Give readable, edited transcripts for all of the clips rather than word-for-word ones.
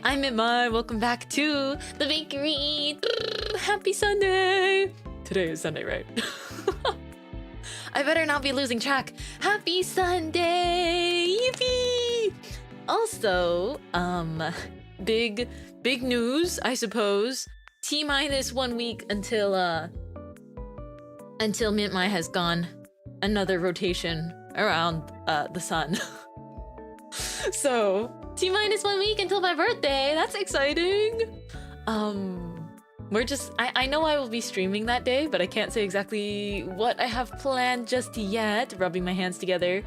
I'm Mintmai. Welcome back to the bakery. Happy Sunday. Today is Sunday, right? I better not be losing track. Happy Sunday. Yippee. Also, big news, I suppose. T-minus 1 week until Mintmai has gone another rotation around the sun. So T-minus 1 week until my birthday. That's exciting. I know I will be streaming that day, but I can't say exactly what I have planned just yet. Rubbing my hands together.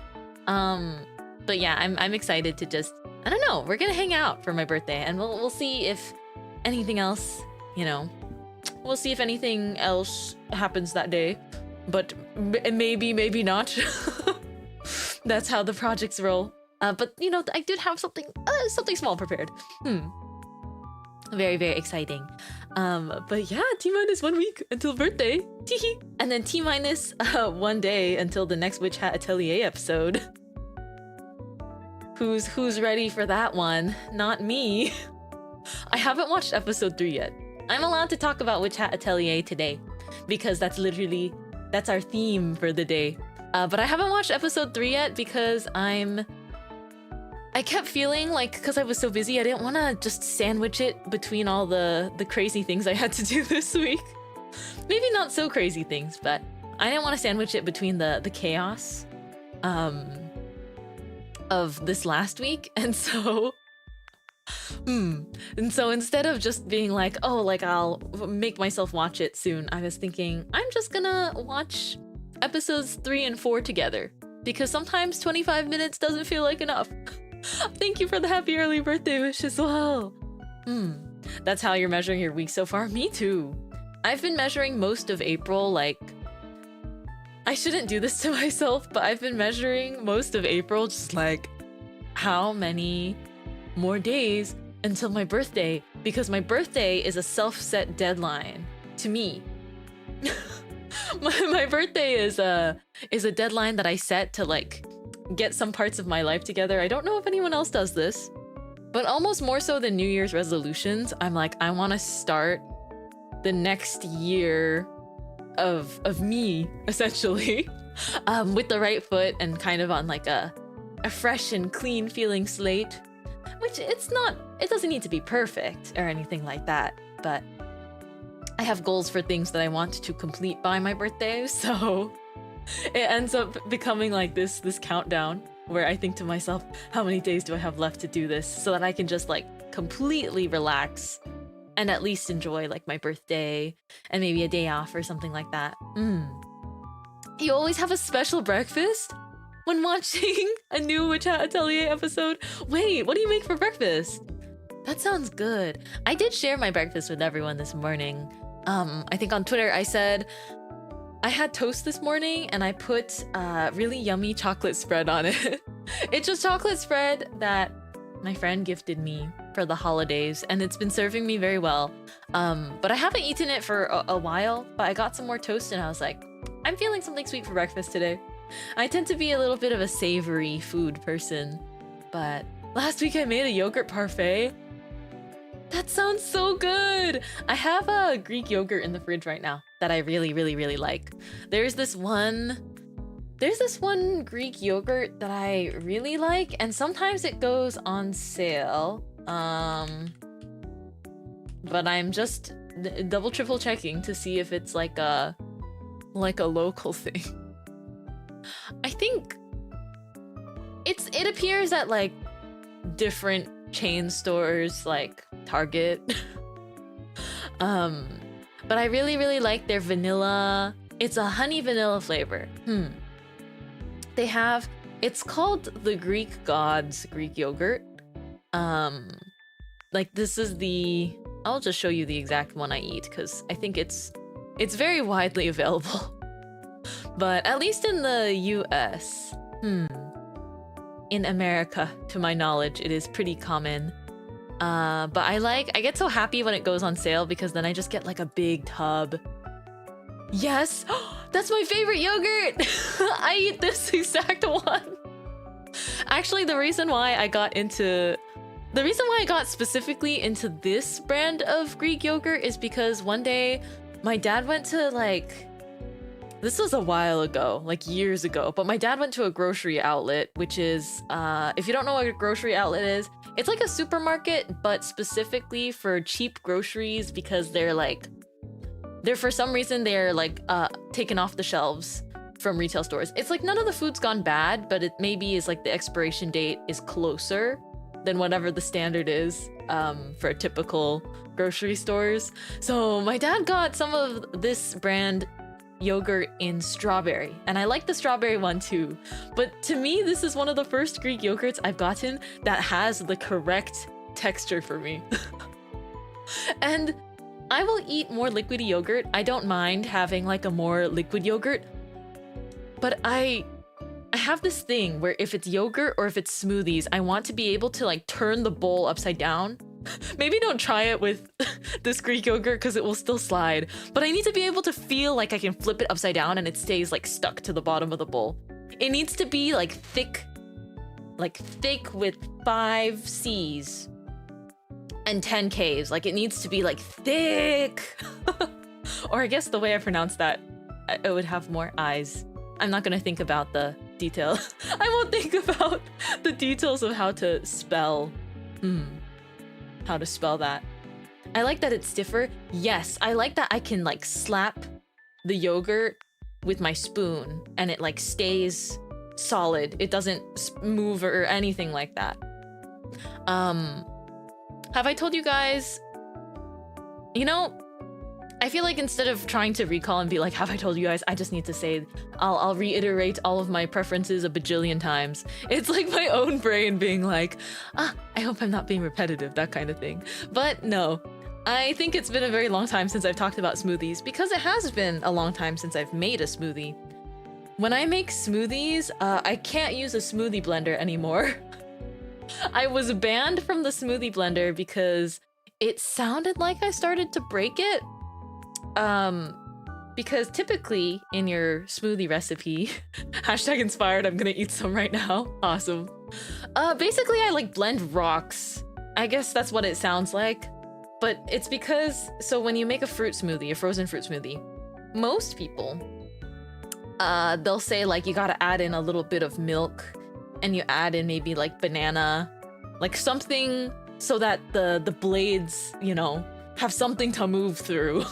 But yeah, I'm excited to just, I don't know, we're gonna hang out for my birthday, and we'll see if anything else, you know, we'll see if anything else happens that day. But maybe not. That's how the projects roll. But you know, I did have something small prepared. Very exciting. But yeah, T-minus 1 week until birthday. Teehee. And then T-minus 1 day until the next Witch Hat Atelier episode. Who's ready for that one? Not me. I haven't watched episode 3 yet. I'm allowed to talk about Witch Hat Atelier today because that's our theme for the day. But I haven't watched episode 3 yet because I kept feeling like, because I was so busy, I didn't want to just sandwich it between all the crazy things I had to do this week. Maybe not so crazy things, but I didn't want to sandwich it between the chaos of this last week. And so instead of just being like, oh, like I'll make myself watch it soon, I was thinking I'm just gonna watch episodes 3 and 4 together, because sometimes 25 minutes doesn't feel like enough. Thank you for the happy early birthday wish as well. That's how you're measuring your week so far? Me too. I've been measuring most of April, like, I shouldn't do this to myself, but I've been measuring most of April just like how many more days until my birthday, because my birthday is a self-set deadline to me. my birthday is a deadline that I set to like get some parts of my life together. I don't know if anyone else does this, but almost more so than New Year's resolutions, I'm like, I want to start the next year of me, essentially, with the right foot and kind of on like a fresh and clean feeling slate, which it doesn't need to be perfect or anything like that, but I have goals for things that I want to complete by my birthday, so it ends up becoming like this countdown where I think to myself, how many days do I have left to do this, so that I can just like completely relax and at least enjoy like my birthday and maybe a day off or something like that. You always have a special breakfast when watching a new Witch Hat Atelier episode? Wait, what do you make for breakfast? That sounds good. I did share my breakfast with everyone this morning. I think on Twitter I said I had toast this morning and I put really yummy chocolate spread on it. It's just chocolate spread that my friend gifted me for the holidays, and it's been serving me very well. But I haven't eaten it for a while, but I got some more toast and I was like, I'm feeling something sweet for breakfast today. I tend to be a little bit of a savory food person, but last week I made a yogurt parfait. That sounds so good! I have a Greek yogurt in the fridge right now that I really like. There's this one Greek yogurt that I really like, and sometimes it goes on sale. But I'm just double triple checking to see if it's like a local thing. I think it appears at like different chain stores like Target. But I really like their vanilla. It's a honey vanilla flavor. It's called the Greek Gods Greek yogurt. Like this is I'll just show you the exact one I eat because I think it's very widely available. But at least in the US, in America, to my knowledge, it is pretty common. But I get so happy when it goes on sale because then I just get like a big tub. Yes, that's my favorite yogurt. I eat this exact one. Actually, the reason why I got into The reason why I got specifically into this brand of Greek yogurt is because one day my dad went to like, this was a while ago, like years ago, but my dad went to a grocery outlet, which is, if you don't know what a grocery outlet is, it's like a supermarket, but specifically for cheap groceries because they're for some reason they're like taken off the shelves from retail stores. It's like none of the food's gone bad, but it maybe is like the expiration date is closer than whatever the standard is for typical grocery stores. So my dad got some of this brand yogurt in strawberry, and I like the strawberry one too. But to me, this is one of the first Greek yogurts I've gotten that has the correct texture for me. And I will eat more liquidy yogurt. I don't mind having like a more liquid yogurt, but I have this thing where if it's yogurt or if it's smoothies, I want to be able to like turn the bowl upside down. Maybe don't try it with this Greek yogurt because it will still slide, but I need to be able to feel like I can flip it upside down and it stays like stuck to the bottom of the bowl. It needs to be like thick with 5 C's and 10 K's. Like it needs to be like thick. Or I guess the way I pronounce that, it would have more I's. I'm not gonna think about the detail. I won't think about the details of how to spell. How to spell that. I like that it's stiffer. Yes, I like that I can like slap the yogurt with my spoon and it like stays solid. It doesn't move or anything like that. Have I told you guys? You know, I feel like instead of trying to recall and be like, have I told you guys? I just need to say, I'll reiterate all of my preferences a bajillion times. It's like my own brain being like, I hope I'm not being repetitive, that kind of thing. But no, I think it's been a very long time since I've talked about smoothies because it has been a long time since I've made a smoothie. When I make smoothies, I can't use a smoothie blender anymore. I was banned from the smoothie blender because it sounded like I started to break it. Because typically in your smoothie recipe, hashtag inspired, I'm gonna eat some right now. Awesome. Basically I like blend rocks. I guess that's what it sounds like. But it's because, so when you make a fruit smoothie, a frozen fruit smoothie, most people, they'll say like you gotta add in a little bit of milk and you add in maybe like banana, like something so that the blades, you know, have something to move through.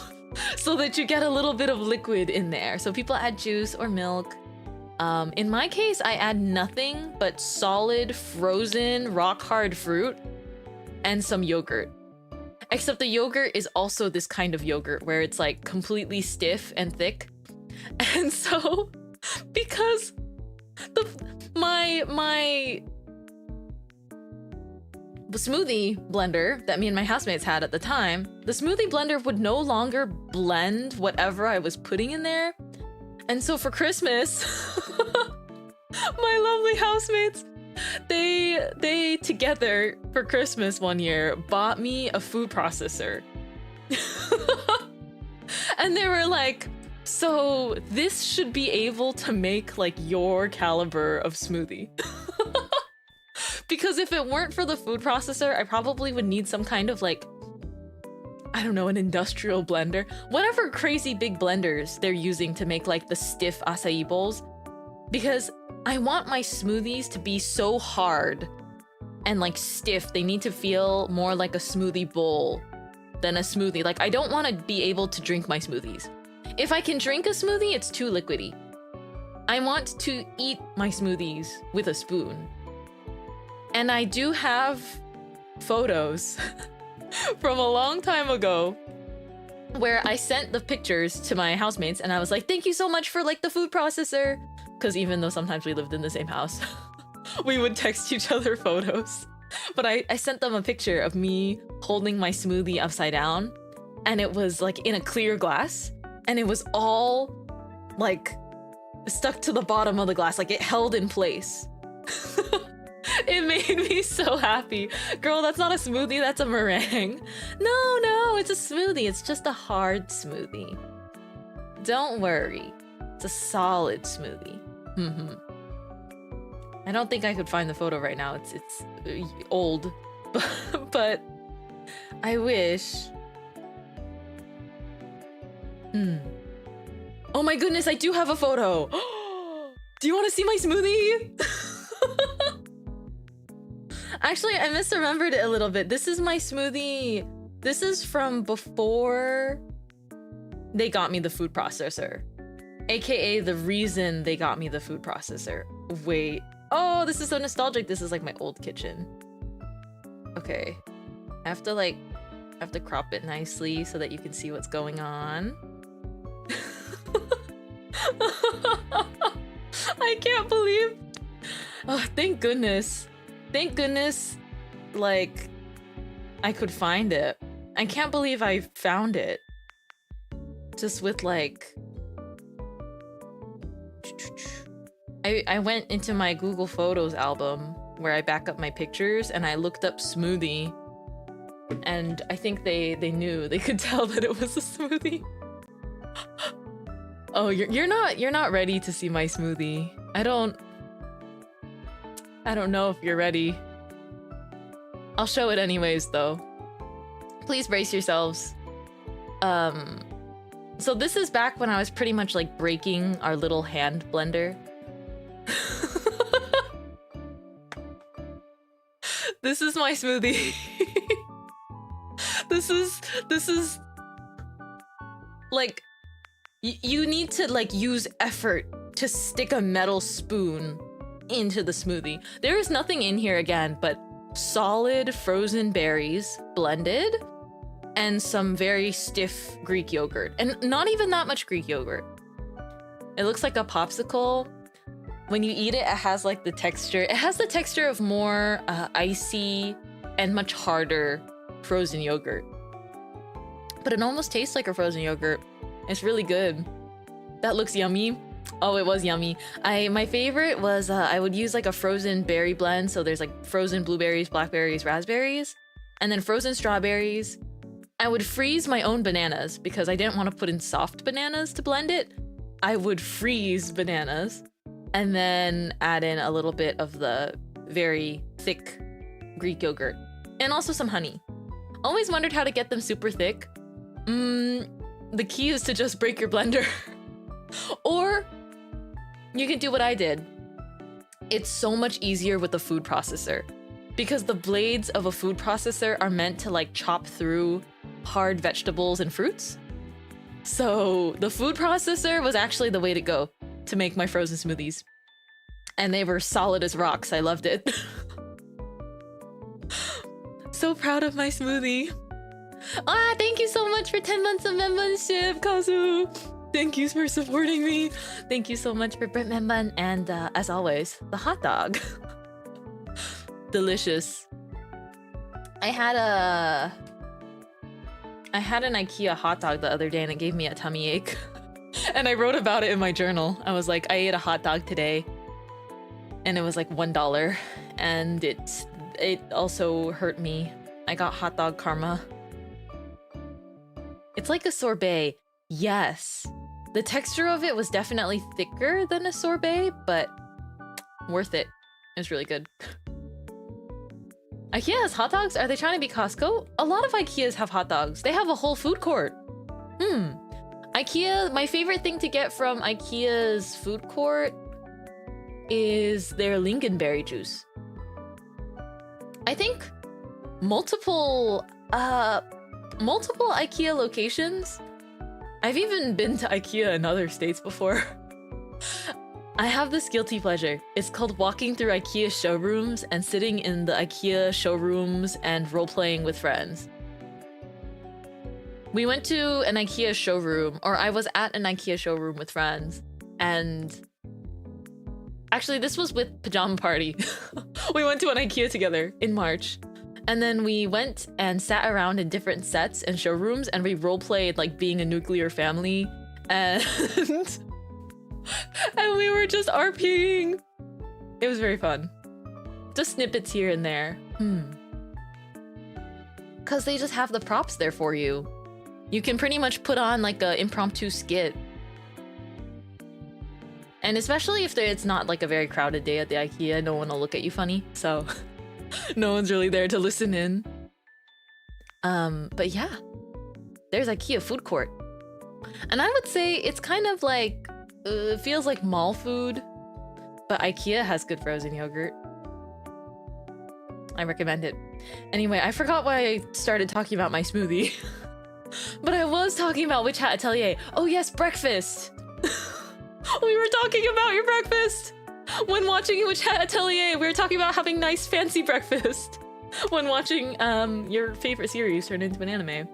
So that you get a little bit of liquid in there. So people add juice or milk. In my case, I add nothing but solid, frozen, rock hard fruit and some yogurt. Except the yogurt is also this kind of yogurt where it's like completely stiff and thick. And so, because my smoothie blender that me and my housemates had at the time, the smoothie blender would no longer blend whatever I was putting in there. And so for Christmas, my lovely housemates, they together for Christmas one year bought me a food processor. And they were like, so this should be able to make like your caliber of smoothie. Because if it weren't for the food processor, I probably would need some kind of like, I don't know, an industrial blender. Whatever crazy big blenders they're using to make like the stiff acai bowls. Because I want my smoothies to be so hard and like stiff. They need to feel more like a smoothie bowl than a smoothie. Like I don't want to be able to drink my smoothies. If I can drink a smoothie, it's too liquidy. I want to eat my smoothies with a spoon. And I do have photos from a long time ago where I sent the pictures to my housemates and I was like, thank you so much for like the food processor. Because even though sometimes we lived in the same house, we would text each other photos. But I sent them a picture of me holding my smoothie upside down and it was like in a clear glass and it was all like stuck to the bottom of the glass, like it held in place. It made me so happy. Girl, that's not a smoothie, that's a meringue. No, it's a smoothie. It's just a hard smoothie. Don't worry. It's a solid smoothie. I don't think I could find the photo right now. It's old. but I wish. Oh my goodness, I do have a photo. Do you want to see my smoothie? Actually, I misremembered it a little bit. This is my smoothie. This is from before they got me the food processor. AKA the reason they got me the food processor. Wait. Oh, this is so nostalgic. This is like my old kitchen. Okay. I have to crop it nicely so that you can see what's going on. I can't believe. Oh, thank goodness. Thank goodness, like, I could find it. I can't believe I found it. Just with, like... I went into my Google Photos album where I back up my pictures and I looked up smoothie. And I think they knew. They could tell that it was a smoothie. Oh, you're not ready to see my smoothie. I don't know if you're ready. I'll show it anyways, though. Please brace yourselves. So this is back when I was pretty much like breaking our little hand blender. This is my smoothie. This is like you need to like use effort to stick a metal spoon into the smoothie. There is nothing in here again but solid frozen berries blended and some very stiff Greek yogurt, and not even that much Greek yogurt. It looks like a popsicle. When you eat it, it has like the texture. It has the texture of more icy and much harder frozen yogurt. But it almost tastes like a frozen yogurt. It's really good. That looks yummy. Oh, it was yummy. My favorite was I would use like a frozen berry blend. So there's like frozen blueberries, blackberries, raspberries, and then frozen strawberries. I would freeze my own bananas because I didn't want to put in soft bananas to blend it. I would freeze bananas and then add in a little bit of the very thick Greek yogurt and also some honey. Always wondered how to get them super thick. The key is to just break your blender. Or you can do what I did. It's so much easier with the food processor because the blades of a food processor are meant to like chop through hard vegetables and fruits. So the food processor was actually the way to go to make my frozen smoothies. And they were solid as rocks. I loved it. So proud of my smoothie. Ah, thank you so much for 10 months of membership, Kazu. Thank you for supporting me. Thank you so much for Brent Memban, and as always, the hot dog. Delicious. I had an IKEA hot dog the other day and it gave me a tummy ache. And I wrote about it in my journal. I was like, I ate a hot dog today and it was like $1 and it also hurt me. I got hot dog karma. It's like a sorbet. Yes. The texture of it was definitely thicker than a sorbet, but worth it. It was really good. IKEA has hot dogs? Are they trying to be Costco? A lot of IKEAs have hot dogs. They have a whole food court. IKEA, my favorite thing to get from IKEA's food court is their lingonberry juice. I think multiple IKEA locations. I've even been to IKEA in other states before. I have this guilty pleasure. It's called walking through IKEA showrooms and sitting in the IKEA showrooms and role-playing with friends. We went to an IKEA showroom, or I was at an IKEA showroom with friends, and actually this was with Pajama Party. We went to an IKEA together in March, and then we went and sat around in different sets and showrooms, and we role-played like being a nuclear family, and and we were just RPing. It was very fun. Just snippets here and there. Because they just have the props there for you. You can pretty much put on like an impromptu skit. And especially if it's not like a very crowded day at the IKEA, no one will look at you funny. So No one's really there to listen in. But yeah, there's IKEA food court. And I would say it's kind of like, it feels like mall food, but IKEA has good frozen yogurt. I recommend it. Anyway, I forgot why I started talking about my smoothie. But I was talking about Witch Hat Atelier. Oh yes, breakfast! We were talking about your breakfast! When watching Witch Hat Atelier, we were talking about having nice fancy breakfast. When watching your favorite series turn into an anime.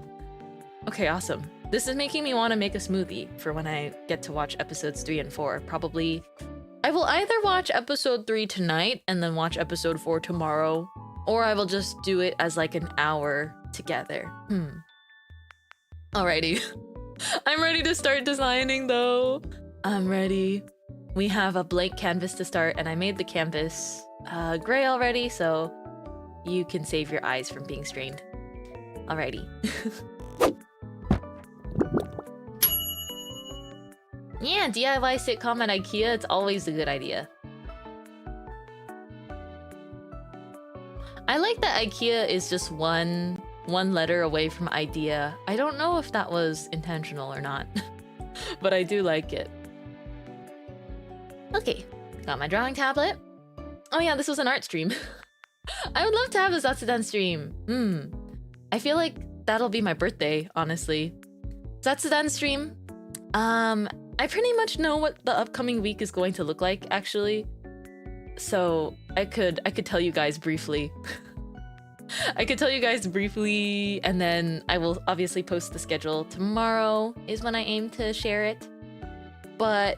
Okay, awesome. This is making me want to make a smoothie for when I get to watch episodes 3 and 4. Probably, I will either watch episode 3 tonight and then watch episode 4 tomorrow, or I will just do it as like an hour together. Alrighty. I'm ready to start designing though. I'm ready. We have a blank canvas to start, and I made the canvas gray already, so you can save your eyes from being strained. Alrighty. Yeah, DIY sitcom at IKEA, it's always a good idea. I like that IKEA is just one letter away from idea. I don't know if that was intentional or not, but I do like it. Okay, got my drawing tablet. Oh yeah, this was an art stream. I would love to have a Zatsudan stream. I feel like that'll be my birthday, honestly. Zatsudan stream. I pretty much know what the upcoming week is going to look like, actually. So I could tell you guys briefly. I could tell you guys briefly, and then I will obviously post the schedule. Tomorrow is when I aim to share it. But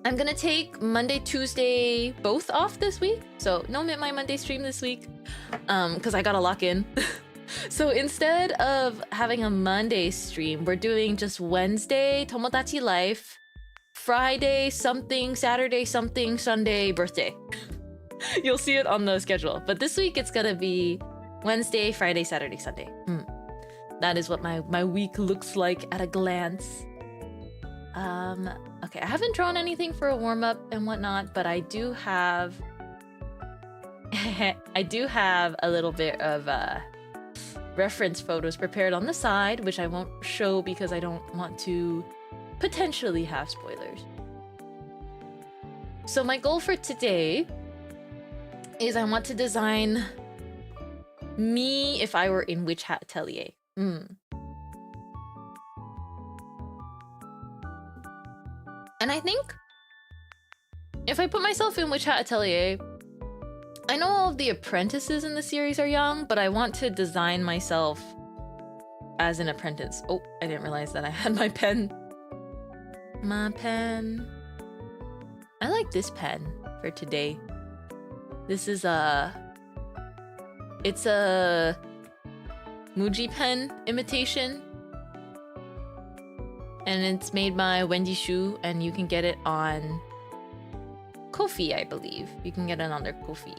I'm gonna take Monday, Tuesday both off this week. So no Mintmai Monday stream this week, because I gotta lock in. So instead of having a Monday stream, we're doing just Wednesday, Tomodachi Life, Friday something, Saturday something, Sunday birthday. You'll see it on the schedule. But this week it's gonna be Wednesday, Friday, Saturday, Sunday. That is what my week looks like at a glance. Okay, I haven't drawn anything for a warm-up and whatnot, but I do have I do have a little bit of reference photos prepared on the side, which I won't show because I don't want to potentially have spoilers. So my goal for today is I want to design me if I were in Witch Hat Atelier. And I think if I put myself in Witch Hat Atelier, I know all of the apprentices in the series are young, but I want to design myself as an apprentice. Oh, I didn't realize that I had my pen. My pen. I like this pen for today. This is it's a Muji pen imitation. And it's made by Wendy Shu, and you can get it on Ko-fi, I believe. You can get it on their Ko-fi.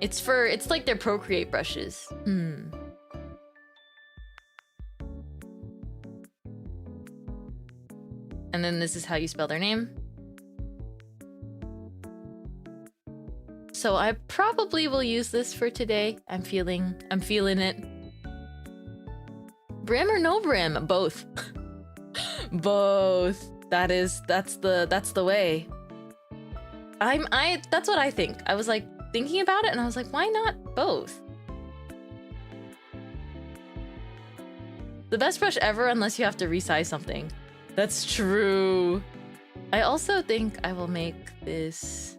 It's like their Procreate brushes. And then this is how you spell their name. So I probably will use this for today. I'm feeling it. Brim or no brim? Both. Both. That's the way. That's what I think. I was like thinking about it and I was like, why not both? The best brush ever unless you have to resize something. That's true. I also think I will make this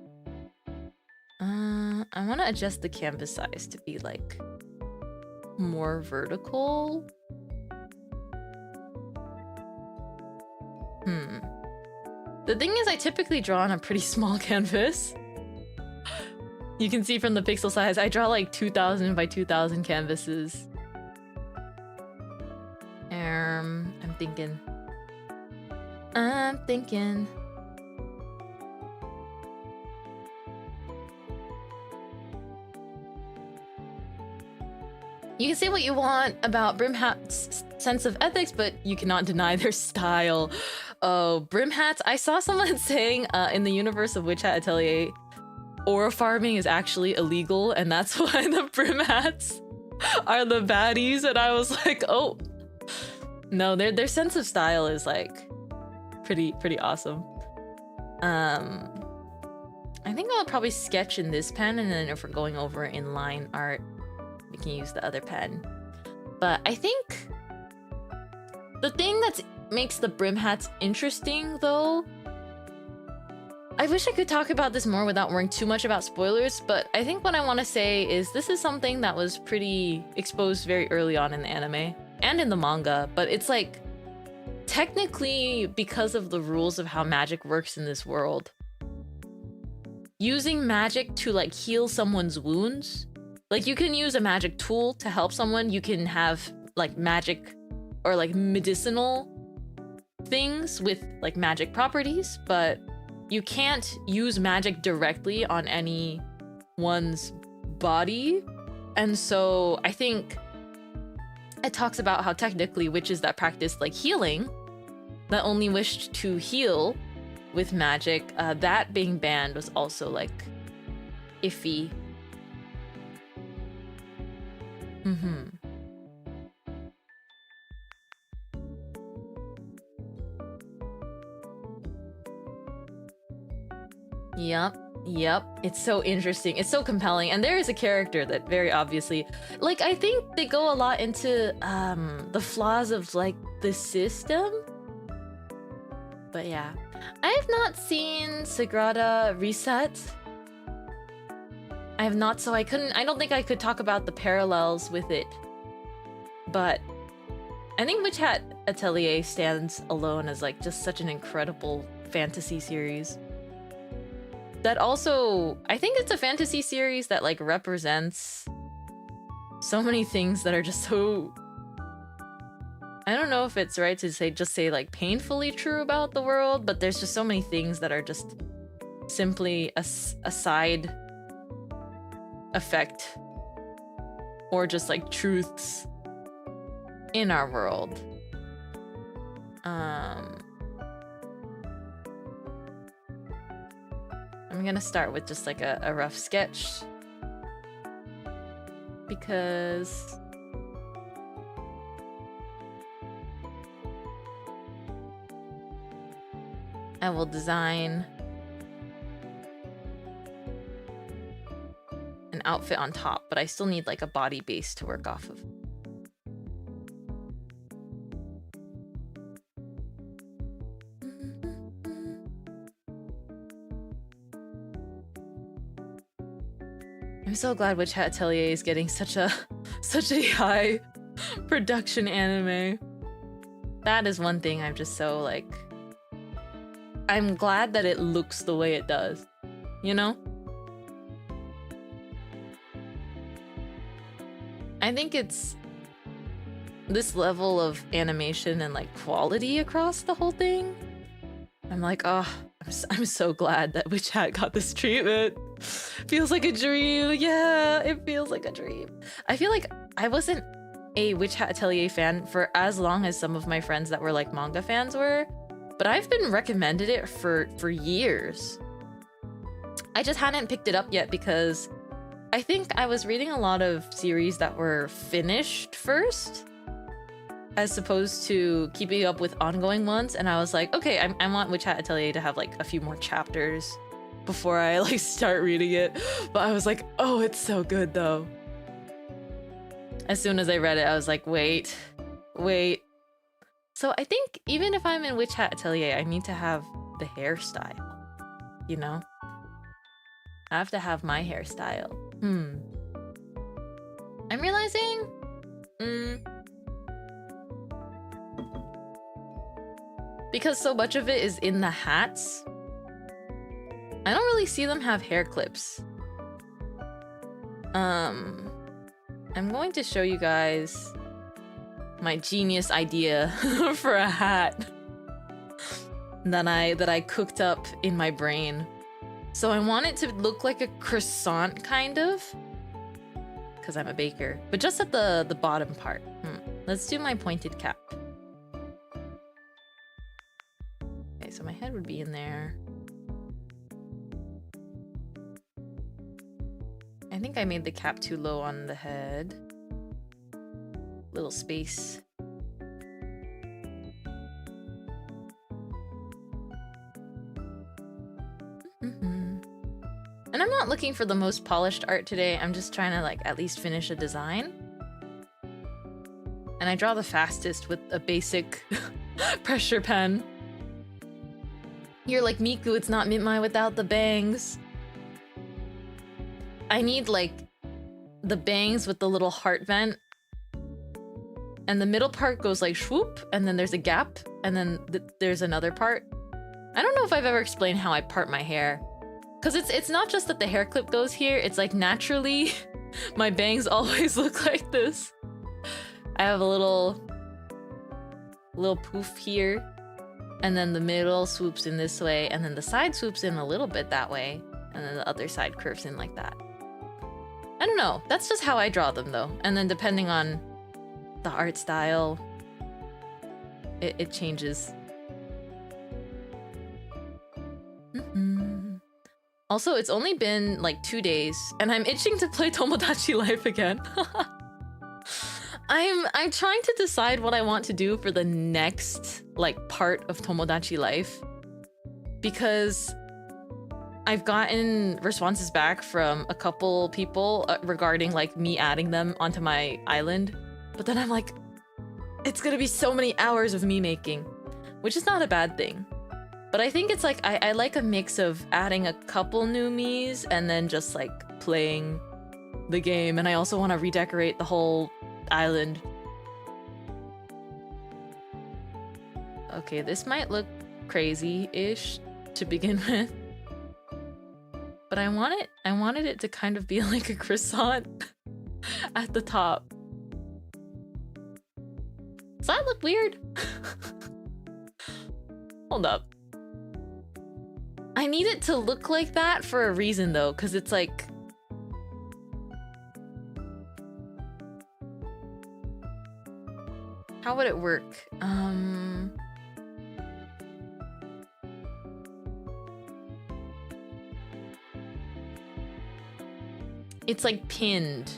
I want to adjust the canvas size to be like more vertical. The thing is, I typically draw on a pretty small canvas. You can see from the pixel size, I draw like 2000 by 2000 canvases. I'm thinking. You can say what you want about Brim Hat's sense of ethics, but you cannot deny their style. Oh, Brim Hats. I saw someone saying in the universe of Witch Hat Atelier, aura farming is actually illegal, and that's why the brim hats are the baddies. And I was like, oh no, their sense of style is like pretty awesome. I think I'll probably sketch in this pen, and then if we're going over in line art, we can use the other pen. But I think the thing that makes the brim hats interesting, though, I wish I could talk about this more without worrying too much about spoilers, but I think what I want to say is this is something that was pretty exposed very early on in the anime and in the manga, but it's like technically because of the rules of how magic works in this world, using magic to like heal someone's wounds, like you can use a magic tool to help someone, you can have like magic or like medicinal things with like magic properties, but you can't use magic directly on anyone's body. And so I think it talks about how technically witches that practiced like healing, that only wished to heal with magic, that being banned was also like iffy. Yep. It's so interesting. It's so compelling. And there is a character that very obviously, like, I think they go a lot into the flaws of like the system. But yeah, I have not seen Sagrada Reset. I have not, so I don't think I could talk about the parallels with it. But I think Witch Hat Atelier stands alone as like just such an incredible fantasy series. That also, I think it's a fantasy series that like represents so many things that are just so, I don't know if it's right to say like painfully true about the world, but there's just so many things that are just simply a side effect or just like truths in our world. I'm gonna start with just like a rough sketch because I will design an outfit on top, but I still need like a body base to work off of. I'm so glad Witch Hat Atelier is getting such a high production anime. That is one thing I'm just so like, I'm glad that it looks the way it does, you know? I think it's this level of animation and like quality across the whole thing. I'm like, oh, I'm so glad that Witch Hat got this treatment. Feels like a dream. Yeah, it feels like a dream. I feel like I wasn't a Witch Hat Atelier fan for as long as some of my friends that were like manga fans were, but I've been recommended it for years. I just hadn't picked it up yet because I think I was reading a lot of series that were finished first as opposed to keeping up with ongoing ones, and I was like, okay, I want Witch Hat Atelier to have like a few more chapters before I like start reading it. But I was like, oh, it's so good though. As soon as I read it, I was like, wait. So I think even if I'm in Witch Hat Atelier, I need to have the hairstyle, you know? I have to have my hairstyle. I'm realizing, because so much of it is in the hats, I don't really see them have hair clips. I'm going to show you guys my genius idea for a hat that I cooked up in my brain. So I want it to look like a croissant, kind of, because I'm a baker, but just at the bottom part. Let's do my pointed cap. Okay, so my head would be in there. I think I made the cap too low on the head. Little space. And I'm not looking for the most polished art today. I'm just trying to like at least finish a design. And I draw the fastest with a basic pressure pen. You're like, Miku, it's not Mintmai without the bangs. I need like the bangs with the little heart vent. And the middle part goes like swoop, and then there's a gap, and then there's another part. I don't know if I've ever explained how I part my hair. Cause it's not just that the hair clip goes here, it's like naturally my bangs always look like this. I have a little poof here, and then the middle swoops in this way, and then the side swoops in a little bit that way, and then the other side curves in like that. I don't know, that's just how I draw them though. And then depending on the art style, it changes. Also, it's only been like 2 days, and I'm itching to play Tomodachi Life again. I'm trying to decide what I want to do for the next like part of Tomodachi Life, because I've gotten responses back from a couple people regarding like me adding them onto my island, but then I'm like, it's gonna be so many hours of me making, which is not a bad thing. But I think it's like, I like a mix of adding a couple new Miis and then just like playing the game. And I also want to redecorate the whole island. Okay, this might look crazy-ish to begin with. But I wanted it to kind of be like a croissant at the top. Does that look weird? Hold up. I need it to look like that for a reason though, because it's like... How would it work? It's like pinned.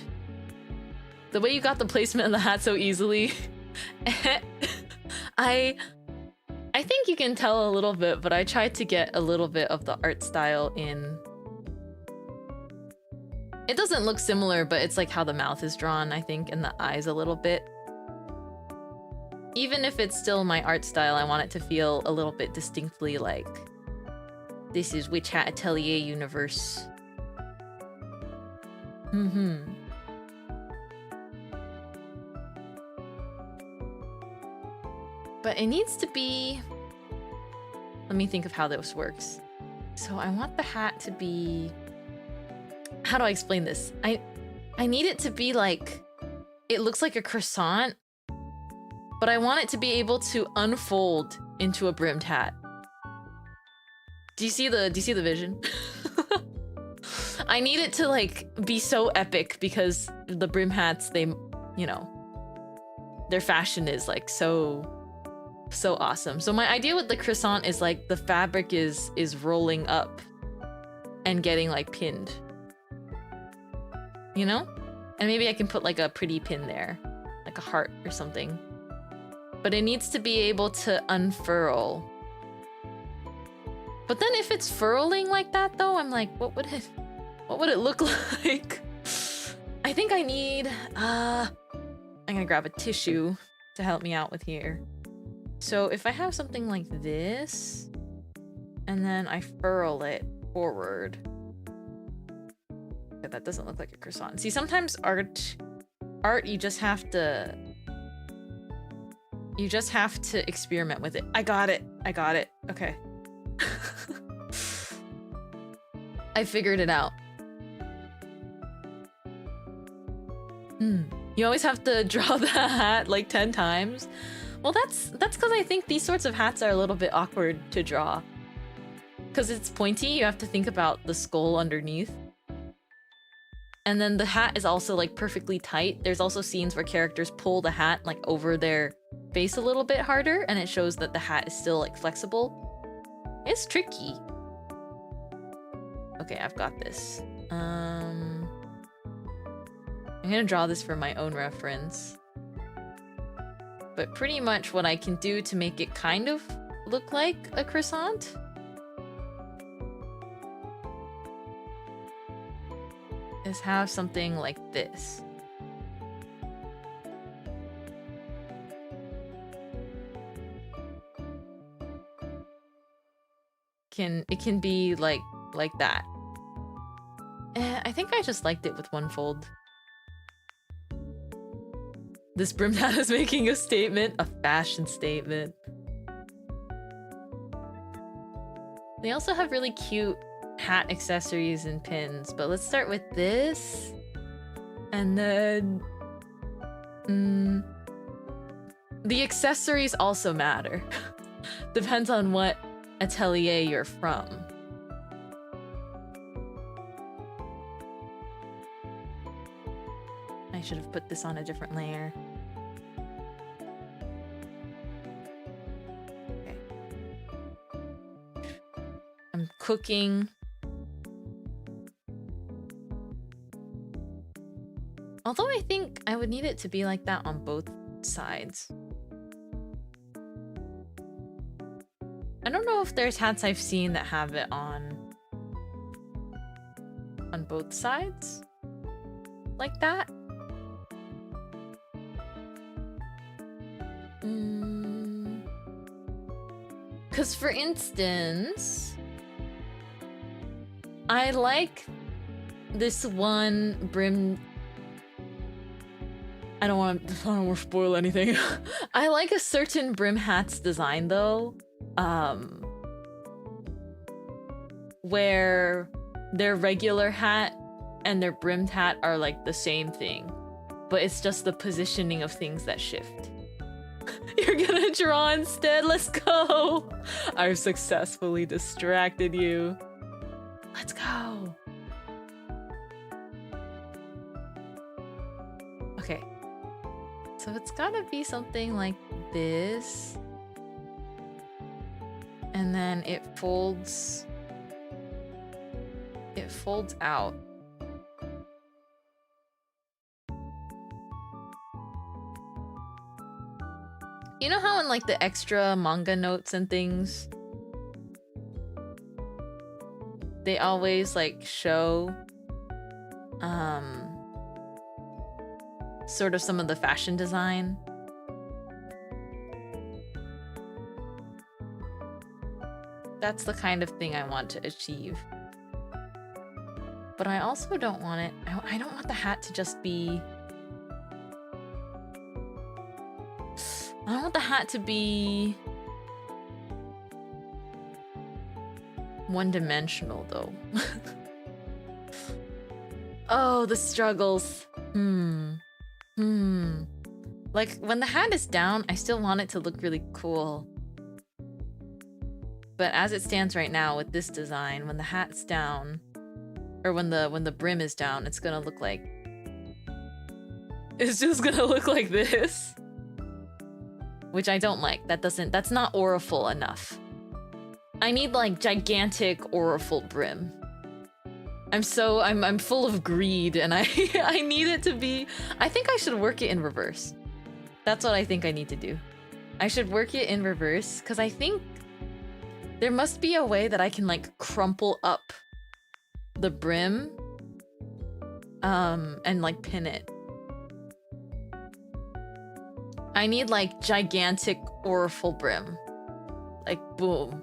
The way you got the placement of the hat so easily. I think you can tell a little bit, but I tried to get a little bit of the art style in. It doesn't look similar, but it's like how the mouth is drawn, I think, and the eyes a little bit. Even if it's still my art style, I want it to feel a little bit distinctly like this is Witch Hat Atelier universe. But it needs to be... Let me think of how this works. So I want the hat to be... How do I explain this? I need it to be like... It looks like a croissant, but I want it to be able to unfold into a brimmed hat. Do you see the vision? I need it to like be so epic because the brim hats, they, you know, their fashion is like so awesome. So my idea with the croissant is like the fabric is rolling up and getting like pinned, you know? And maybe I can put like a pretty pin there, like a heart or something. But it needs to be able to unfurl. But then if it's furling like that though, I'm like, what would it look like? I think I need, I'm gonna grab a tissue to help me out with here. So if I have something like this, and then I furl it forward. Okay, that doesn't look like a croissant. See, sometimes art, you just have to experiment with it. I got it. Okay. I figured it out. You always have to draw the hat like 10 times. Well, that's because I think these sorts of hats are a little bit awkward to draw. Because it's pointy, you have to think about the skull underneath. And then the hat is also like perfectly tight. There's also scenes where characters pull the hat like over their face a little bit harder, and it shows that the hat is still like flexible. It's tricky. Okay, I've got this. I'm gonna draw this for my own reference. But pretty much what I can do to make it kind of look like a croissant is have something like this. It can be like that. I think I just liked it with one fold. This brim hat is making a statement, a fashion statement. They also have really cute hat accessories and pins, but let's start with this. And then... the accessories also matter. Depends on what atelier you're from. I should have put this on a different layer. Okay. I'm cooking. Although I think I would need it to be like that on both sides. I don't know if there's hats I've seen that have it on both sides like that. Because for instance, I like this one brim. I don't want to spoil anything. I like a certain brim hat's design though, where their regular hat and their brimmed hat are like the same thing, but it's just the positioning of things that shift. You're gonna draw instead? Let's go! I've successfully distracted you. Let's go! Okay. So it's gotta be something like this. And then it folds... it folds out. You know how in like the extra manga notes and things, they always like show sort of some of the fashion design? That's the kind of thing I want to achieve. But I also don't want it, I don't want the hat to just be... I don't want the hat to be one-dimensional though. Oh, the struggles. Like when the hat is down, I still want it to look really cool. But as it stands right now with this design, when the hat's down, or when the brim is down, it's gonna look like... it's just gonna look like this. Which I don't like. That's not auriful enough. I need like gigantic auriful brim. I'm full of greed and I need it to be... I think I should work it in reverse. That's what I think I need to do. I should work it in reverse because I think there must be a way that I can like crumple up the brim and like pin it. I need like gigantic auriful brim. Like boom.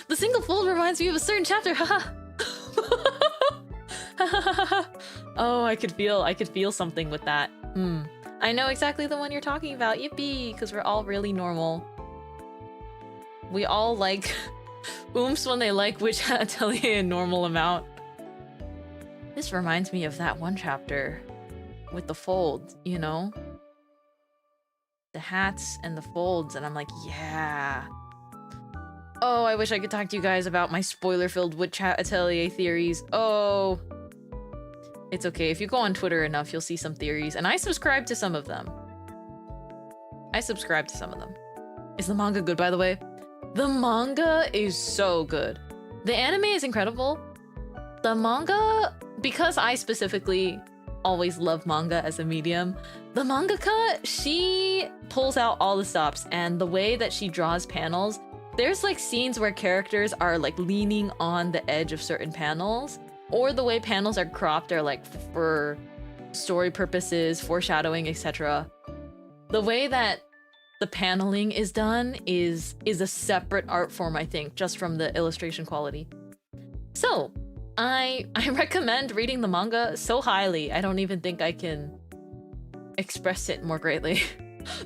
The single fold reminds me of a certain chapter. Haha. Oh, I could feel something with that. I know exactly the one you're talking about. Yippee, because we're all really normal. We all like oomph when they like Witch Hat Atelier a normal amount. This reminds me of that one chapter with the fold, you know? The hats and the folds, and I'm like, yeah. Oh, I wish I could talk to you guys about my spoiler-filled Witch Hat Atelier theories. Oh. It's okay. If you go on Twitter enough, you'll see some theories, and I subscribe to some of them. Is the manga good, by the way? The manga is so good. The anime is incredible. The manga because I specifically always love manga as a medium, the mangaka, she pulls out all the stops, and the way that she draws panels, there's like scenes where characters are like leaning on the edge of certain panels, or the way panels are cropped are like for story purposes, foreshadowing, etc. The way that the paneling is done is a separate art form, I think, just from the illustration quality. So I recommend reading the manga so highly, I don't even think I can express it more greatly.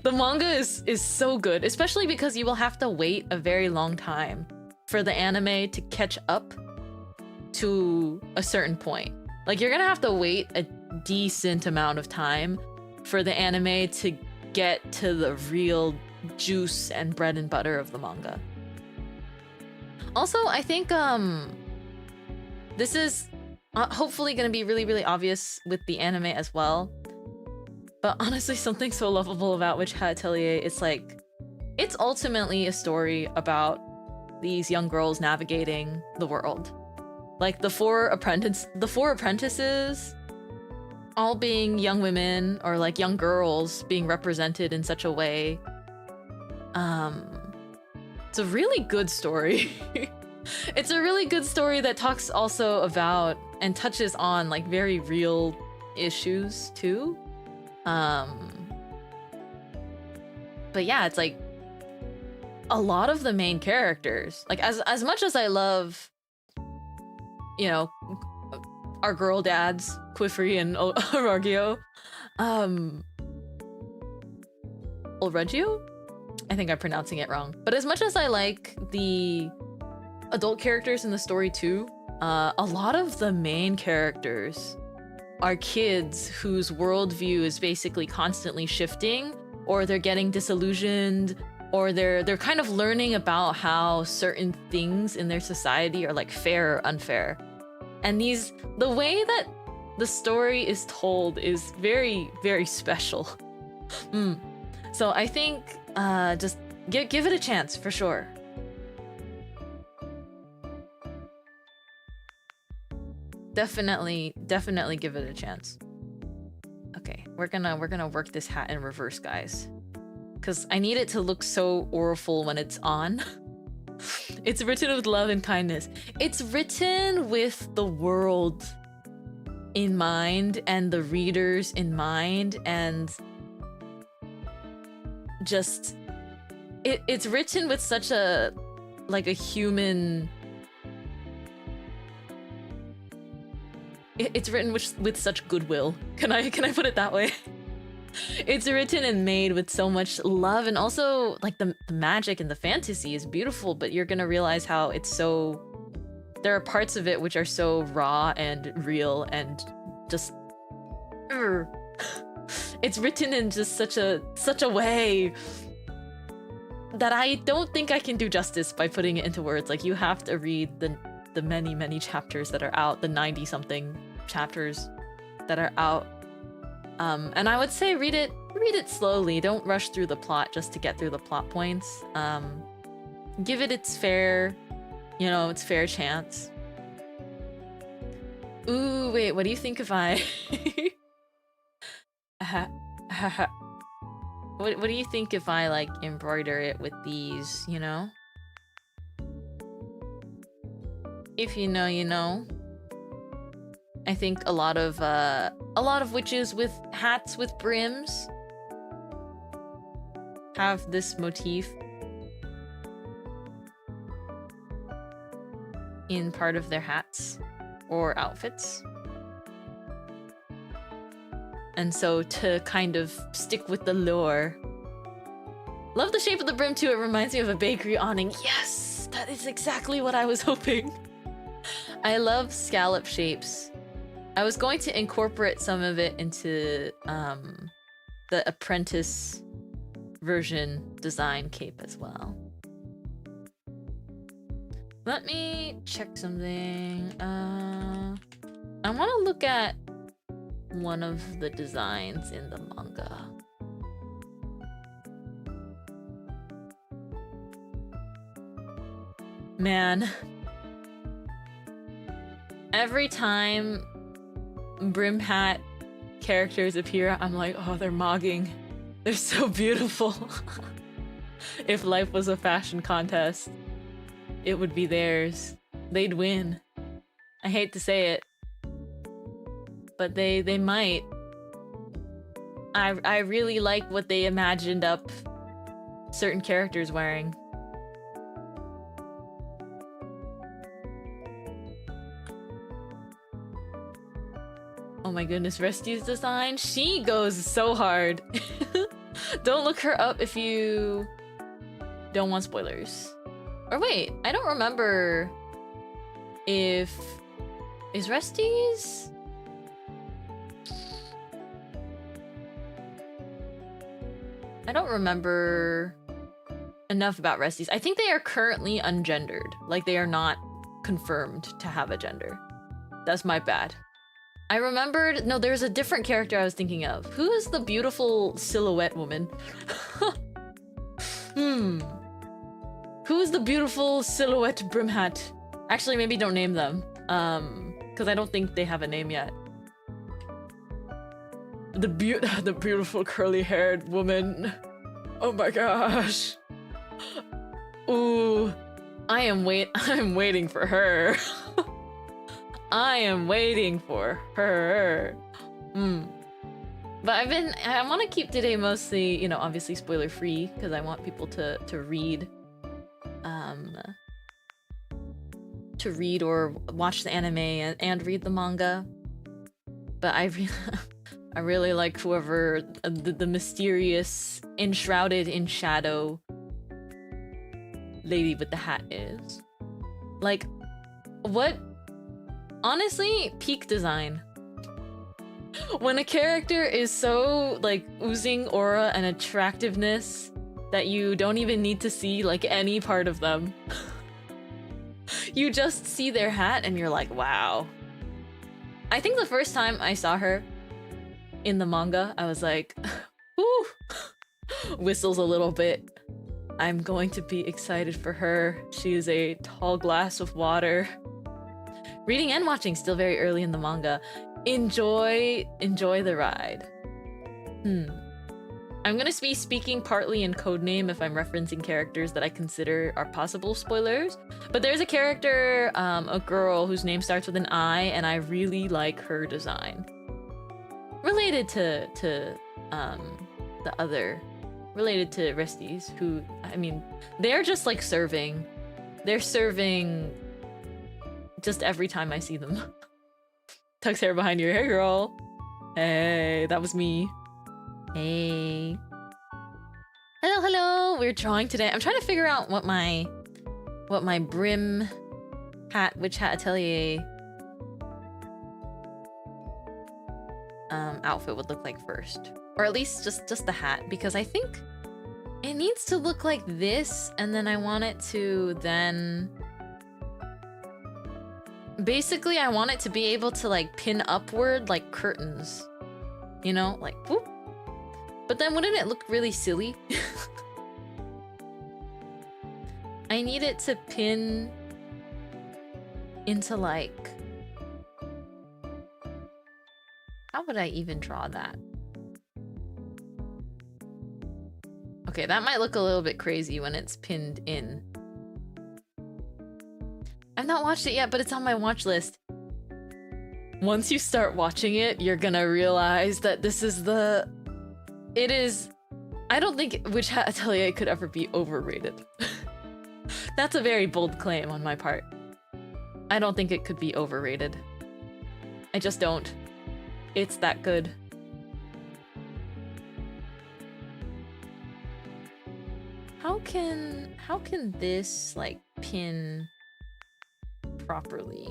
The manga is so good, especially because you will have to wait a very long time for the anime to catch up to a certain point. Like, you're gonna have to wait a decent amount of time for the anime to get to the real juice and bread and butter of the manga. Also, I think this is hopefully gonna be really, really obvious with the anime as well. But honestly, something so lovable about Witch Hat Atelier, it's like, it's ultimately a story about these young girls navigating the world. Like the four apprentices all being young women, or like young girls being represented in such a way. It's a really good story. It's a really good story that talks also about and touches on like very real issues too. But yeah, it's like a lot of the main characters, like as much as I love, you know, our girl dads, Quiffery and Arugio, Ulregio? I think I'm pronouncing it wrong. But as much as I like the adult characters in the story too, a lot of the main characters are kids whose worldview is basically constantly shifting, or they're getting disillusioned, or they're kind of learning about how certain things in their society are like fair or unfair. And the way that the story is told is very, very special. So I think just give it a chance for sure. Definitely give it a chance. Okay, we're gonna work this hat in reverse, guys, because I need it to look so auriful when it's on. It's written with love and kindness. It's written with the world in mind and the readers in mind, and just it's written with such a human. It's written with such goodwill. Can I put it that way? It's written and made with so much love, and also like the magic and the fantasy is beautiful, but you're gonna realize how it's so, there are parts of it which are so raw and real and just it's written in just such a way that I don't think I can do justice by putting it into words. Like, you have to read the many chapters that are out, the 90 something chapters that are out. And I would say read it slowly. Don't rush through the plot just to get through the plot points. Give it its fair, its fair chance. Ooh, wait, what do you think if I what do you think if I like embroider it with these, If you know, you know. I think a lot of witches with hats with brims have this motif in part of their hats or outfits. And so to kind of stick with the lore. Love the shape of the brim too, it reminds me of a bakery awning. Yes, that is exactly what I was hoping. I love scallop shapes. I was going to incorporate some of it into the apprentice version design cape as well. Let me check something. I want to look at one of the designs in the manga. Man. Every time brim hat characters appear, I'm like, oh, they're mogging. They're so beautiful. If life was a fashion contest, it would be theirs. They'd win. I hate to say it, but they might. I really like what they imagined up certain characters wearing. Oh my goodness, Rusty's design. She goes so hard. Don't look her up if you don't want spoilers. Or wait, I don't remember if... Is Rusty's? I don't remember enough about Rusty's. I think they are currently ungendered. Like, they are not confirmed to have a gender. That's my bad. I remembered... No, there's a different character I was thinking of. Who is the beautiful silhouette woman? Who is the beautiful silhouette brim hat? Actually, maybe don't name them. Because I don't think they have a name yet. The beautiful curly-haired woman. Oh my gosh. Ooh. I'm waiting for her. I am waiting for her. But I want to keep today mostly, you know, obviously spoiler free, because I want people to read or watch the anime and read the manga. But I really like whoever the mysterious, enshrouded in shadow lady with the hat is. Like, what? Honestly, peak design. When a character is so, like, oozing aura and attractiveness that you don't even need to see, like, any part of them. You just see their hat and you're like, wow. I think the first time I saw her in the manga, I was like, whoo! Whistles a little bit. I'm going to be excited for her. She is a tall glass of water. Reading and watching still very early in the manga. Enjoy the ride. I'm gonna be speaking partly in codename if I'm referencing characters that I consider are possible spoilers. But there's a character, a girl whose name starts with an I, and I really like her design. Related to the other, related to Resties, who, I mean, they're just like serving. They're serving just every time I see them. Tuck's hair behind your hair, girl. Hey, that was me. Hey. Hello. We're drawing today. I'm trying to figure out what my brim hat, Witch Hat Atelier outfit would look like first. Or at least just the hat, because I think it needs to look like this, and then I want it to then... Basically, I want it to be able to, like, pin upward like curtains. You know? Like, whoop. But then wouldn't it look really silly? I need it to pin into, like... How would I even draw that? Okay, that might look a little bit crazy when it's pinned in. I've not watched it yet, but it's on my watch list. Once you start watching it, you're gonna realize that this is the... It is... I don't think Witch Hat Atelier could ever be overrated. That's a very bold claim on my part. I don't think it could be overrated. I just don't. It's that good. How can this, like, pin properly?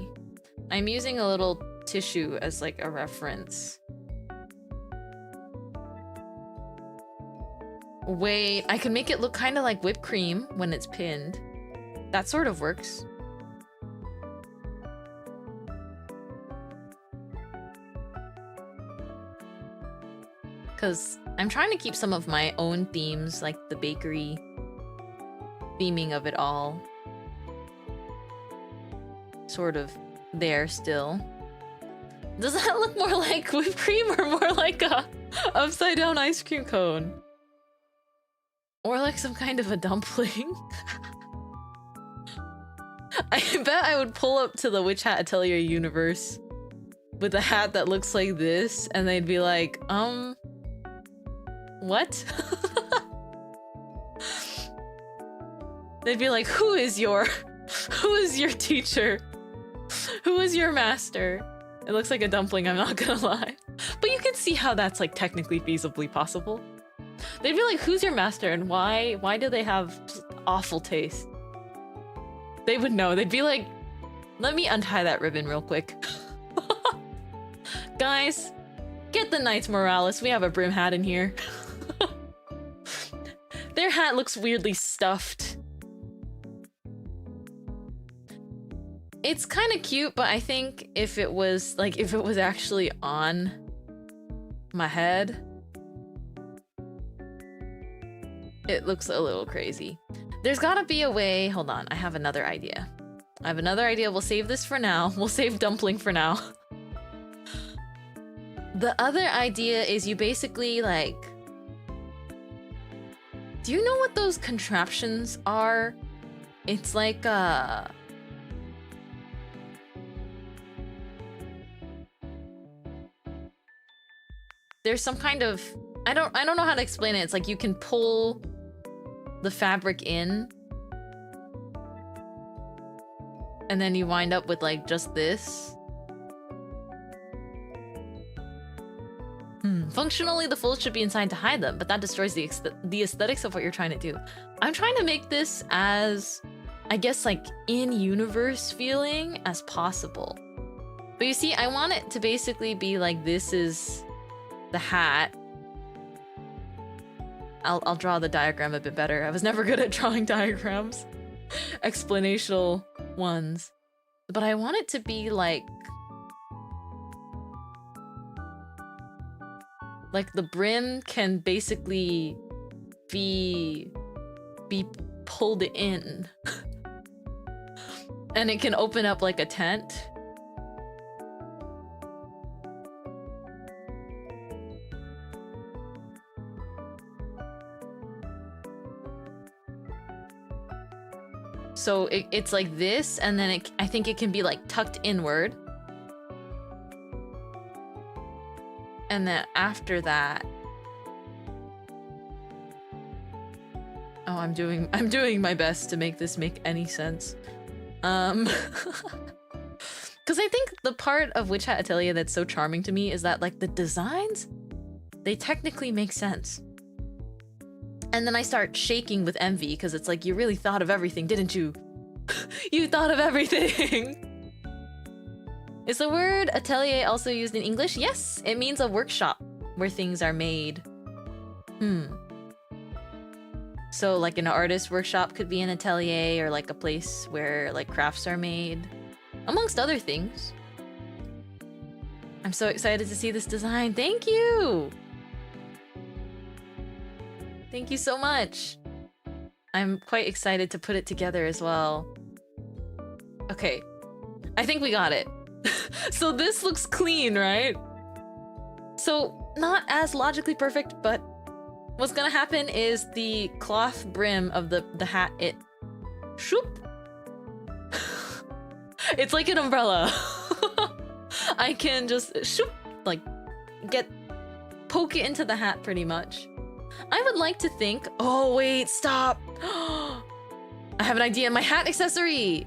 I'm using a little tissue as, like, a reference. Wait, I can make it look kind of like whipped cream when it's pinned. That sort of works. Because I'm trying to keep some of my own themes, like the bakery theming of it all, sort of there still. Does that look more like whipped cream or more like a upside down ice cream cone? Or like some kind of a dumpling? I bet I would pull up to the Witch Hat Atelier universe with a hat that looks like this, and they'd be like, what? They'd be like, who is your teacher? Who is your master? It looks like a dumpling, I'm not gonna lie. But you can see how that's like technically feasibly possible. They'd be like, who's your master and why do they have awful taste? They would know. They'd be like, let me untie that ribbon real quick. Guys, get the Knights Morales. We have a brim hat in here. Their hat looks weirdly stuffed. It's kind of cute, but I think if it was actually on my head, it looks a little crazy. There's gotta be a way. Hold on, I have another idea. We'll save this for now. We'll save dumpling for now. The other idea is you basically like... Do you know what those contraptions are? It's like there's some kind of... I don't know how to explain it. It's like you can pull the fabric in and then you wind up with like just this. Functionally, the folds should be inside to hide them, but that destroys the aesthetics of what you're trying to do. I'm trying to make this as, I guess, like in-universe feeling as possible. But you see, I want it to basically be like this is the hat. I'll draw the diagram a bit better. I was never good at drawing diagrams. Explanational ones. But I want it to be like the brim can basically be pulled in. And it can open up like a tent. So it's like this, and then I think it can be like tucked inward. And then after that... Oh, I'm doing my best to make this make any sense. Because I think the part of Witch Hat Atelier that's so charming to me is that like the designs, they technically make sense. And then I start shaking with envy because it's like, you really thought of everything, didn't you? You thought of everything! Is the word atelier also used in English? Yes, it means a workshop where things are made. So like an artist workshop could be an atelier, or like a place where like crafts are made, amongst other things. I'm so excited to see this design. Thank you! Thank you so much. I'm quite excited to put it together as well. Okay, I think we got it. So this looks clean, right? So not as logically perfect, but what's gonna happen is the cloth brim of the hat, it shoop. It's like an umbrella. I can just shoop, like poke it into the hat pretty much. I would like to think... Oh, wait, stop! I have an idea. My hat accessory!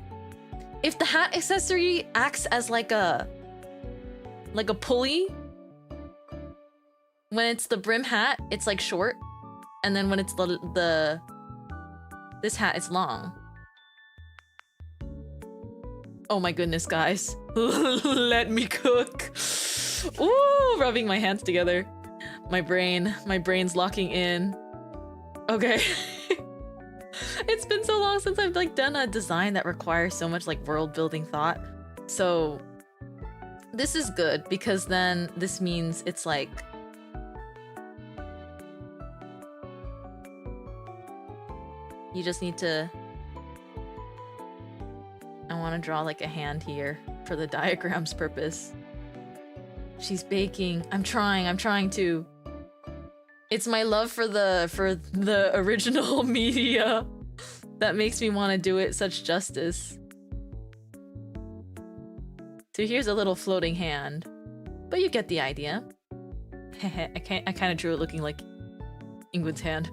If the hat accessory acts as like a pulley, when it's the brim hat, it's like short. And then when it's this hat, it's long. Oh my goodness, guys. Let me cook. Ooh, rubbing my hands together. My brain's locking in. Okay. It's been so long since I've like done a design that requires so much like world building thought. So this is good because then this means it's like you just need to... I want to draw like a hand here for the diagram's purpose. She's baking. I'm trying to. It's my love for the original media that makes me want to do it such justice. So here's a little floating hand. But you get the idea. I kind of drew it looking like Ingrid's hand.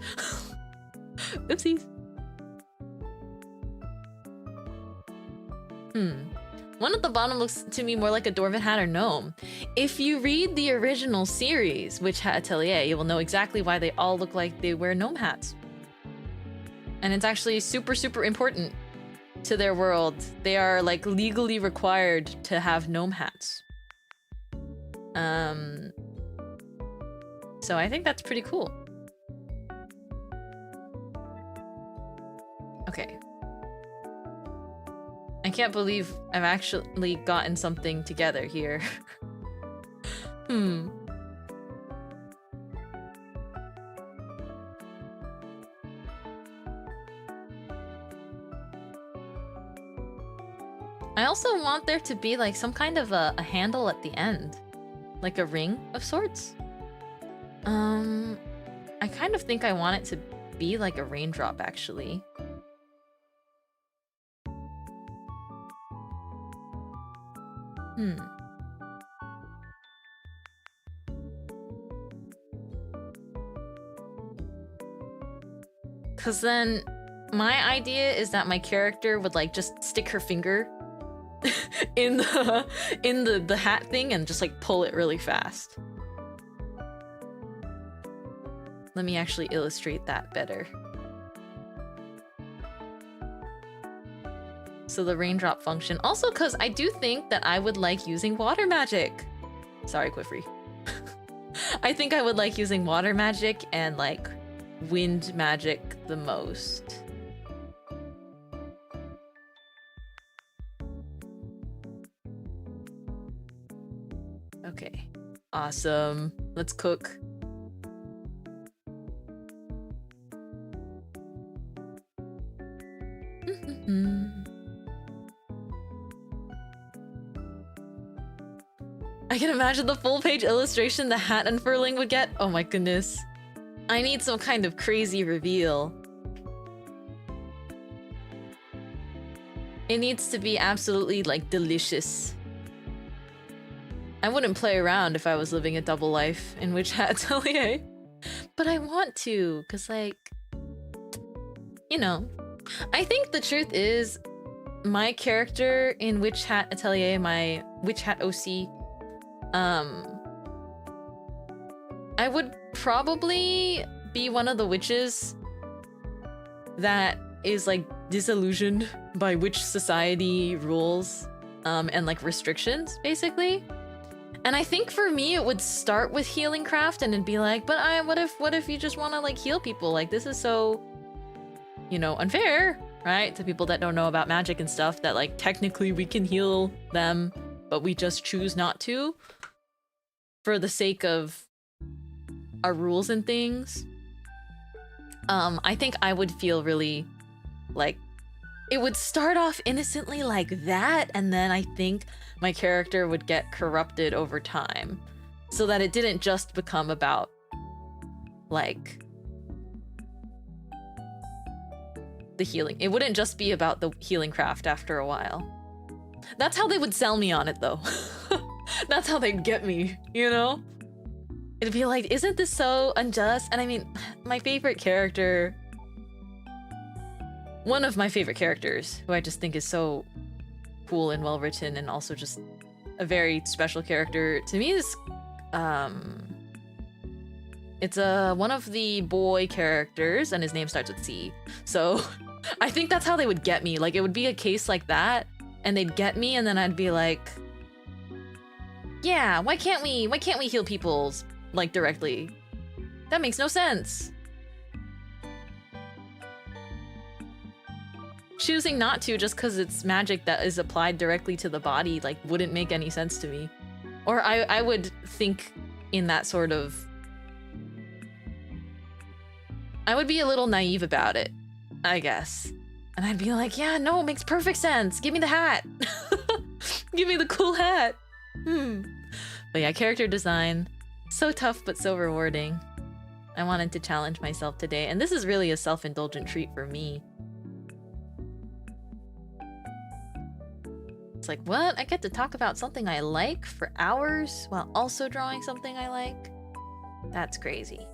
Oopsies. One at the bottom looks to me more like a dwarven hat or gnome. If you read the original series, Witch Hat Atelier, you will know exactly why they all look like they wear gnome hats. And it's actually super, super important to their world. They are like legally required to have gnome hats. So I think that's pretty cool. Okay. I can't believe I've actually gotten something together here. I also want there to be like some kind of a handle at the end. Like a ring of sorts. I kind of think I want it to be like a raindrop, actually. Cause then my idea is that my character would like just stick her finger in the hat thing and just like pull it really fast. Let me actually illustrate that better. So the raindrop function. Also, because I do think that I would like using water magic. Sorry, Quiffrey. I think I would like using water magic and like wind magic the most. Okay. Awesome. Let's cook. I can imagine the full page illustration the hat unfurling would get. Oh my goodness. I need some kind of crazy reveal. It needs to be absolutely like delicious. I wouldn't play around if I was living a double life in Witch Hat Atelier. But I want to, cause like, you know, I think the truth is my character in Witch Hat Atelier, my Witch Hat OC, I would probably be one of the witches that is like disillusioned by witch society rules and like restrictions, basically. And I think for me it would start with healing craft and it'd be like, but what if you just want to like heal people? Like this is so, you know, unfair, right? To people that don't know about magic and stuff, that like technically we can heal them, but we just choose not to for the sake of our rules and things. I think I would feel really like it would start off innocently like that, and then I think my character would get corrupted over time so that it didn't just become about like the healing. It wouldn't just be about the healing craft after a while. That's how they would sell me on it though. That's how they'd get me, you know? It'd be like, isn't this so unjust? And I mean, my favorite character, one of my favorite characters, who I just think is so cool and well written and also just a very special character to me, is it's one of the boy characters and his name starts with C. So I think that's how they would get me. Like it would be a case like that and they'd get me and then I'd be like, yeah, why can't we heal people's like directly? That makes no sense. Choosing not to just because it's magic that is applied directly to the body like wouldn't make any sense to me. Or I would think in that sort of, I would be a little naive about it, I guess. And I'd be like, yeah, no, it makes perfect sense. Give me the hat. Give me the cool hat. But yeah, character design, so tough but so rewarding. I wanted to challenge myself today, and this is really a self-indulgent treat for me. It's like, what? I get to talk about something I like for hours while also drawing something I like? That's crazy.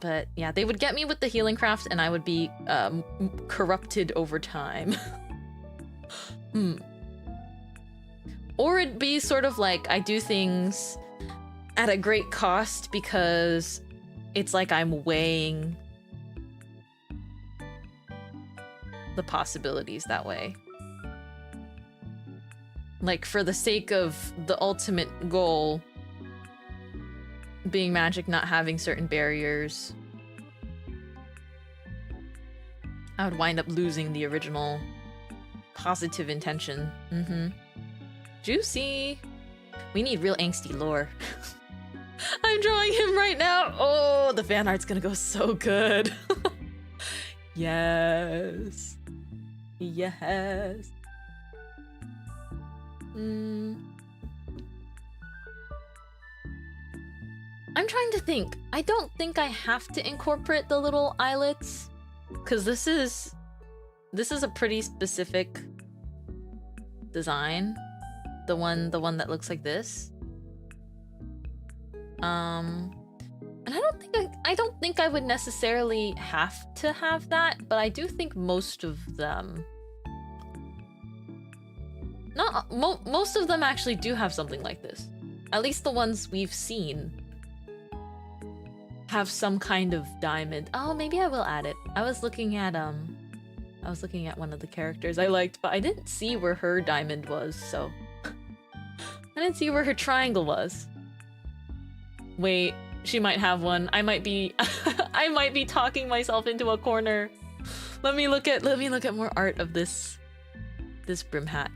But yeah, they would get me with the healing craft and I would be corrupted over time. Or it'd be sort of like I do things at a great cost because it's like I'm weighing the possibilities that way. Like for the sake of the ultimate goal, being magic, not having certain barriers, I would wind up losing the original positive intention. Juicy. We need real angsty lore. I'm drawing him right now. Oh, the fan art's gonna go so good. Yes. Yes. I'm trying to think. I don't think I have to incorporate the little eyelets, because this is a pretty specific design. The one that looks like this. And I don't think I would necessarily have to have that, but I do think most of them, most of them actually do have something like this. At least the ones we've seen have some kind of diamond. Oh, maybe I will add it. I was looking at one of the characters I liked, but I didn't see where her diamond was, so I didn't see where her triangle was. Wait, she might have one. I might be I might be talking myself into a corner. Let me look at more art of this brim hat.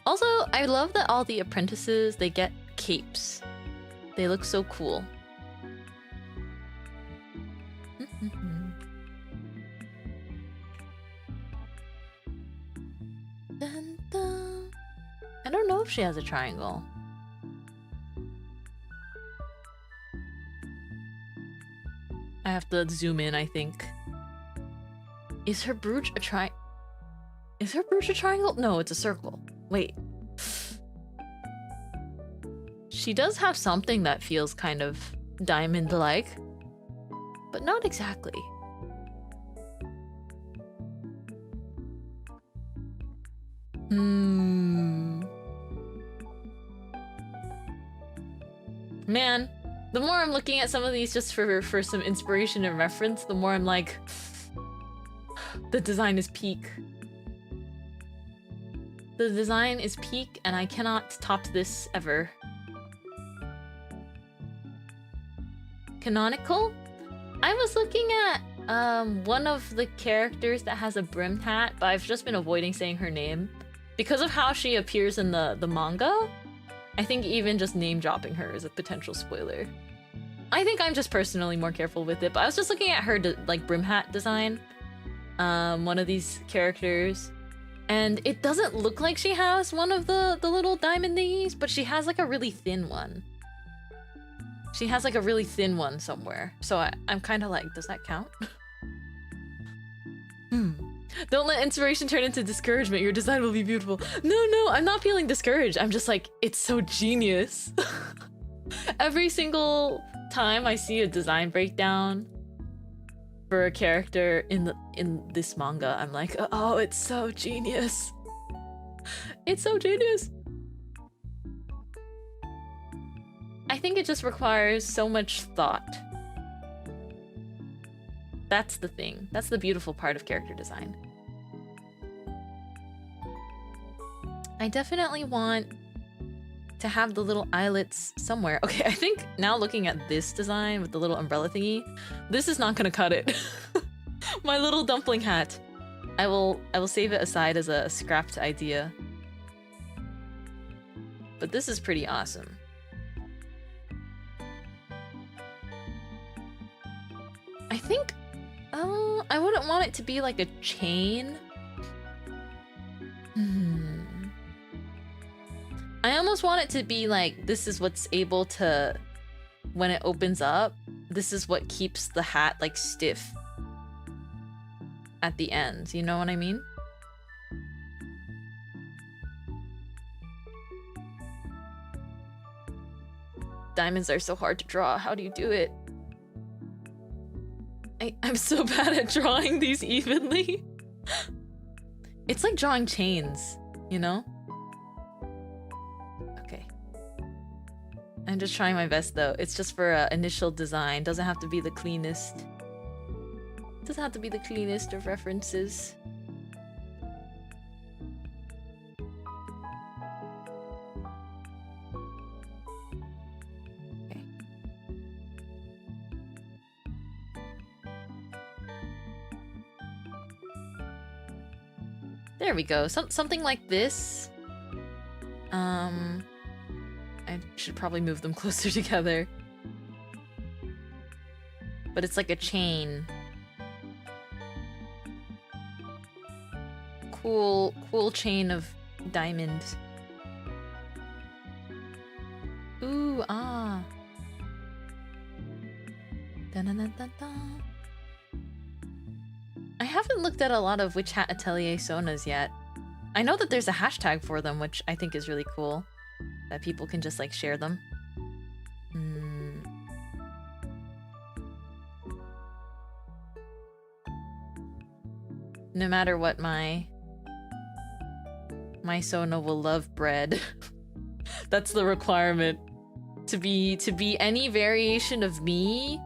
Also, I love that all the apprentices, they get capes. They look so cool. Dun, dun. I don't know if she has a triangle. I have to zoom in, I think. Is her brooch a triangle? No, it's a circle. Wait. She does have something that feels kind of diamond-like, but not exactly. Man, the more I'm looking at some of these just for some inspiration and reference, the more I'm like, the design is peak. The design is peak, and I cannot top this ever. Canonical? I was looking at one of the characters that has a brimmed hat, but I've just been avoiding saying her name because of how she appears in the manga. I think even just name dropping her is a potential spoiler. I think I'm just personally more careful with it, but I was just looking at her like brim hat design, one of these characters, and it doesn't look like she has one of the little diamond thingies, but she has like a really thin one. She has like a really thin one somewhere. So I'm kind of like, does that count? Don't let inspiration turn into discouragement. Your design will be beautiful. No, I'm not feeling discouraged. I'm just like, it's so genius. Every single time I see a design breakdown for a character in this manga, I'm like, oh, it's so genius. It's so genius. I think it just requires so much thought. That's the thing. That's the beautiful part of character design. I definitely want to have the little eyelets somewhere. Okay, I think now looking at this design with the little umbrella thingy, this is not gonna cut it. My little dumpling hat. I will save it aside as a scrapped idea. But this is pretty awesome. I think, I wouldn't want it to be like a chain. I almost want it to be like, this is what's able to, when it opens up, this is what keeps the hat like stiff at the end. You know what I mean? Diamonds are so hard to draw. How do you do it? I'm so bad at drawing these evenly. It's like drawing chains, you know? Okay. I'm just trying my best though. It's just for initial design. Doesn't have to be the cleanest. Doesn't have to be the cleanest of references. There we go. Something like this. I should probably move them closer together. But it's like a chain. Cool chain of diamonds. Ooh, ah. Dun-dun-dun-dun-dun. I haven't looked at a lot of Witch Hat Atelier sonas yet. I know that there's a hashtag for them, which I think is really cool. That people can just like share them. No matter what, my sona will love bread. That's the requirement. To be any variation of me,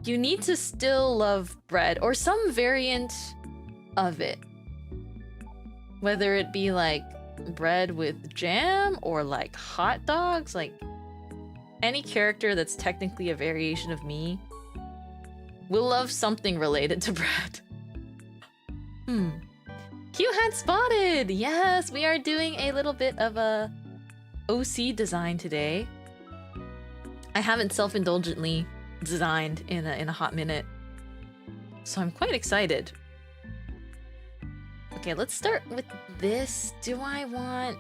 you need to still love bread or some variant of it. Whether it be like bread with jam or like hot dogs, like any character that's technically a variation of me will love something related to bread. Q had spotted! Yes, we are doing a little bit of a OC design today. I haven't self-indulgently designed in a hot minute, so I'm quite excited. Okay, let's start with this. Do I want...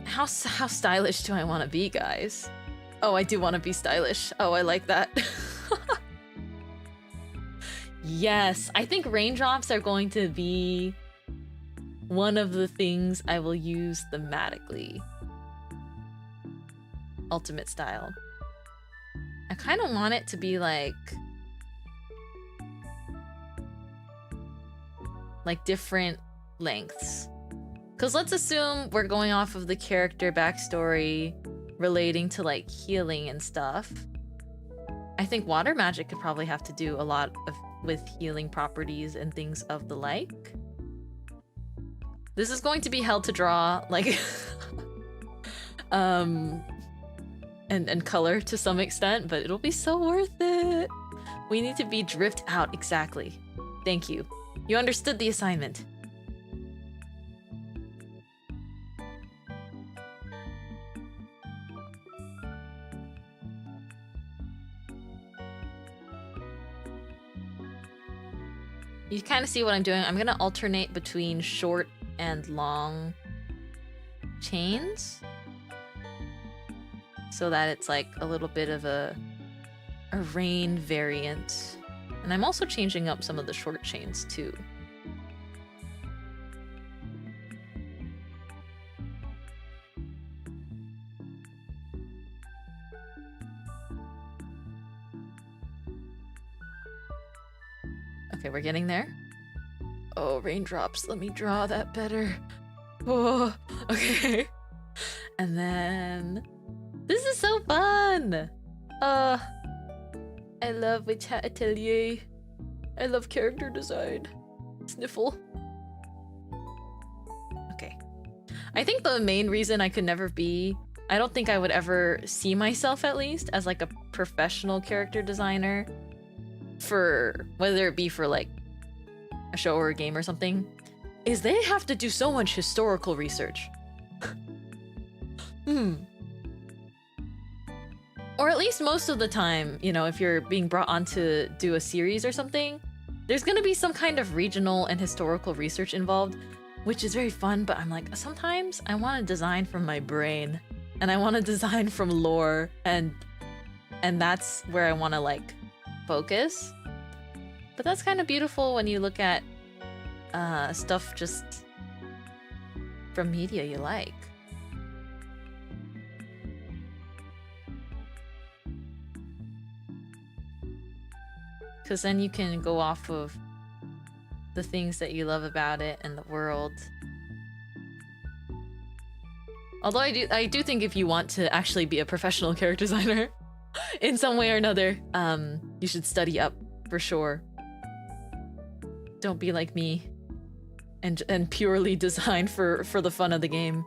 How stylish do I want to be, guys? Oh, I do want to be stylish. Oh, I like that. Yes, I think raindrops are going to be one of the things I will use thematically. Ultimate style. I kind of want it to be like different lengths. Because let's assume we're going off of the character backstory relating to like healing and stuff. I think water magic could probably have to do a lot with healing properties and things of the like. This is going to be hell to draw, like and color to some extent, but it'll be so worth it. We need to be drift out, exactly. Thank you. You understood the assignment. You kind of see what I'm doing. I'm gonna alternate between short and long chains so that it's like a little bit of a rain variant. And I'm also changing up some of the short chains too. Okay, we're getting there. Oh, raindrops. Let me draw that better. Oh, okay. And then... This is so fun! I love Witch Hat Atelier. I love character design. Sniffle. Okay. I think the main reason I could never be... I don't think I would ever see myself, at least, as like a professional character designer. For... whether it be for like a show or a game or something, is they have to do so much historical research. Or at least most of the time, you know, if you're being brought on to do a series or something, there's gonna be some kind of regional and historical research involved. which is very fun, but I'm like, sometimes I want to design from my brain, and I want to design from lore, and that's where I want to like focus. But that's kind of beautiful when you look at stuff just from media you like. Because then you can go off of the things that you love about it and the world. Although I do think if you want to actually be a professional character designer in some way or another, you should study up for sure. Don't be like me and purely design for the fun of the game.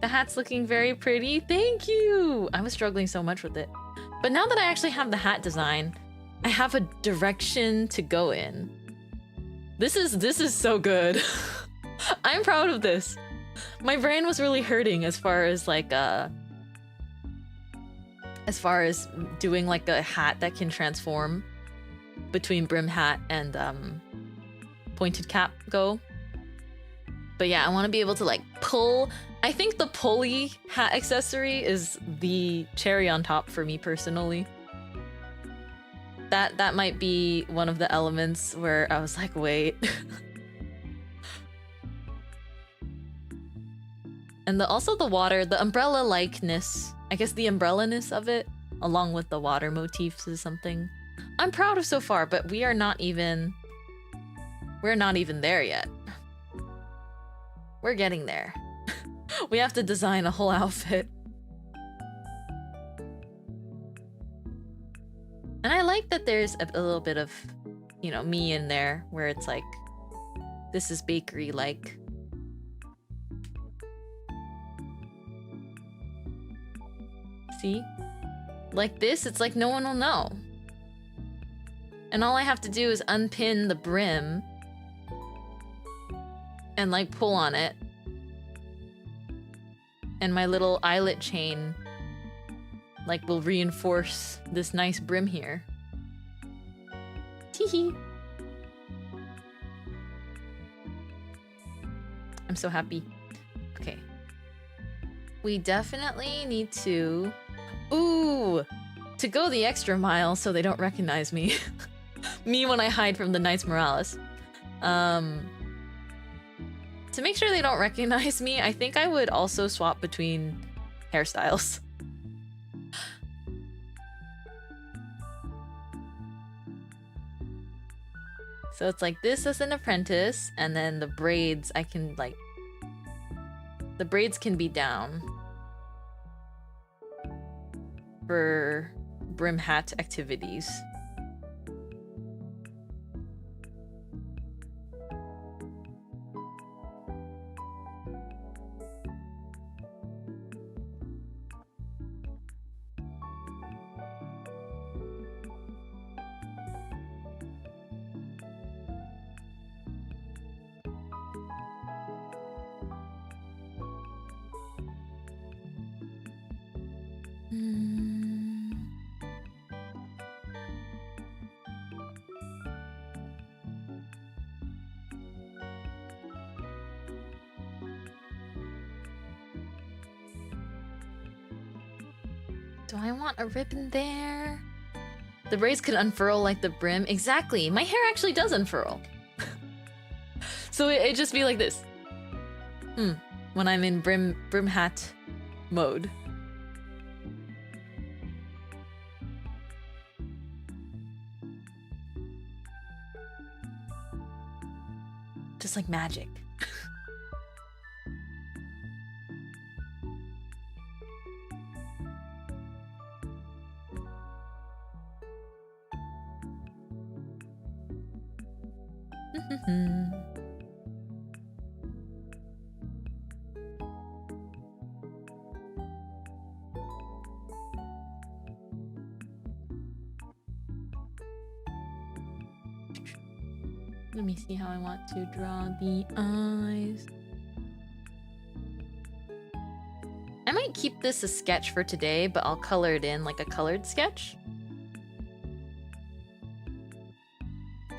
The hat's looking very pretty. Thank you! I was struggling so much with it. But now that I actually have the hat design, I have a direction to go in. This is so good. I'm proud of this. My brain was really hurting as far as like doing like a hat that can transform between brim hat and pointed cap go. But yeah, I want to be able to like pull. I think the pulley hat accessory is the cherry on top for me personally. That might be one of the elements where I was like, wait. And also the water, the umbrella-likeness, I guess the umbrella-ness of it, along with the water motifs is something I'm proud of so far, but we're not even there yet. We're getting there. We have to design a whole outfit. And I like that there's a little bit of, you know, me in there, where it's like, this is bakery-like. See? Like this, it's like no one will know. And all I have to do is unpin the brim and like pull on it. And my little eyelet chain like will reinforce this nice brim here. Teehee. I'm so happy. Okay. We definitely need to... Ooh! To go the extra mile so they don't recognize me. Me when I hide from the Knights Morales. To make sure they don't recognize me, I think I would also swap between hairstyles. So it's like this as an apprentice, and then the braids, I can like... The braids can be down for brim hat activities. Do I want a ribbon there? The braids could unfurl like the brim. Exactly. My hair actually does unfurl. So it'd just be like this. When I'm in brim hat mode. Just like magic. Let me see how I want to draw the eyes. I might keep this a sketch for today, but I'll color it in like a colored sketch.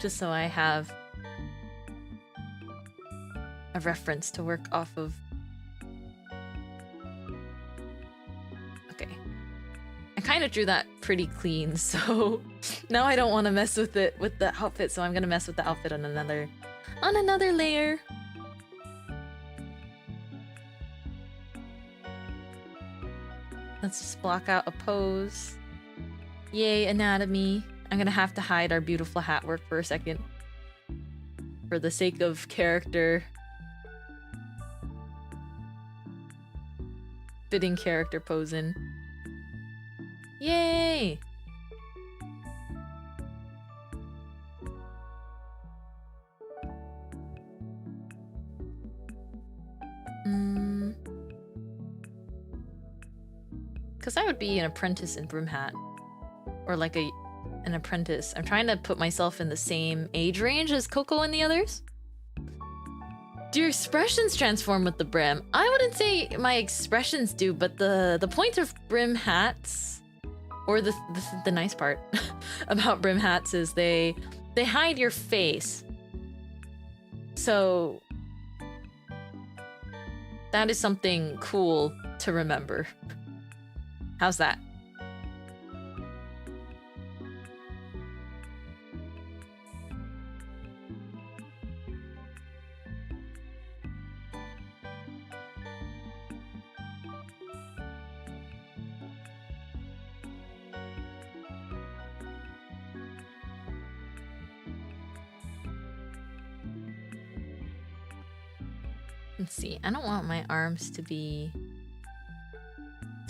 Just so I have a reference to work off of. Okay. I kind of drew that pretty clean, so now I don't want to mess with it with the outfit, so I'm gonna mess with the outfit on another layer. Let's just block out a pose. Yay, anatomy. I'm gonna have to hide our beautiful hat work for a second. For the sake of character. Fitting character posing. Yay! Because I would be an apprentice in Broom Hat. Or like an apprentice. I'm trying to put myself in the same age range as Coco and the others. Do your expressions transform with the brim? I wouldn't say my expressions do, but the point of brim hats, or the nice part about brim hats is they hide your face. So that is something cool to remember. How's that? Let's see, I don't want my arms to be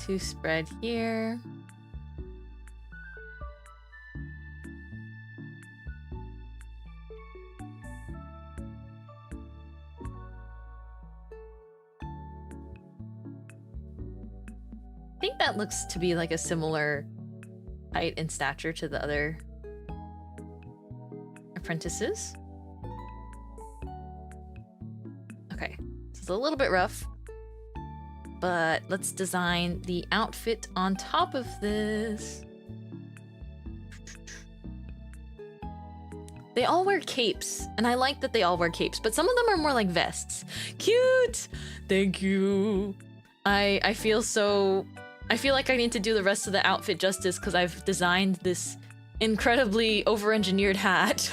too spread here. I think that looks to be like a similar height and stature to the other apprentices. Okay, it's a little bit rough, but let's design the outfit on top of this. They all wear capes, and I like that they all wear capes, but some of them are more like vests. Cute! Thank you. I feel like I need to do the rest of the outfit justice because I've designed this incredibly over-engineered hat.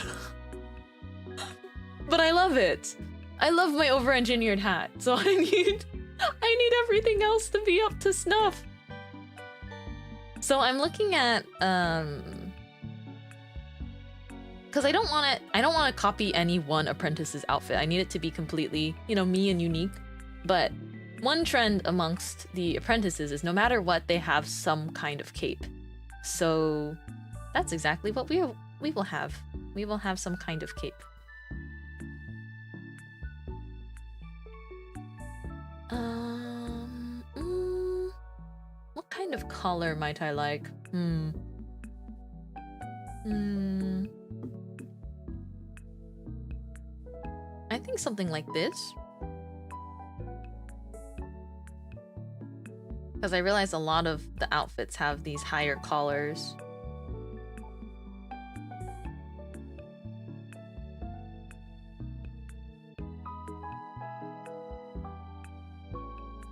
But I love it. I love my over-engineered hat, so I need everything else to be up to snuff. So I'm looking at because I don't want to copy any one apprentice's outfit. I need it to be completely, you know, me and unique. But one trend amongst the apprentices is no matter what, they have some kind of cape. So that's exactly what we will have. We will have some kind of cape. What kind of color might I like? I think something like this. Because I realize a lot of the outfits have these higher collars.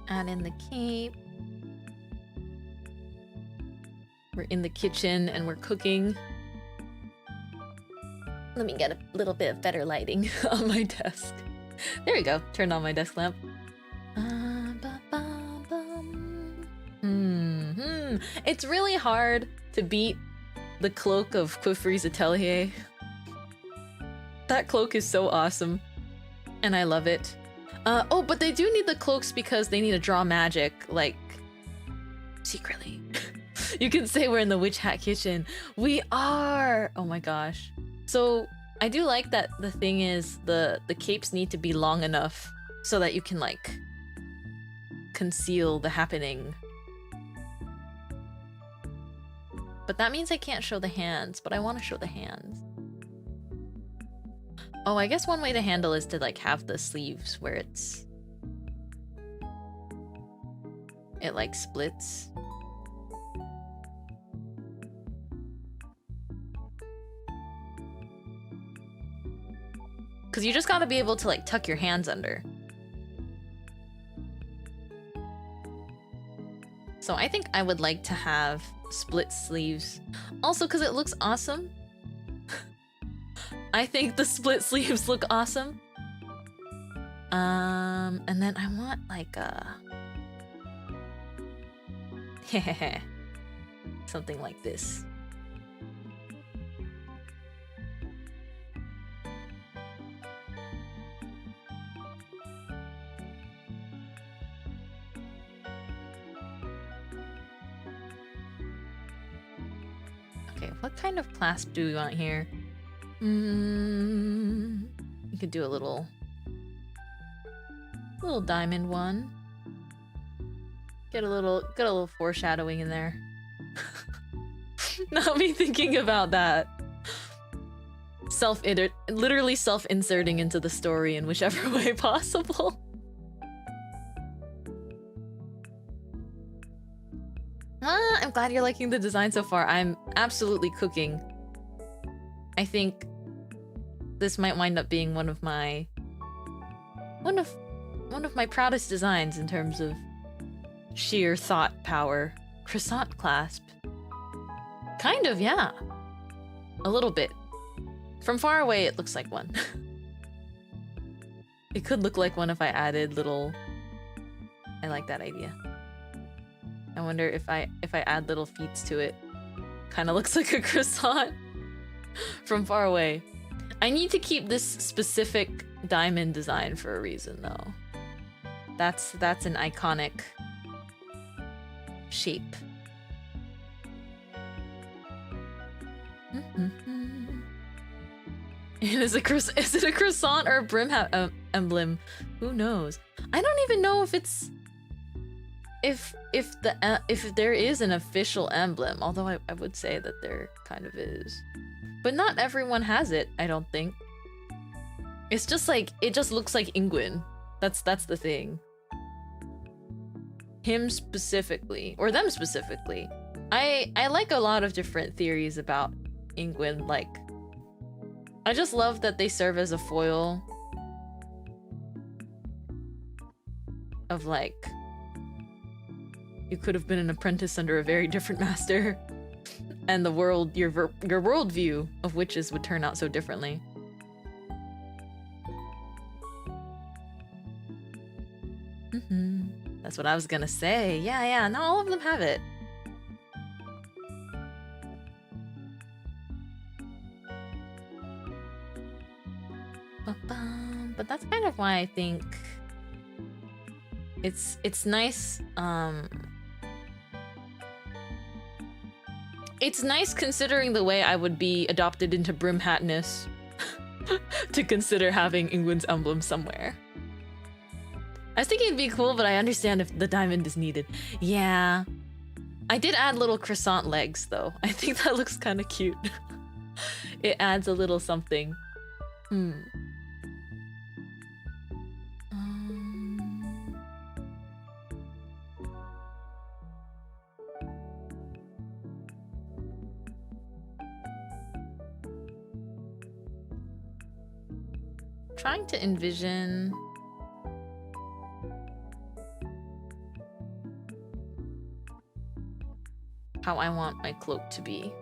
Add in the cape. We're in the kitchen and we're cooking. Let me get a little bit of better lighting on my desk. There we go. Turn on my desk lamp. It's really hard to beat the cloak of Witch Hat Atelier. That cloak is so awesome. And I love it. Oh, but they do need the cloaks because they need to draw magic, like, secretly. You can say we're in the Witch Hat kitchen. We are! Oh my gosh. So, I do like that the thing is the capes need to be long enough so that you can, like, conceal the happening. But that means I can't show the hands, but I want to show the hands. Oh, I guess one way to handle is to, like, have the sleeves where it's it like splits. Because you just gotta be able to like tuck your hands under. So I think I would like to have split sleeves. Also because it looks awesome. I think the split sleeves look awesome. And then I want like a... something like this. Okay, what kind of clasp do we want here? You could do a little diamond one. Get a little foreshadowing in there. Not me thinking about that. Literally self-inserting into the story in whichever way possible. I'm glad you're liking the design so far. I'm absolutely cooking. I think this might wind up being one of my proudest designs in terms of sheer thought power. Croissant clasp. Kind of, yeah. A little bit. From far away, it looks like one. It could look like one if I added little... I like that idea. I wonder if I add little feet to it. Kind of looks like a croissant. From far away. I need to keep this specific diamond design for a reason, though. That's an iconic shape. Is it a croissant or a brim hat emblem? Who knows? I don't even know if it's if there is an official emblem. Although I would say that there kind of is, but not everyone has it. I don't think. It's just like it just looks like Ingwen. That's the thing. Him specifically, or them specifically. I like a lot of different theories about Ingwen. Like, I just love that they serve as a foil of like, you could have been an apprentice under a very different master, and the world, your worldview of witches would turn out so differently. That's what I was gonna say. Yeah, not all of them have it. But that's kind of why I think it's nice. It's nice considering the way I would be adopted into brim hatness to consider having Ingwen's emblem somewhere. I was thinking it'd be cool, but I understand if the diamond is needed. Yeah. I did add little croissant legs, though. I think that looks kind of cute. It adds a little something. Trying to envision... how I want my cloak to be.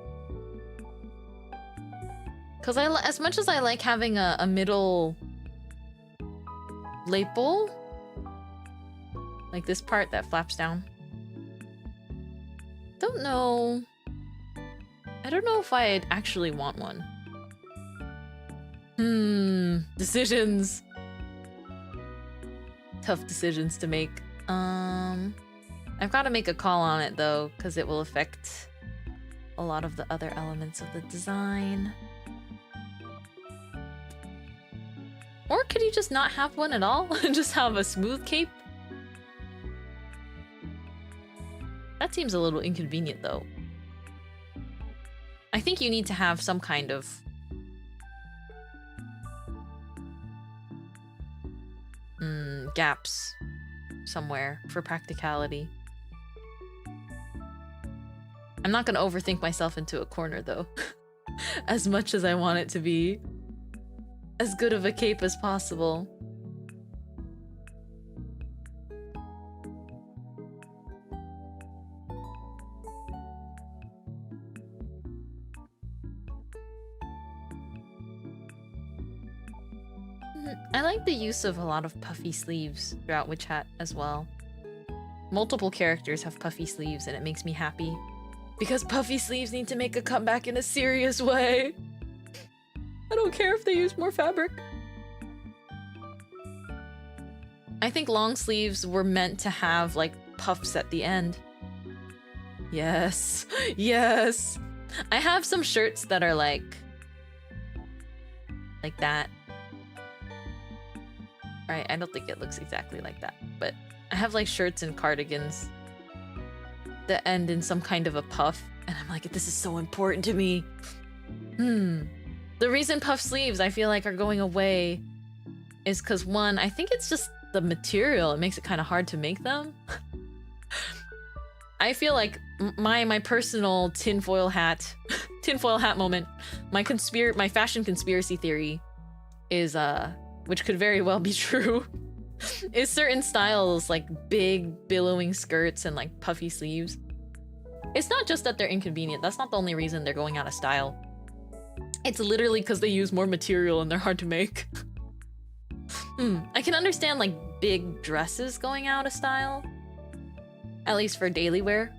Because as much as I like having a middle lapel, like this part that flaps down, don't know. I don't know if I'd actually want one. Decisions. Tough decisions to make. I've got to make a call on it though, because it will affect a lot of the other elements of the design. Or could you just not have one at all and just have a smooth cape? That seems a little inconvenient though. I think you need to have some kind of gaps somewhere for practicality. I'm not gonna overthink myself into a corner though. As much as I want it to be as good of a cape as possible. I like the use of a lot of puffy sleeves throughout Witch Hat as well. Multiple characters have puffy sleeves and it makes me happy. Because puffy sleeves need to make a comeback in a serious way. I don't care if they use more fabric. I think long sleeves were meant to have like puffs at the end. Yes, yes. I have some shirts that are like that. Right, I don't think it looks exactly like that, but I have like shirts and cardigans that end in some kind of a puff, and I'm like, this is so important to me. The reason puff sleeves I feel like are going away is because one, I think it's just the material. It makes it kind of hard to make them. I feel like my personal tinfoil hat moment, my fashion conspiracy theory is which could very well be true, is certain styles like big billowing skirts and like puffy sleeves. It's not just that they're inconvenient. That's not the only reason they're going out of style. It's literally because they use more material and they're hard to make. I can understand like big dresses going out of style, at least for daily wear.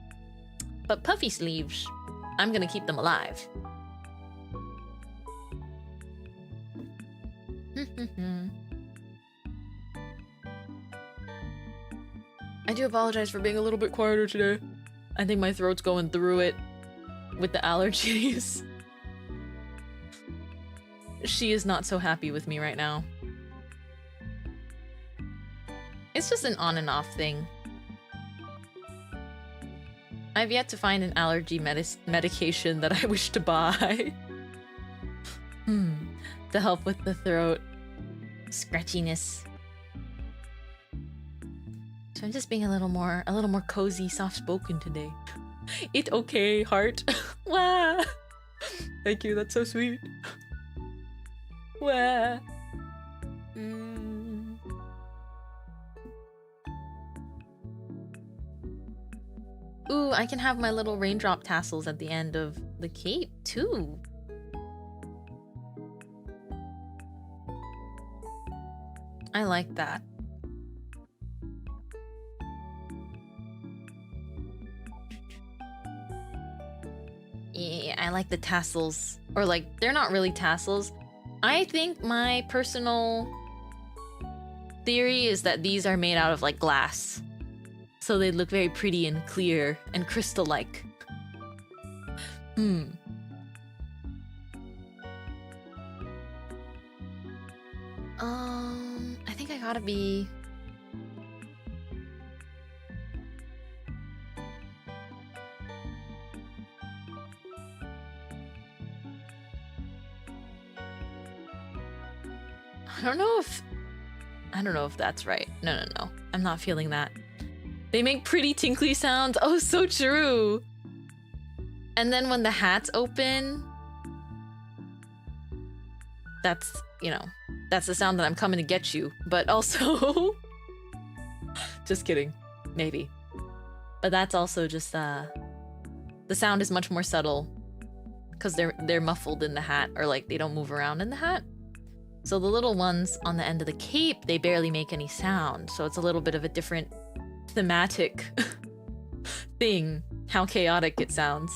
But puffy sleeves, I'm gonna keep them alive. I do apologize for being a little bit quieter today. I think my throat's going through it with the allergies. She is not so happy with me right now. It's just an on and off thing. I've yet to find an allergy medication that I wish to buy. To help with the throat scratchiness. So I'm just being a little more cozy, soft-spoken today. It okay, heart. Wah. Thank you, that's so sweet. Wah. Ooh, I can have my little raindrop tassels at the end of the cape, too. I like that. Yeah, I like the tassels. Or like, they're not really tassels. I think my personal theory is that these are made out of like glass. So they look very pretty and clear and crystal-like. I think I gotta be... I don't know if that's right. No. I'm not feeling that. They make pretty tinkly sounds. Oh, so true. And then when the hats open, that's, you know, that's the sound that I'm coming to get you. But also, just kidding, maybe. But that's also just the sound is much more subtle because they're muffled in the hat, or like they don't move around in the hat. So the little ones on the end of the cape, they barely make any sound. So it's a little bit of a different thematic thing, how chaotic it sounds.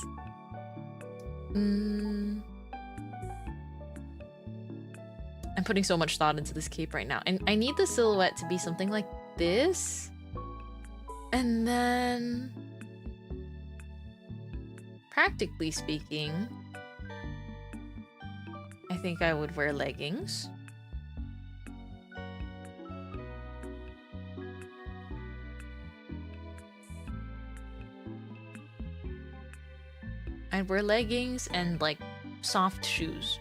I'm putting so much thought into this cape right now. And I need the silhouette to be something like this. And then, practically speaking, I think I would wear leggings. I'd wear leggings and like soft shoes.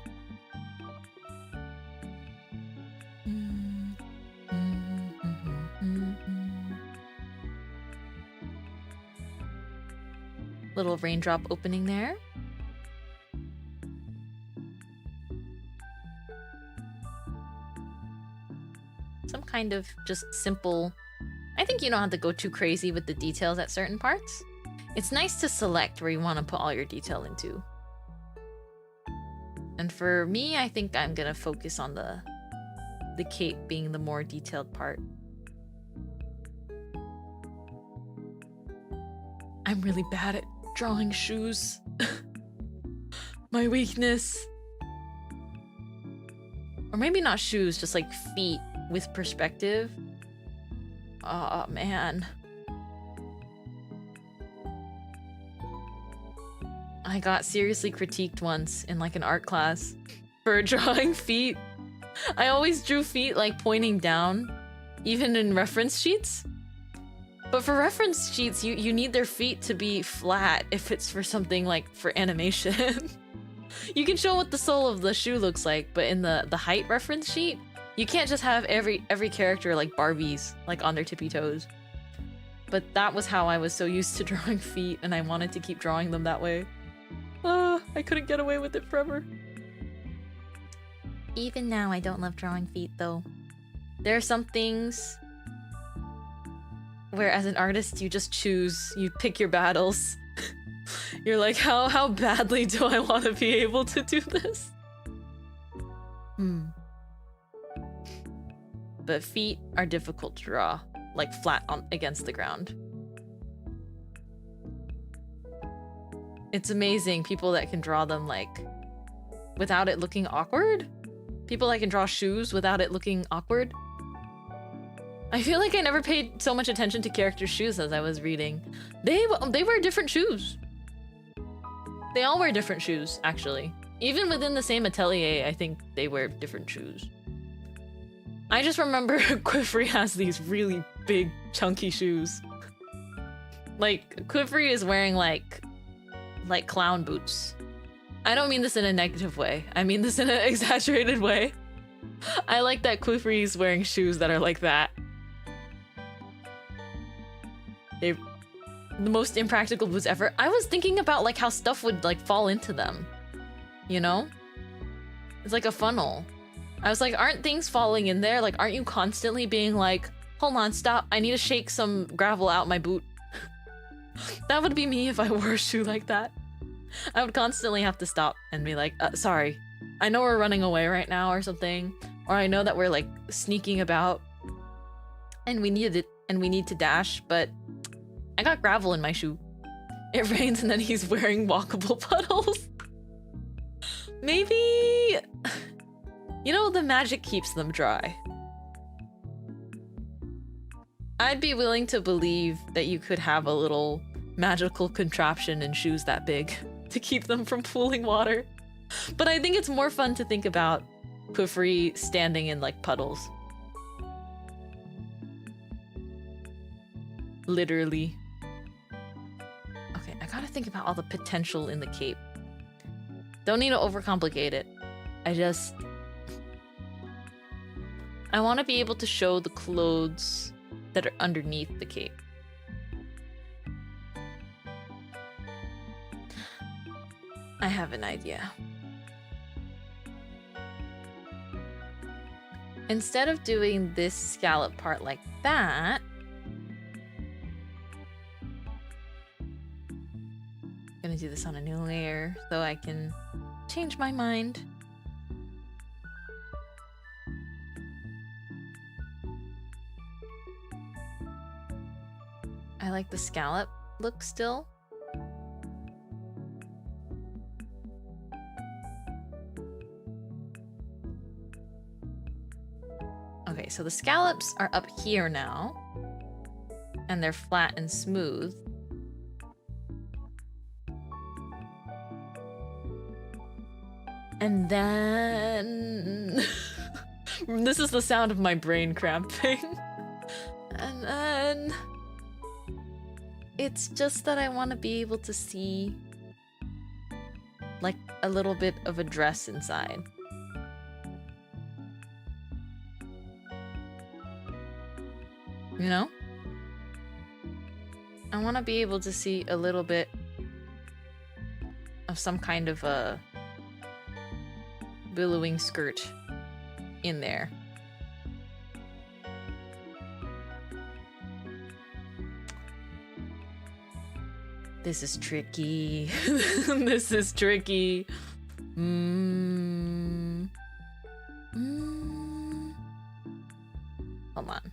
Little raindrop opening there. Some kind of just simple... I think you don't have to go too crazy with the details at certain parts. It's nice to select where you want to put all your detail into. And for me, I think I'm gonna focus on the cape being the more detailed part. I'm really bad at drawing shoes. My weakness. Or maybe not shoes, just like feet with perspective. Oh man. I got seriously critiqued once in like an art class for drawing feet. I always drew feet like pointing down, even in reference sheets. But for reference sheets, you need their feet to be flat if it's for something like for animation. You can show what the sole of the shoe looks like, but in the height reference sheet, you can't just have every character like Barbies, like on their tippy toes. But that was how I was so used to drawing feet, and I wanted to keep drawing them that way. I couldn't get away with it forever. Even now, I don't love drawing feet, though. There are some things where, as an artist, you just choose. You pick your battles. You're like, how badly do I want to be able to do this? But feet are difficult to draw, like flat against the ground. It's amazing people that can draw them like without it looking awkward. People that can draw shoes without it looking awkward. I feel like I never paid so much attention to characters' shoes as I was reading. They wear different shoes. They all wear different shoes, actually. Even within the same atelier, I think they wear different shoes. I just remember Quiffrey has these really big, chunky shoes. Like, Quiffrey is wearing like clown boots. I don't mean this in a negative way. I mean this in an exaggerated way. I like that Quiffrey is wearing shoes that are like that. They're the most impractical boots ever. I was thinking about like how stuff would like fall into them. You know? It's like a funnel. I was like, aren't things falling in there? Like, aren't you constantly being like, hold on, stop, I need to shake some gravel out my boot. That would be me if I wore a shoe like that. I would constantly have to stop and be like, sorry, I know we're running away right now or something. Or I know that we're like sneaking about and we need to dash, but I got gravel in my shoe. It rains and then he's wearing walkable puddles. Maybe, you know, the magic keeps them dry. I'd be willing to believe that you could have a little magical contraption in shoes that big to keep them from pooling water. But I think it's more fun to think about Quiffrey standing in like puddles. Literally. Okay, I gotta think about all the potential in the cape. Don't need to overcomplicate it. I want to be able to show the clothes that are underneath the cape. I have an idea. Instead of doing this scallop part like that, I'm gonna do this on a new layer so I can change my mind. I like the scallop look still. Okay, so the scallops are up here now, and they're flat and smooth. And then... this is the sound of my brain cramping. And then... it's just that I want to be able to see like a little bit of a dress inside. You know? I want to be able to see a little bit of some kind of a billowing skirt in there. This is tricky. This is tricky. Hold on.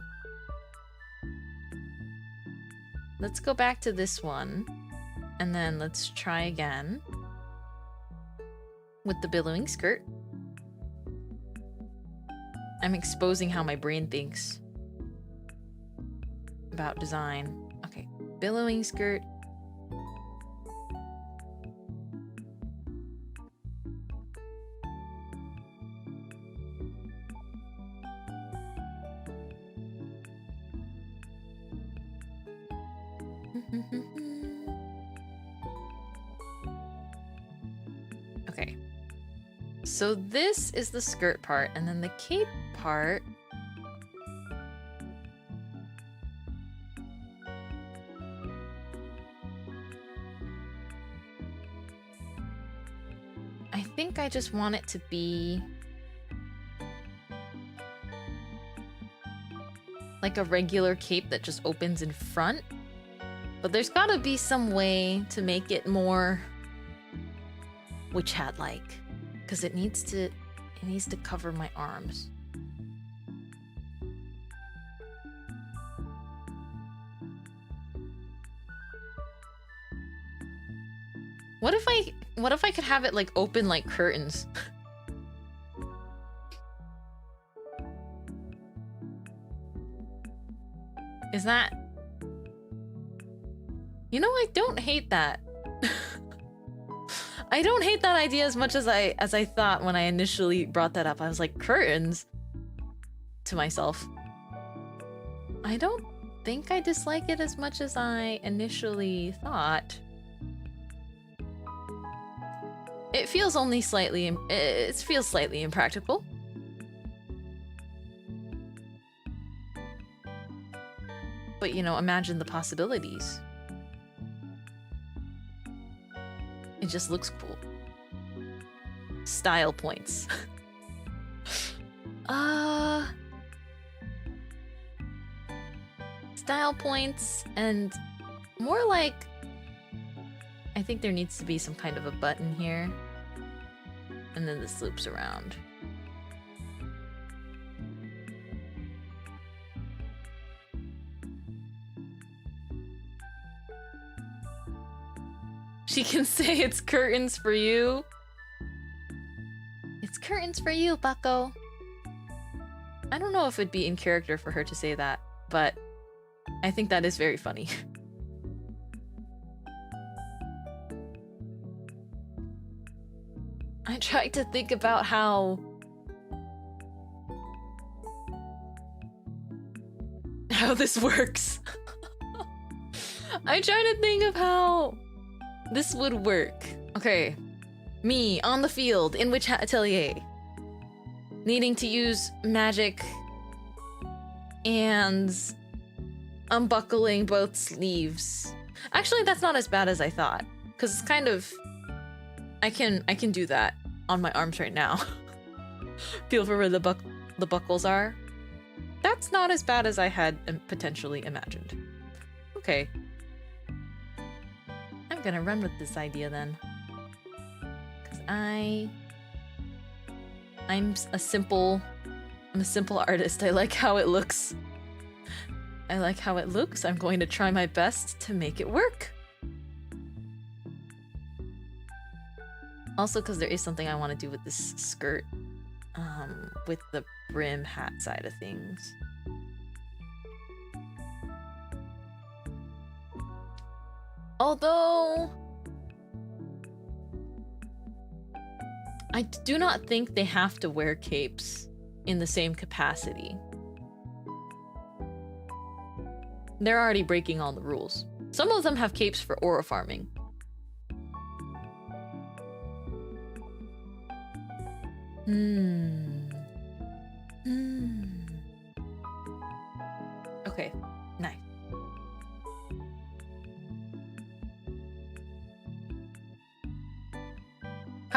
Let's go back to this one, and then let's try again with the billowing skirt. I'm exposing how my brain thinks about design. Okay, billowing skirt. Okay, so this is the skirt part, and then the cape part. I think I just want it to be like a regular cape that just opens in front. But there's gotta be some way to make it more witch hat-like, because it needs to cover my arms. What if I could have it like open like curtains? Is that... You know, I don't hate that. I don't hate that idea as much as I thought when I initially brought that up. I was like, curtains? To myself. I don't think I dislike it as much as I initially thought. It feels only slightly... It feels slightly impractical. But, you know, imagine the possibilities. It just looks cool. Style points. Style points, and more like... I think there needs to be some kind of a button here. And then this loops around. She can say it's curtains for you. It's curtains for you, bucko. I don't know if it'd be in character for her to say that, but I think that is very funny. I tried to think about how this works. I try to think of how this would work. Okay, me on the field in Witch Hat Atelier, needing to use magic and unbuckling both sleeves. Actually, that's not as bad as I thought, because it's kind of... I can do that on my arms right now. Feel for where the buckles are. That's not as bad as I had potentially imagined. Okay. I'm gonna run with this idea then. Because I'm a simple artist. I like how it looks. I like how it looks. I'm going to try my best to make it work. Also, because there is something I want to do with this skirt, with the brim hat side of things. Although, I do not think they have to wear capes in the same capacity. They're already breaking all the rules. Some of them have capes for aura farming. Okay, nice.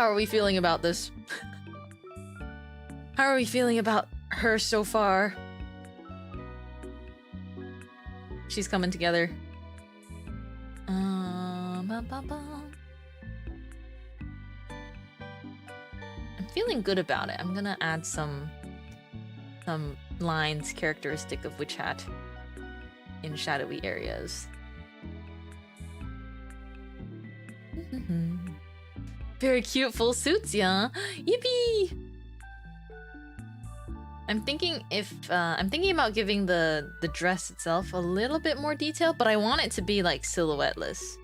How are we feeling about this? How are we feeling about her so far? She's coming together. I'm feeling good about it. I'm gonna add some lines characteristic of Witch Hat in shadowy areas. Very cute full suits, yeah. Yippee! I'm thinking about giving the dress itself a little bit more detail, but I want it to be like silhouetteless.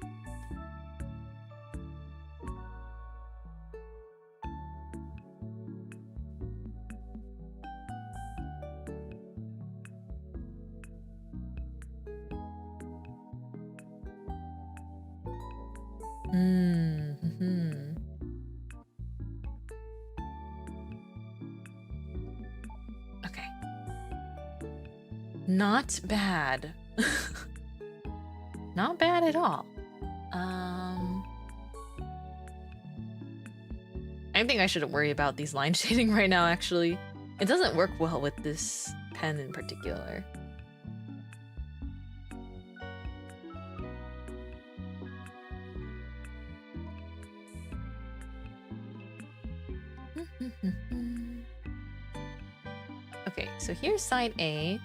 Okay. Not bad. Not bad at all. I think I shouldn't worry about these line shading right now, actually. It doesn't work well with this pen in particular. Okay, so here's side A.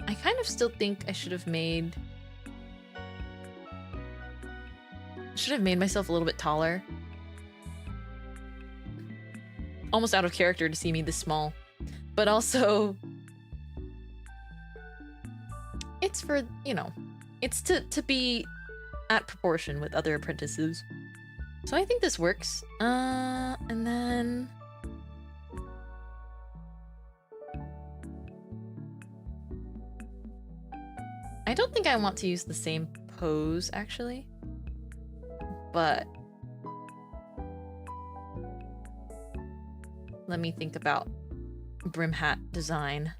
I kind of still think I should have made myself a little bit taller. Almost out of character to see me this small. But also, it's for, you know, it's to be at proportion with other apprentices. So I think this works. And then I don't think I want to use the same pose, actually. But let me think about brim hat design.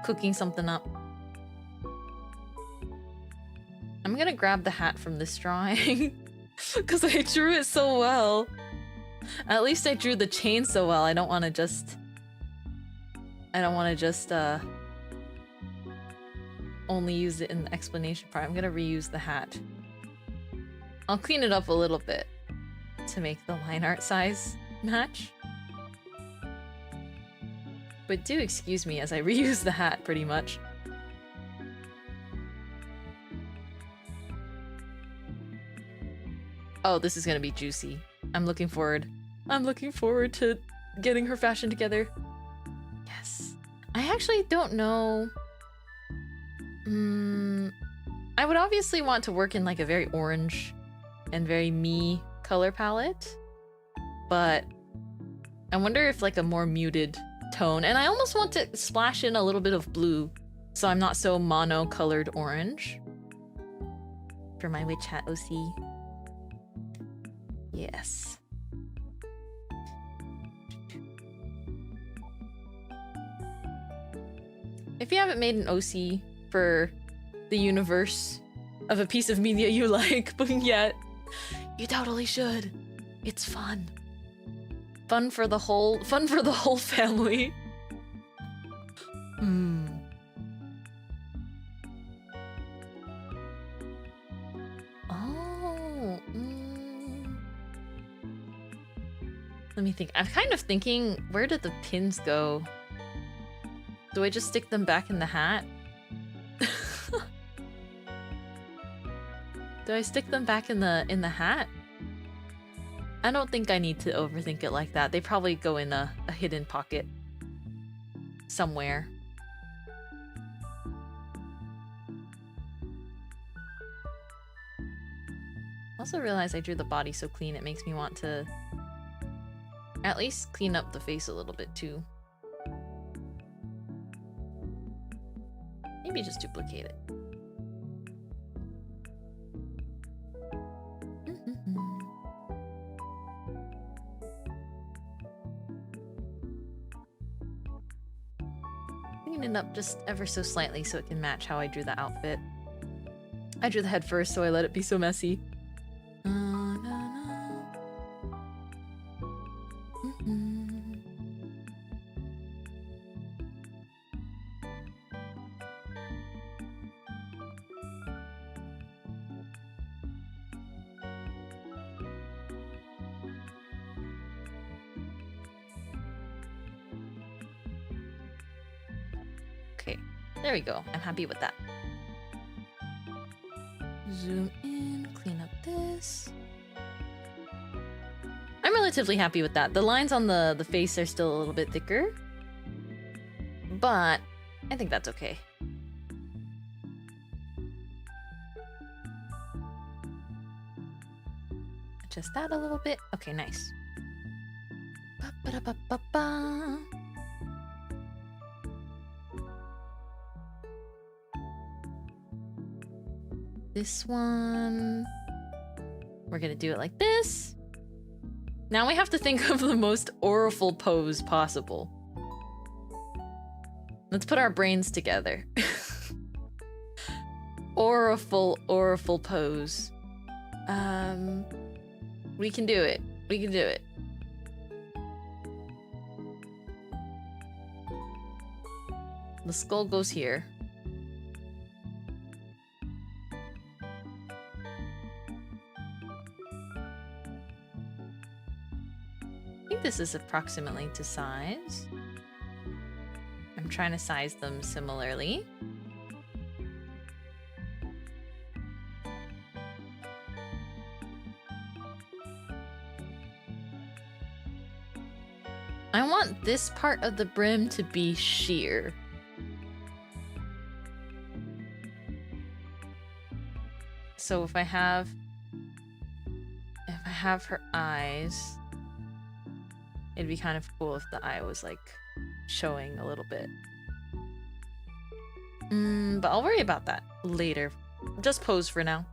Cooking something up. I'm gonna grab the hat from this drawing because I drew it so well. At least I drew the chain so well. I don't want to just only use it in the explanation part. I'm gonna reuse the hat. I'll clean it up a little bit to make the line art size match. But do excuse me as I reuse the hat pretty much. Oh, this is gonna be juicy. I'm looking forward to getting her fashion together. Yes. I actually don't know. I would obviously want to work in like a very orange and very me color palette, but I wonder if like a more muted tone, and I almost want to splash in a little bit of blue so I'm not so mono-colored orange for my Witch Hat OC. Yes. If you haven't made an OC for the universe of a piece of media you like yet, you totally should. It's fun. Fun for the whole family. Let me think. I'm kind of thinking, where did the pins go? Do I just stick them back in the hat? Do I stick them back in the hat? I don't think I need to overthink it like that. They probably go in a hidden pocket somewhere. Also realize I drew the body so clean it makes me want to at least clean up the face a little bit too. Maybe just duplicate it. lighten it up just ever so slightly so it can match how I drew the outfit. I drew the head first, so I let it be so messy. Okay, there we go. I'm happy with that. Zoom in, clean up this. I'm relatively happy with that. The lines on the face are still a little bit thicker, but I think that's okay. Adjust that a little bit. Okay, nice. Ba-ba-da-ba-ba-ba. This one, we're gonna do it like this. Now we have to think of the most oriful pose possible. Let's put our brains together. Oriful pose. We can do it. We can do it. The skull goes here. I think this is approximately to size. I'm trying to size them similarly. I want this part of the brim to be sheer. So if I have her eyes, it'd be kind of cool if the eye was like showing a little bit. But I'll worry about that later. Just pose for now.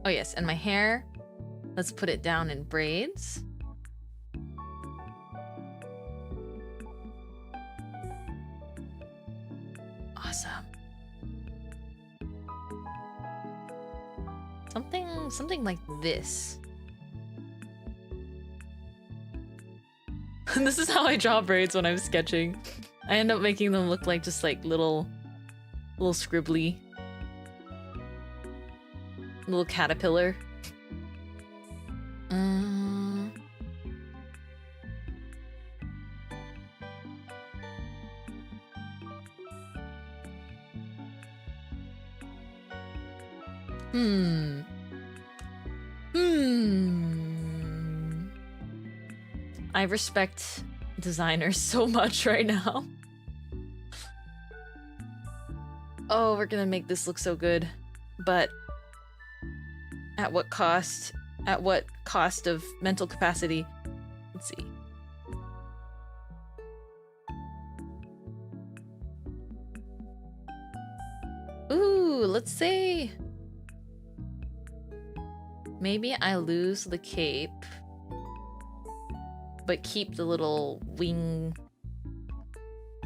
Oh yes, and my hair, let's put it down in braids. Awesome. Something like this. This is how I draw braids when I'm sketching. I end up making them look like just like little scribbly. Little caterpillar. I respect designers so much right now. Oh, we're gonna make this look so good, but at what cost? At what cost of mental capacity? Let's see. Ooh, let's say maybe I lose the cape, but keep the little wing,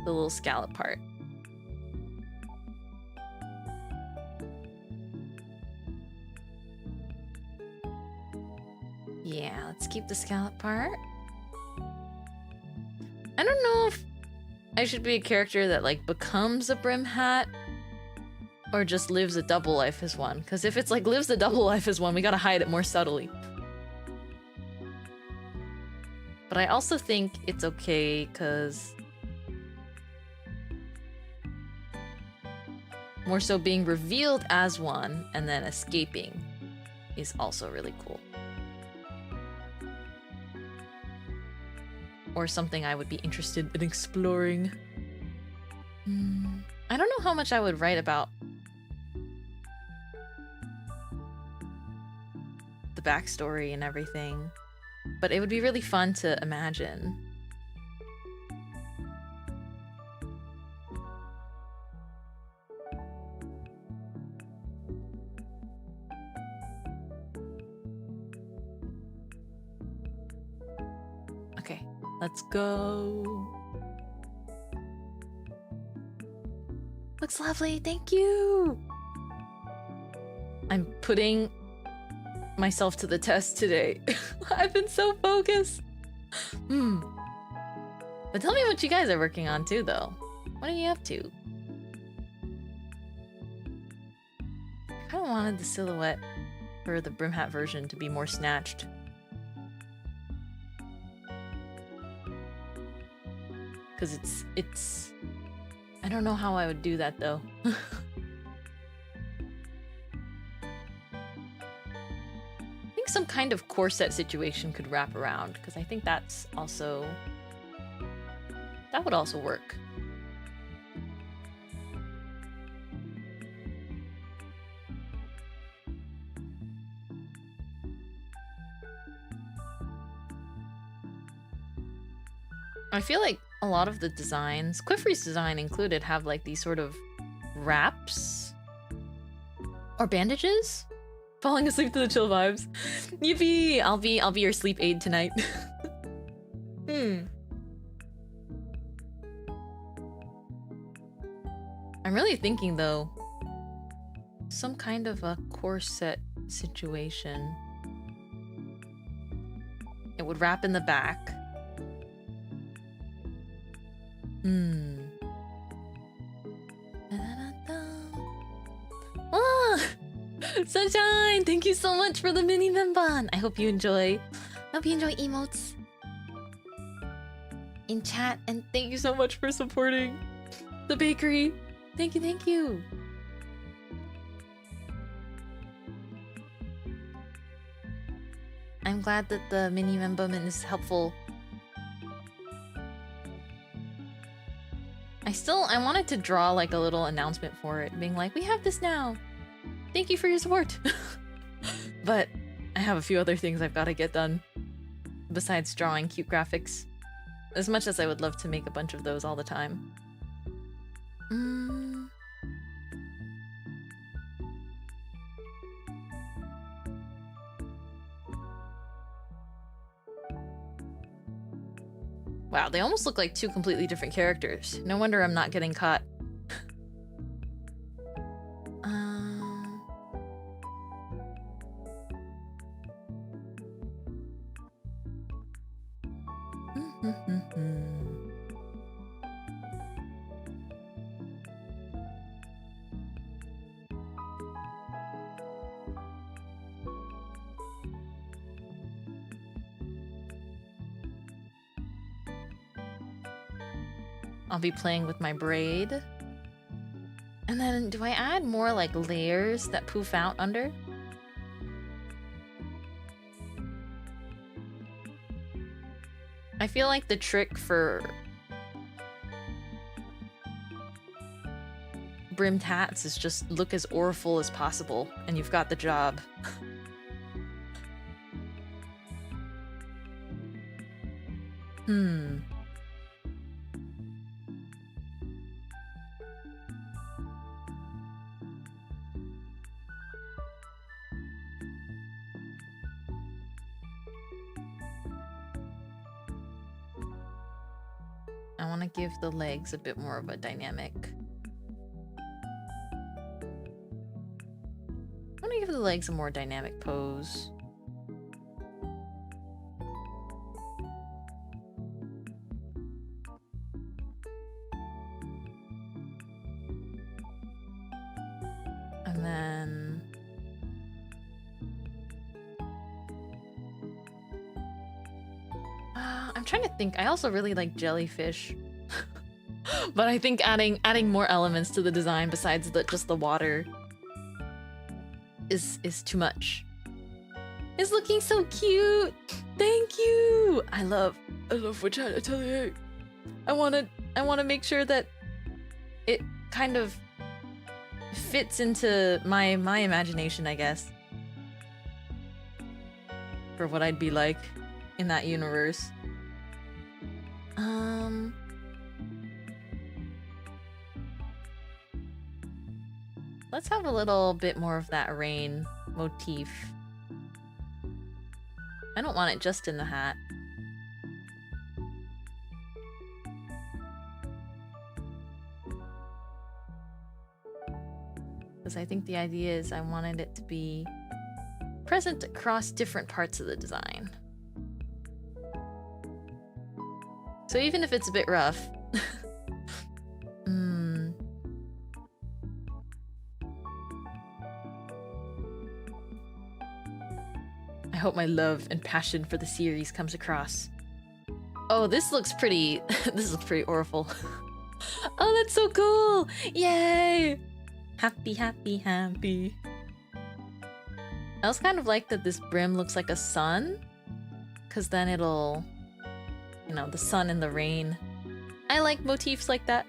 the little scallop part. Yeah, let's keep the scallop part. I don't know if I should be a character that like becomes a brim hat or just lives a double life as one. Because if it's like lives a double life as one, we gotta hide it more subtly. But I also think it's okay because more so being revealed as one and then escaping is also really cool. Or something I would be interested in exploring. I don't know how much I would write about the backstory and everything, but it would be really fun to imagine. Let's go. Looks lovely, thank you. I'm putting myself to the test today. I've been so focused. But tell me what you guys are working on too, though. What are you up to? I kind of wanted the silhouette for the brim hat version to be more snatched. Because it's... I don't know how I would do that, though. I think some kind of corset situation could wrap around, because I think that's also... That would also work. I feel like a lot of the designs, Cliffrey's design included, have like these sort of wraps or bandages. Falling asleep to the chill vibes. Yippee! I'll be your sleep aid tonight. I'm really thinking though, some kind of a corset situation. It would wrap in the back. Ah! Sunshine! Thank you so much for the mini memban! I hope you enjoy. Emotes in chat, and thank you so much for supporting the bakery. Thank you, thank you. I'm glad that the mini memban is helpful. I wanted to draw like a little announcement for it, being like, we have this now. Thank you for your support. But I have a few other things I've got to get done besides drawing cute graphics. As much as I would love to make a bunch of those all the time. Wow, they almost look like two completely different characters. No wonder I'm not getting caught. I'll be playing with my braid. And then do I add more like layers that poof out under? I feel like the trick for brimmed hats is just look as auriful as possible, and you've got the job. I want to give the legs a bit more of a dynamic. I want to give the legs a more dynamic pose. And then... I'm trying to think. I also really like jellyfish. But I think adding more elements to the design besides just the water is too much. It's looking so cute. Thank you. I love Witch Hat Atelier. I want to make sure that it kind of fits into my imagination, I guess, for what I'd be like in that universe. Let's have a little bit more of that rain motif. I don't want it just in the hat. Because I think the idea is I wanted it to be present across different parts of the design. So even if it's a bit rough... I hope my love and passion for the series comes across. Oh, this looks pretty... this looks pretty awful. Oh, that's so cool! Yay! Happy, happy, happy. I also kind of like that this brim looks like a sun. Because then it'll... You know, the sun and the rain. I like motifs like that.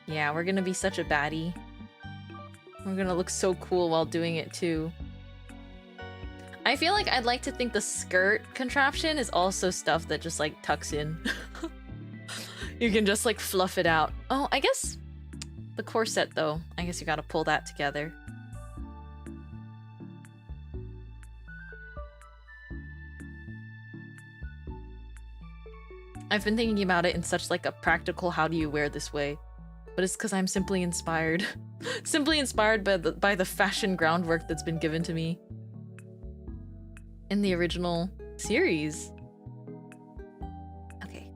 Yeah, we're gonna be such a baddie. We're gonna look so cool while doing it too. I feel like I'd like to think the skirt contraption is also stuff that just like tucks in. You can just like fluff it out. Oh, I guess the corset though. I guess you gotta pull that together. I've been thinking about it in such like a practical how do you wear this way. But it's because I'm simply inspired. Simply inspired by the fashion groundwork that's been given to me in the original series. Okay.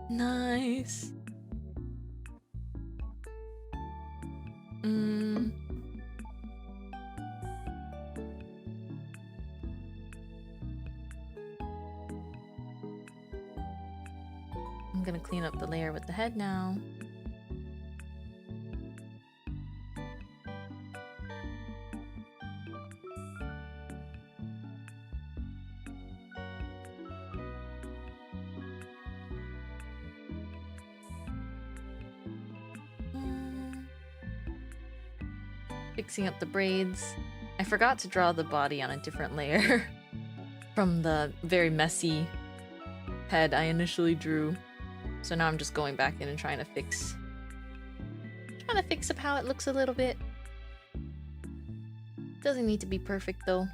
Nice. I'm gonna clean up the layer with the head now. Fixing up the braids. I forgot to draw the body on a different layer from the very messy head I initially drew. So now I'm just going back in and trying to fix up how it looks a little bit. Doesn't need to be perfect though.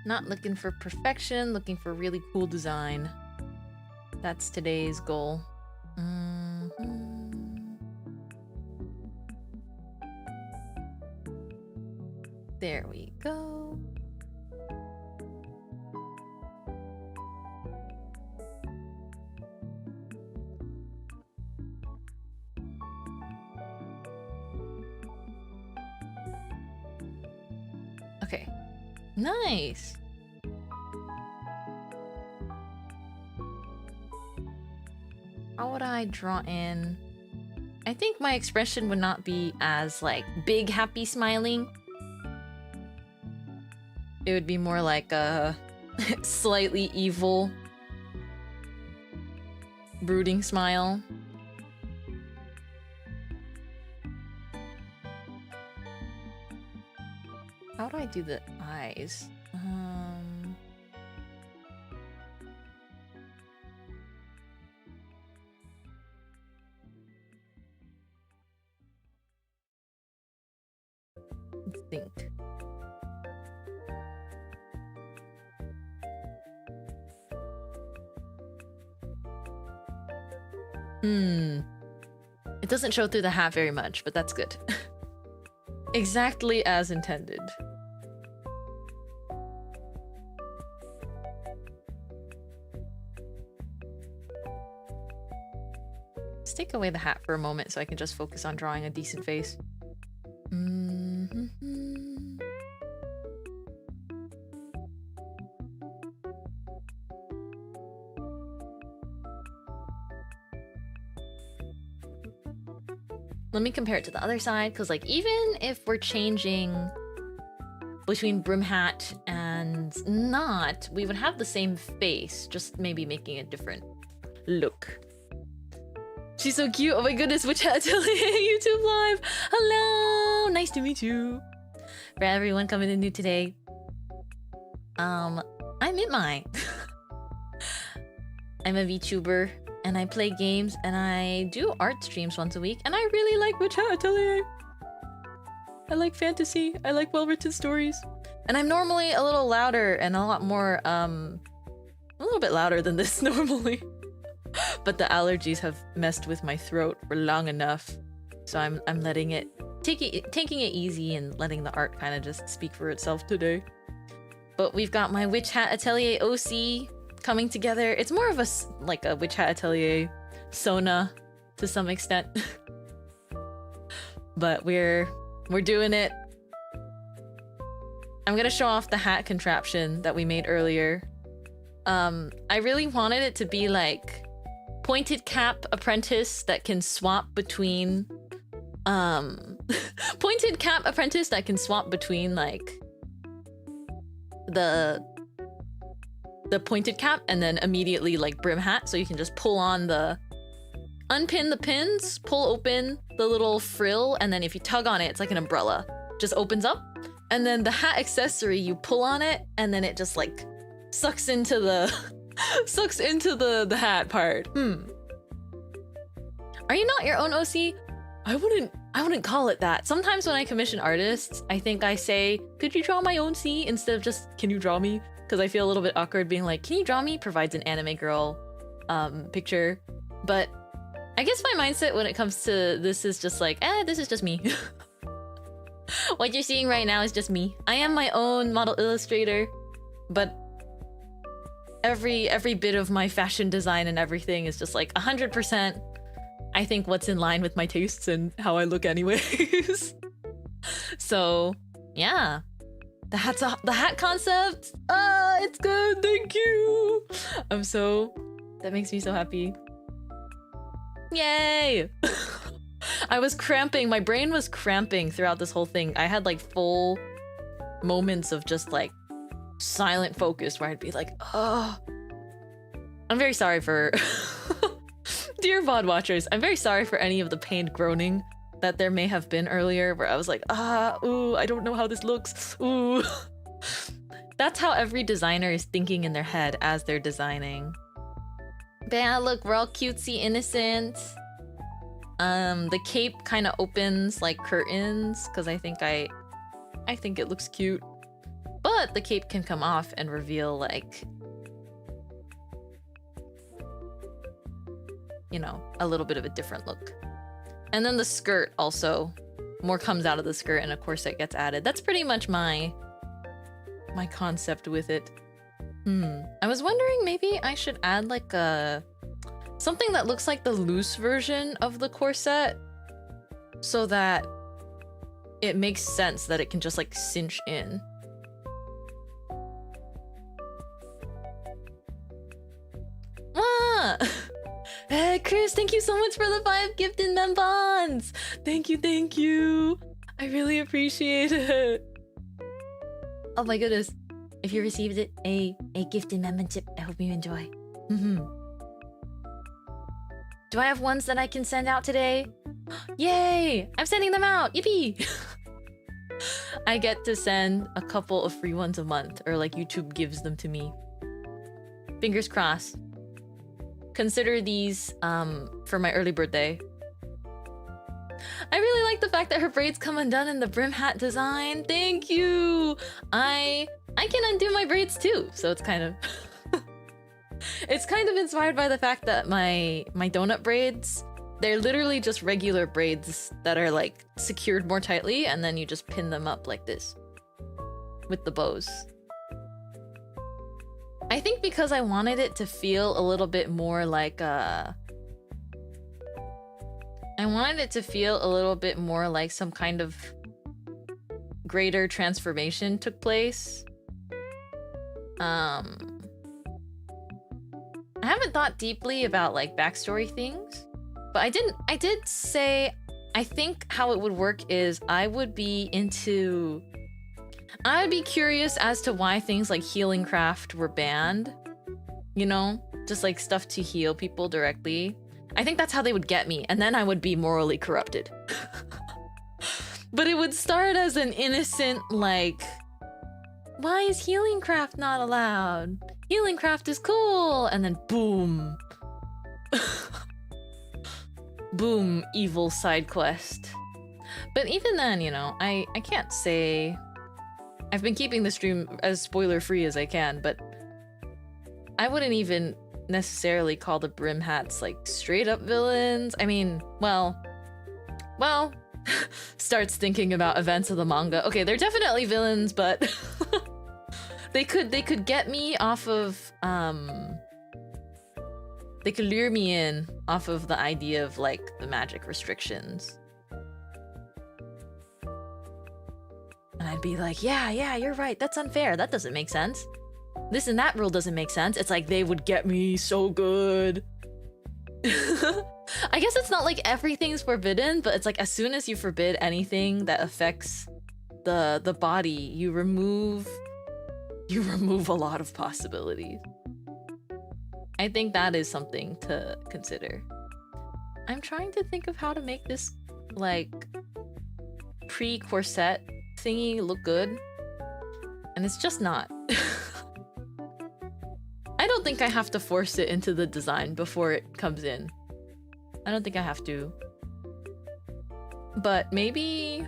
Not looking for perfection, looking for really cool design. That's today's goal. There we go. Okay. Nice. How would I draw in? I think my expression would not be as like big happy smiling. It would be more like a slightly evil brooding smile. How do I do the eyes? Let's think. It doesn't show through the hat very much, but that's good. Exactly as intended. Let's take away the hat for a moment so I can just focus on drawing a decent face. Let me compare it to the other side, because like even if we're changing between brim hat and not, we would have the same face, just maybe making a different look. She's so cute. Oh my goodness, Witch Hat Atelier YouTube live. Hello, nice to meet you. For everyone coming in new today, I'm Mintmai. I'm a VTuber. And I play games, and I do art streams once a week, and I really like Witch Hat Atelier. I like fantasy, I like well-written stories. And I'm normally a little louder and a lot more, a little bit louder than this normally. But the allergies have messed with my throat for long enough. So I'm letting it, taking it easy and letting the art kind of just speak for itself today. But we've got my Witch Hat Atelier OC coming together. It's more of a, like a Witch Hat Atelier sona to some extent. But we're doing it. I'm gonna show off the hat contraption that we made earlier. I really wanted it to be like pointed cap apprentice that can swap between pointed cap apprentice that can swap between like the pointed cap and then immediately like brim hat, so you can just pull on the unpin the pins, pull open the little frill, and then if you tug on it, it's like an umbrella, just opens up, and then the hat accessory, you pull on it and then it just like sucks into the the hat part. Are you not your own OC? I wouldn't call it that. Sometimes when I commission artists, I think I say, could you draw my own C instead of just, can you draw me? Because I feel a little bit awkward being like, can you draw me? Provides an anime girl picture. But I guess my mindset when it comes to this is just like, this is just me. What you're seeing right now is just me. I am my own model illustrator, but every bit of my fashion design and everything is just like 100%. I think what's in line with my tastes and how I look anyways. So yeah, the hat concept. It's good. Thank you. That makes me so happy. Yay. I was cramping. My brain was cramping throughout this whole thing. I had like full moments of just like silent focus where I'd be like, oh, I'm very sorry for dear VOD watchers, I'm very sorry for any of the pained groaning that there may have been earlier where I was like, ooh, I don't know how this looks, ooh. That's how every designer is thinking in their head as they're designing. But yeah, look, we're all cutesy innocent. The cape kind of opens like curtains because I think it looks cute. But the cape can come off and reveal like, you know, a little bit of a different look. And then the skirt also, more comes out of the skirt and a corset gets added. That's pretty much my concept with it. I was wondering maybe I should add like something that looks like the loose version of the corset so that it makes sense that it can just like cinch in. Hey, Chris, thank you so much for the 5 gifted mem bonds. Thank you. I really appreciate it. Oh my goodness. If you received it, a gifted membership, I hope you enjoy. Do I have ones that I can send out today? Yay! I'm sending them out! Yippee! I get to send a couple of free ones a month, or like YouTube gives them to me. Fingers crossed. Consider these for my early birthday. I really like the fact that her braids come undone in the brim hat design. Thank you! I can undo my braids too, so it's kind of it's kind of inspired by the fact that my donut braids, they're literally just regular braids that are like secured more tightly, and then you just pin them up like this with the bows. I think because I wanted it to feel a little bit more like some kind of greater transformation took place. I haven't thought deeply about like backstory things, but I did say I think how it would work is I would be curious as to why things like healing craft were banned. You know, just like stuff to heal people directly. I think that's how they would get me, and then I would be morally corrupted. But it would start as an innocent, like, why is healing craft not allowed? Healing craft is cool! And then boom. Boom, evil side quest. But even then, you know, I can't say I've been keeping the stream as spoiler-free as I can, but I wouldn't even necessarily call the Brim Hats like straight-up villains. I mean, well, starts thinking about events of the manga. Okay, they're definitely villains, but they could get me off of they could lure me in off of the idea of like the magic restrictions. And I'd be like, yeah, you're right. That's unfair. That doesn't make sense. This and that rule doesn't make sense. It's like they would get me so good. I guess it's not like everything's forbidden, but it's like as soon as you forbid anything that affects the body, you remove a lot of possibilities. I think that is something to consider. I'm trying to think of how to make this like pre-corset thingy look good, and it's just not. I don't think I have to force it into the design before it comes in. I don't think I have to. But maybe...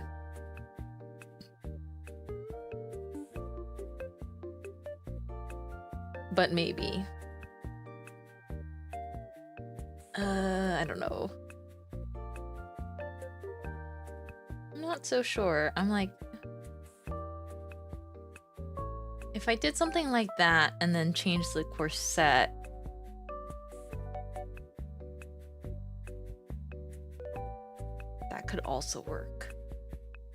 I don't know. I'm not so sure. I'm like... If I did something like that and then changed the corset... that could also work.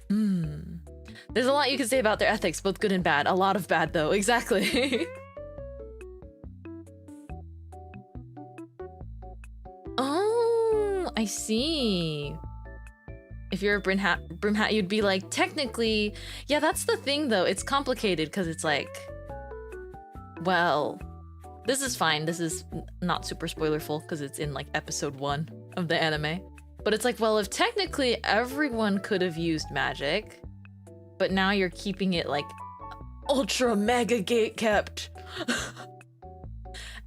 There's a lot you can say about their ethics, both good and bad. A lot of bad, though. Exactly. Oh, I see. If you're a brim hat, you'd be like, technically... Yeah, that's the thing, though. It's complicated, because it's like... Well... This is fine. This is not super spoilerful, because it's in, like, episode 1 of the anime. But it's like, well, if technically everyone could have used magic, but now you're keeping it, like, ultra mega gatekept.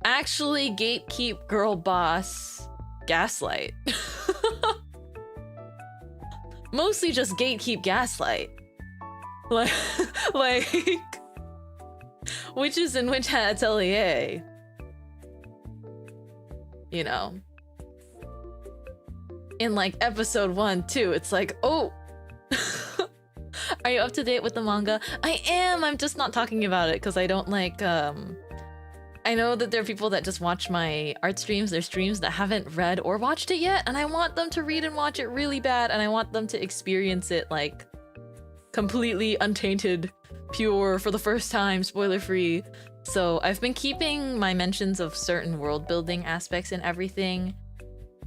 Actually, gatekeep girl boss gaslight. Mostly just gatekeep gaslight. Like witches in Witch Hat Atelier. You know. In like episode 1, 2, it's like, oh. Are you up to date with the manga? I am! I'm just not talking about it because I don't like, I know that there are people that just watch my art streams, their streams that haven't read or watched it yet, and I want them to read and watch it really bad, and I want them to experience it like completely untainted, pure, for the first time, spoiler-free. So I've been keeping my mentions of certain world building aspects and everything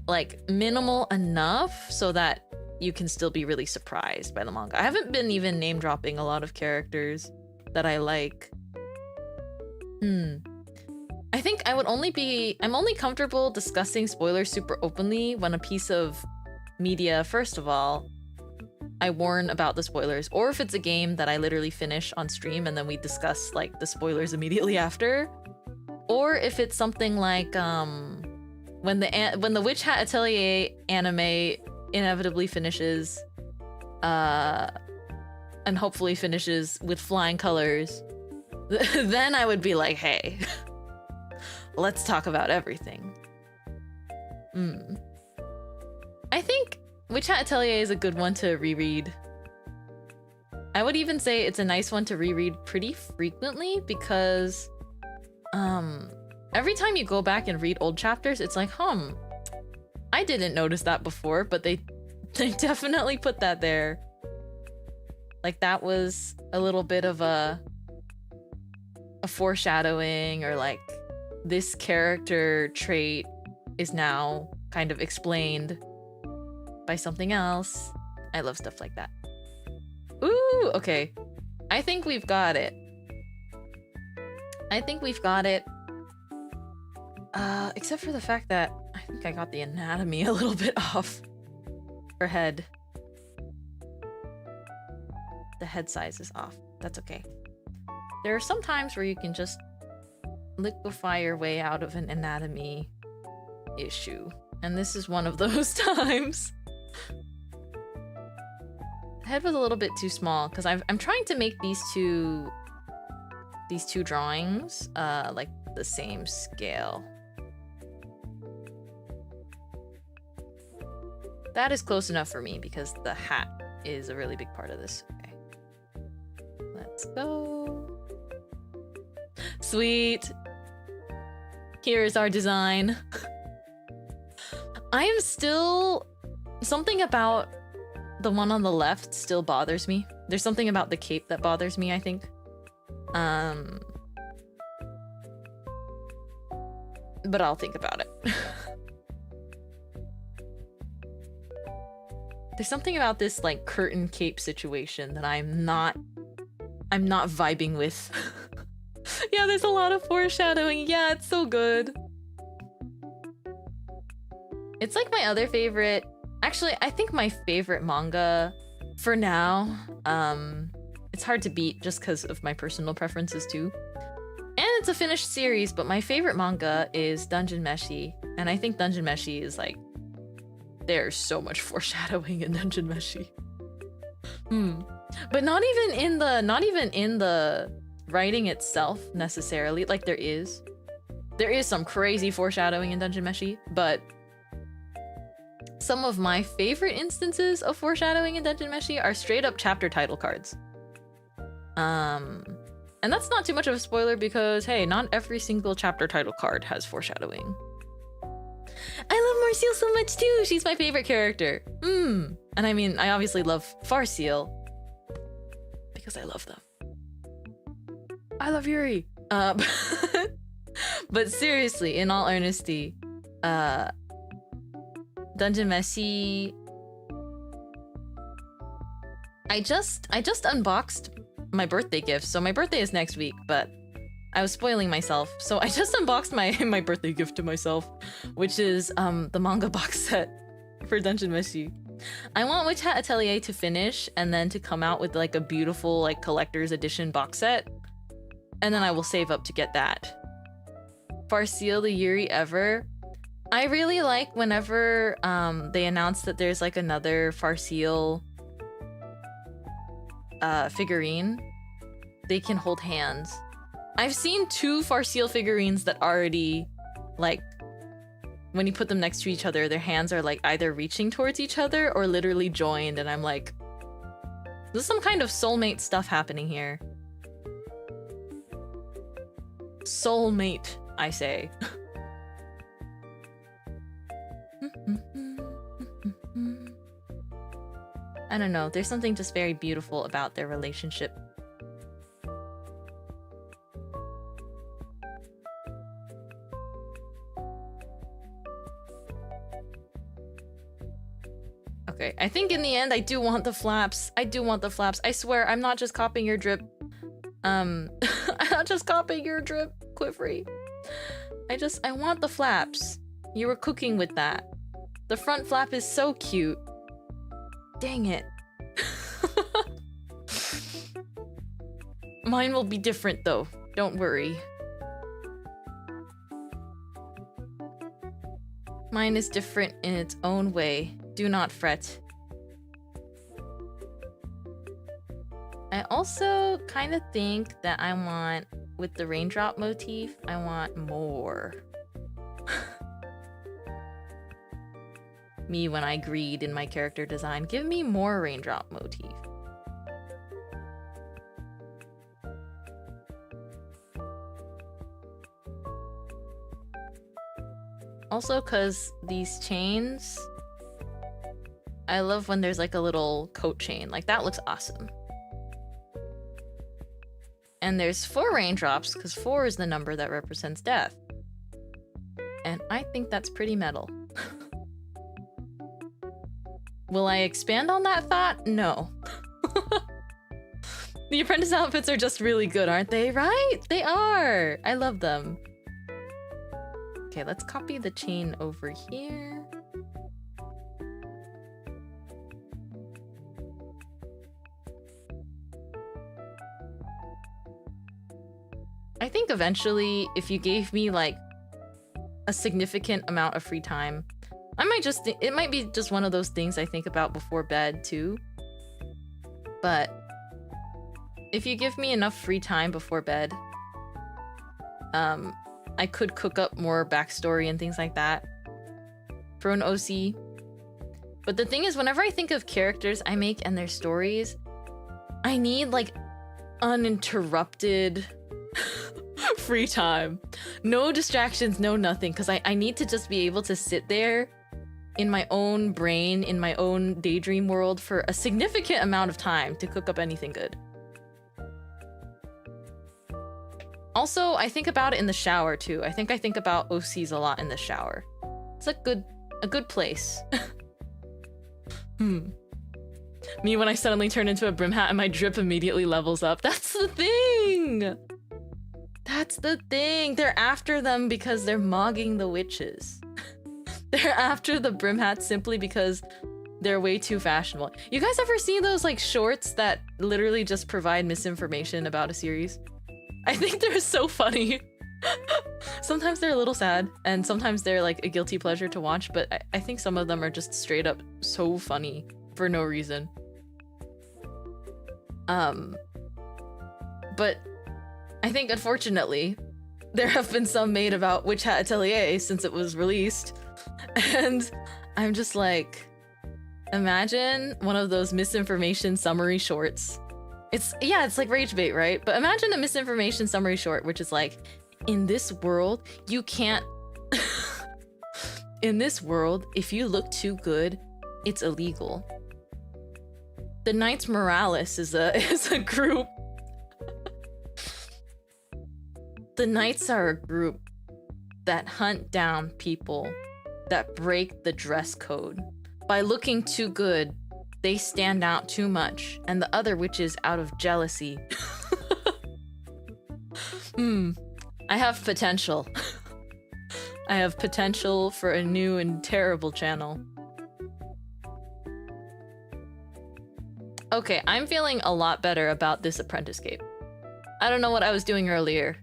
like minimal enough so that you can still be really surprised by the manga. I haven't been even name dropping a lot of characters that I like. I think I'm only comfortable discussing spoilers super openly when a piece of media, first of all, I warn about the spoilers, or if it's a game that I literally finish on stream and then we discuss like the spoilers immediately after, or if it's something like when the Witch Hat Atelier anime inevitably finishes, and hopefully finishes with flying colors, then I would be like, hey. Let's talk about everything. I think Witch Hat Atelier is a good one to reread. I would even say it's a nice one to reread pretty frequently because every time you go back and read old chapters, it's like, I didn't notice that before, but they definitely put that there. Like that was a little bit of a foreshadowing, or like this character trait is now kind of explained by something else. I love stuff like that. Ooh, okay. I think we've got it. Except for the fact that I think I got the anatomy a little bit off. Her head. The head size is off. That's okay. There are some times where you can just liquefy your way out of an anatomy issue. And this is one of those times. The head was a little bit too small because I'm trying to make these two drawings like the same scale. That is close enough for me because the hat is a really big part of this. Okay. Let's go. Sweet. Here's our design. I am still... Something about the one on the left still bothers me. There's something about the cape that bothers me, I think. But I'll think about it. There's something about this like curtain cape situation that I'm not vibing with. Yeah, there's a lot of foreshadowing. Yeah, it's so good. It's like my other favorite. Actually, I think my favorite manga for now. It's hard to beat just because of my personal preferences too. And it's a finished series, but my favorite manga is Dungeon Meshi. And I think Dungeon Meshi is like, there's so much foreshadowing in Dungeon Meshi. But not even in the writing itself necessarily. Like there is some crazy foreshadowing in Dungeon Meshi, but some of my favorite instances of foreshadowing in Dungeon Meshi are straight up chapter title cards. And that's not too much of a spoiler because, hey, not every single chapter title card has foreshadowing. I love Marciel so much too. She's my favorite character. And I mean, I obviously love Farciel because I love them. I love Yuri. But seriously, in all earnesty, Dungeon Meshi. I just unboxed my birthday gift. So my birthday is next week, but I was spoiling myself. So I just unboxed my birthday gift to myself, which is the manga box set for Dungeon Meshi. I want Witch Hat Atelier to finish and then to come out with like a beautiful like collector's edition box set. And then I will save up to get that. Farciel the Yuri ever. I really like whenever they announce that there's like another Farciel figurine. They can hold hands. I've seen 2 Farciel figurines that already, like, when you put them next to each other, their hands are like either reaching towards each other or literally joined, and I'm like, there's some kind of soulmate stuff happening here. Soulmate, I say. I don't know, there's something just very beautiful about their relationship. Okay, I think in the end I do want the flaps. I do want the flaps. I swear, I'm not just copying your drip. I'm not just copying your drip, Quivery. I want the flaps. You were cooking with that. The front flap is so cute. Dang it. Mine will be different though. Don't worry. Mine is different in its own way. Do not fret. I also kind of think that I want, with the raindrop motif, I want more. Me when I greed in my character design. Give me more raindrop motif. Also, because these chains, I love when there's like a little coat chain. Like, that looks awesome. And there's 4 raindrops, because 4 is the number that represents death. And I think that's pretty metal. Will I expand on that thought? No. The apprentice outfits are just really good, aren't they? Right? They are! I love them. Okay, let's copy the chain over here. I think eventually, if you gave me like a significant amount of free time, I might just it might be just one of those things I think about before bed too. But if you give me enough free time before bed, I could cook up more backstory and things like that for an OC. But the thing is, whenever I think of characters I make and their stories, I need like uninterrupted free time. No distractions, no nothing, because I need to just be able to sit there in my own brain, in my own daydream world for a significant amount of time to cook up anything good. Also, I think about it in the shower too. I think about OCs a lot in the shower. It's a good place. Me when I suddenly turn into a brim hat and my drip immediately levels up. That's the thing! That's the thing! They're after them because they're mogging the witches. They're after the brim hats simply because they're way too fashionable. You guys ever see those like shorts that literally just provide misinformation about a series? I think they're so funny. Sometimes they're a little sad, and sometimes they're like a guilty pleasure to watch, but I think some of them are just straight up so funny for no reason. But I think unfortunately, there have been some made about Witch Hat Atelier since it was released, and I'm just like, imagine one of those misinformation summary shorts. It's like rage bait, right? But imagine a misinformation summary short, which is like, in this world, you can't... in this world, if you look too good, it's illegal. The Knights Morales is a group. The Knights are a group that hunt down people that break the dress code. By looking too good, they stand out too much, and the other witches, out of jealousy. I have potential. I have potential for a new and terrible channel. Okay, I'm feeling a lot better about this apprentice cape. I don't know what I was doing earlier.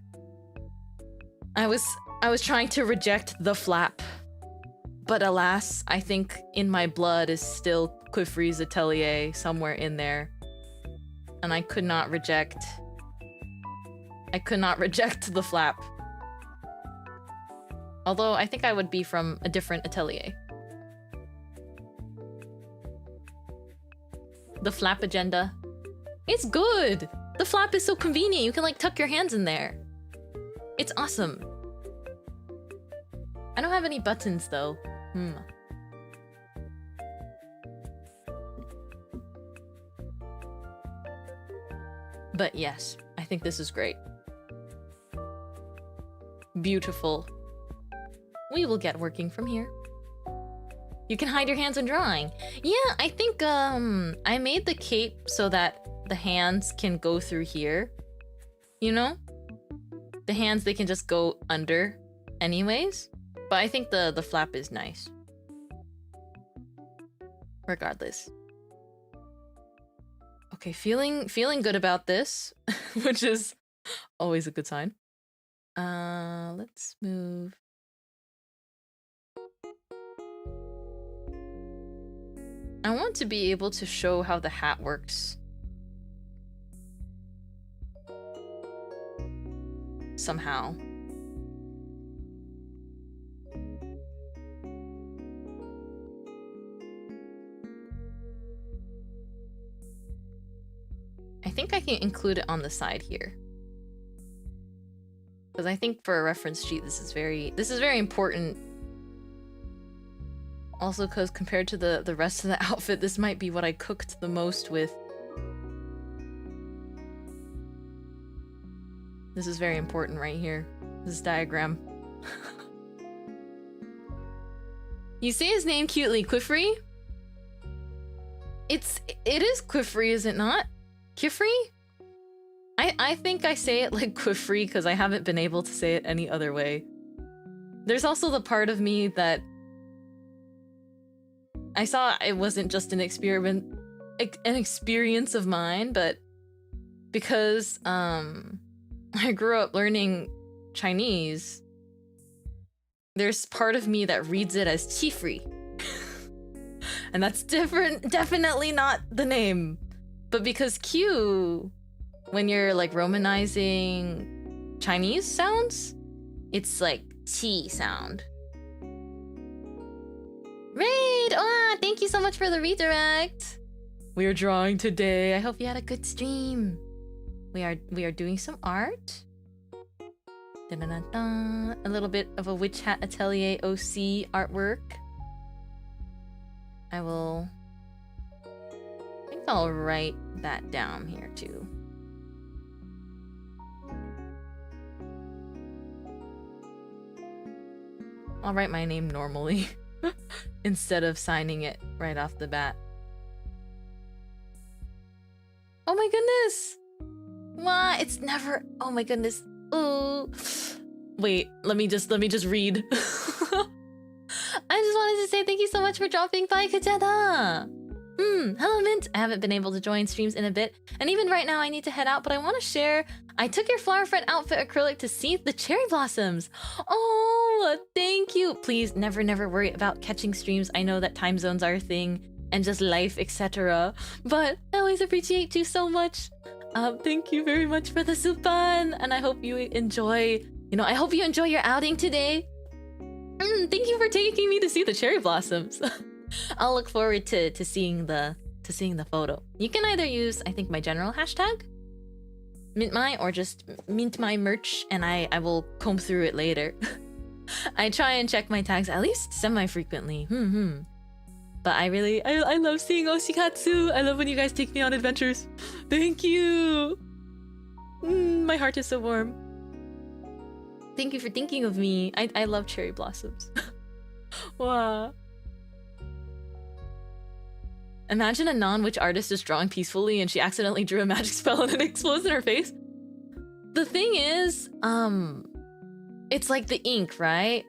I was trying to reject the flap. But alas, I think in my blood is still Qufri's Atelier somewhere in there. And I could not reject the flap. Although I think I would be from a different atelier. The flap agenda. It's good! The flap is so convenient, you can like tuck your hands in there. It's awesome. I don't have any buttons though. But yes, I think this is great. Beautiful. We will get working from here. You can hide your hands in drawing. Yeah, I think I made the cape so that the hands can go through here. You know? The hands, they can just go under anyways. But I think the flap is nice. Regardless. Okay, feeling good about this, which is always a good sign. Let's move. I want to be able to show how the hat works. Somehow. I think I can include it on the side here. Because I think for a reference sheet, this is very important. Also, because compared to the rest of the outfit, this might be what I cooked the most with. This is very important right here. This diagram. You say his name cutely, Qufri? It is Qufri, is it not? Qufri? I think I say it like Qufri because I haven't been able to say it any other way. There's also the part of me that I saw it wasn't just an experience of mine, but because I grew up learning Chinese, there's part of me that reads it as Qifri. And that's different, definitely not the name. But because Q, when you're like romanizing Chinese sounds, it's like T sound. Raid! Ah, thank you so much for the redirect. We are drawing today. I hope you had a good stream. We are doing some art. Da-da-da-da. A little bit of a Witch Hat Atelier OC artwork. I think I'll write that down here too. I'll write my name normally instead of signing it right off the bat. Oh my goodness! What? It's never. Oh my goodness. Oh. Wait. Let me just read. I just wanted to say thank you so much for dropping by, Kajeda. Hello Mint. I haven't been able to join streams in a bit, and even right now I need to head out, but I want to share. I took your flower friend outfit acrylic to see the cherry blossoms. Oh, thank you. Please never worry about catching streams. I know that time zones are a thing and just life, etc. But I always appreciate you so much. Thank you very much for the supan, and I hope you enjoy. I hope you enjoy your outing today. Thank you for taking me to see the cherry blossoms. I'll look forward to seeing the photo. You can either use, I think, my general hashtag, Mintmai, or just Mintmai merch, and I will comb through it later. I try and check my tags at least semi-frequently. But I love seeing Oshikatsu. I love when you guys take me on adventures. Thank you. My heart is so warm. Thank you for thinking of me. I love cherry blossoms. Wow. Imagine a non-witch artist is drawing peacefully and she accidentally drew a magic spell and it explodes in her face. The thing is, it's like the ink, right?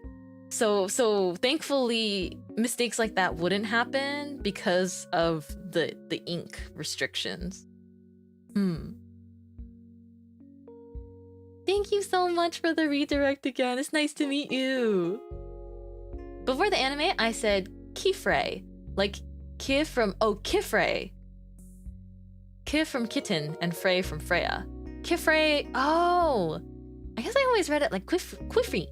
So thankfully mistakes like that wouldn't happen because of the ink restrictions. Thank you so much for the redirect again. It's nice to meet you. Before the anime, I said Kifrey, like Kif from Kifrey. Kif from kitten and Frey from Freya. Kifrey. Oh, I guess I always read it like Quifrey.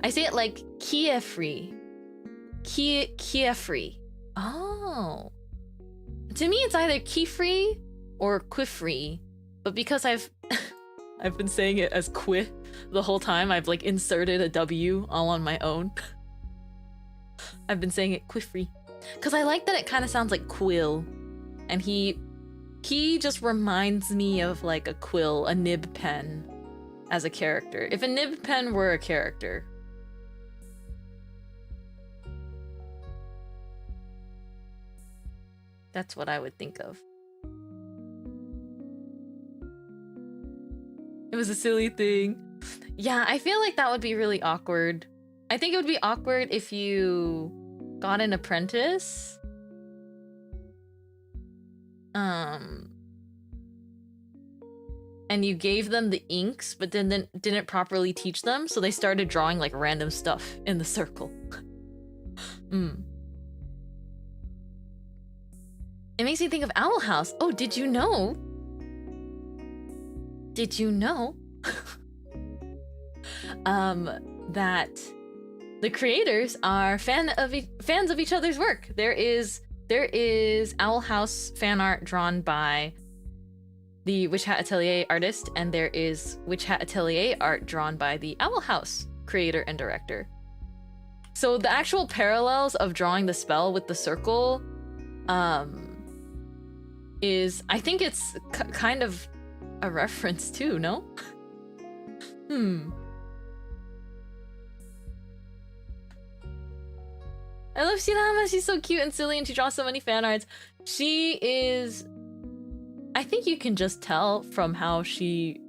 I say it like Kiefrey. Kiefrey. Oh. To me, it's either Kifrey or Quifrey, but because I've been saying it as Qui the whole time, I've like inserted a W all on my own. I've been saying it Quifrey because I like that it kind of sounds like Quill, and he just reminds me of like a quill, a nib pen, as a character. If a nib pen were a character. That's what I would think of. It was a silly thing. Yeah, I feel like that would be really awkward. I think it would be awkward if you got an apprentice. And you gave them the inks, but then didn't properly teach them, so they started drawing like random stuff in the circle. It makes me think of Owl House. Oh, did you know? Did you know that the creators are fans of each other's work? There is Owl House fan art drawn by the Witch Hat Atelier artist, and there is Witch Hat Atelier art drawn by the Owl House creator and director. So the actual parallels of drawing the spell with the circle is, I think it's kind of a reference too, no? I love Shirama. She's so cute and silly, and she draws so many fan arts. She is... I think you can just tell from how she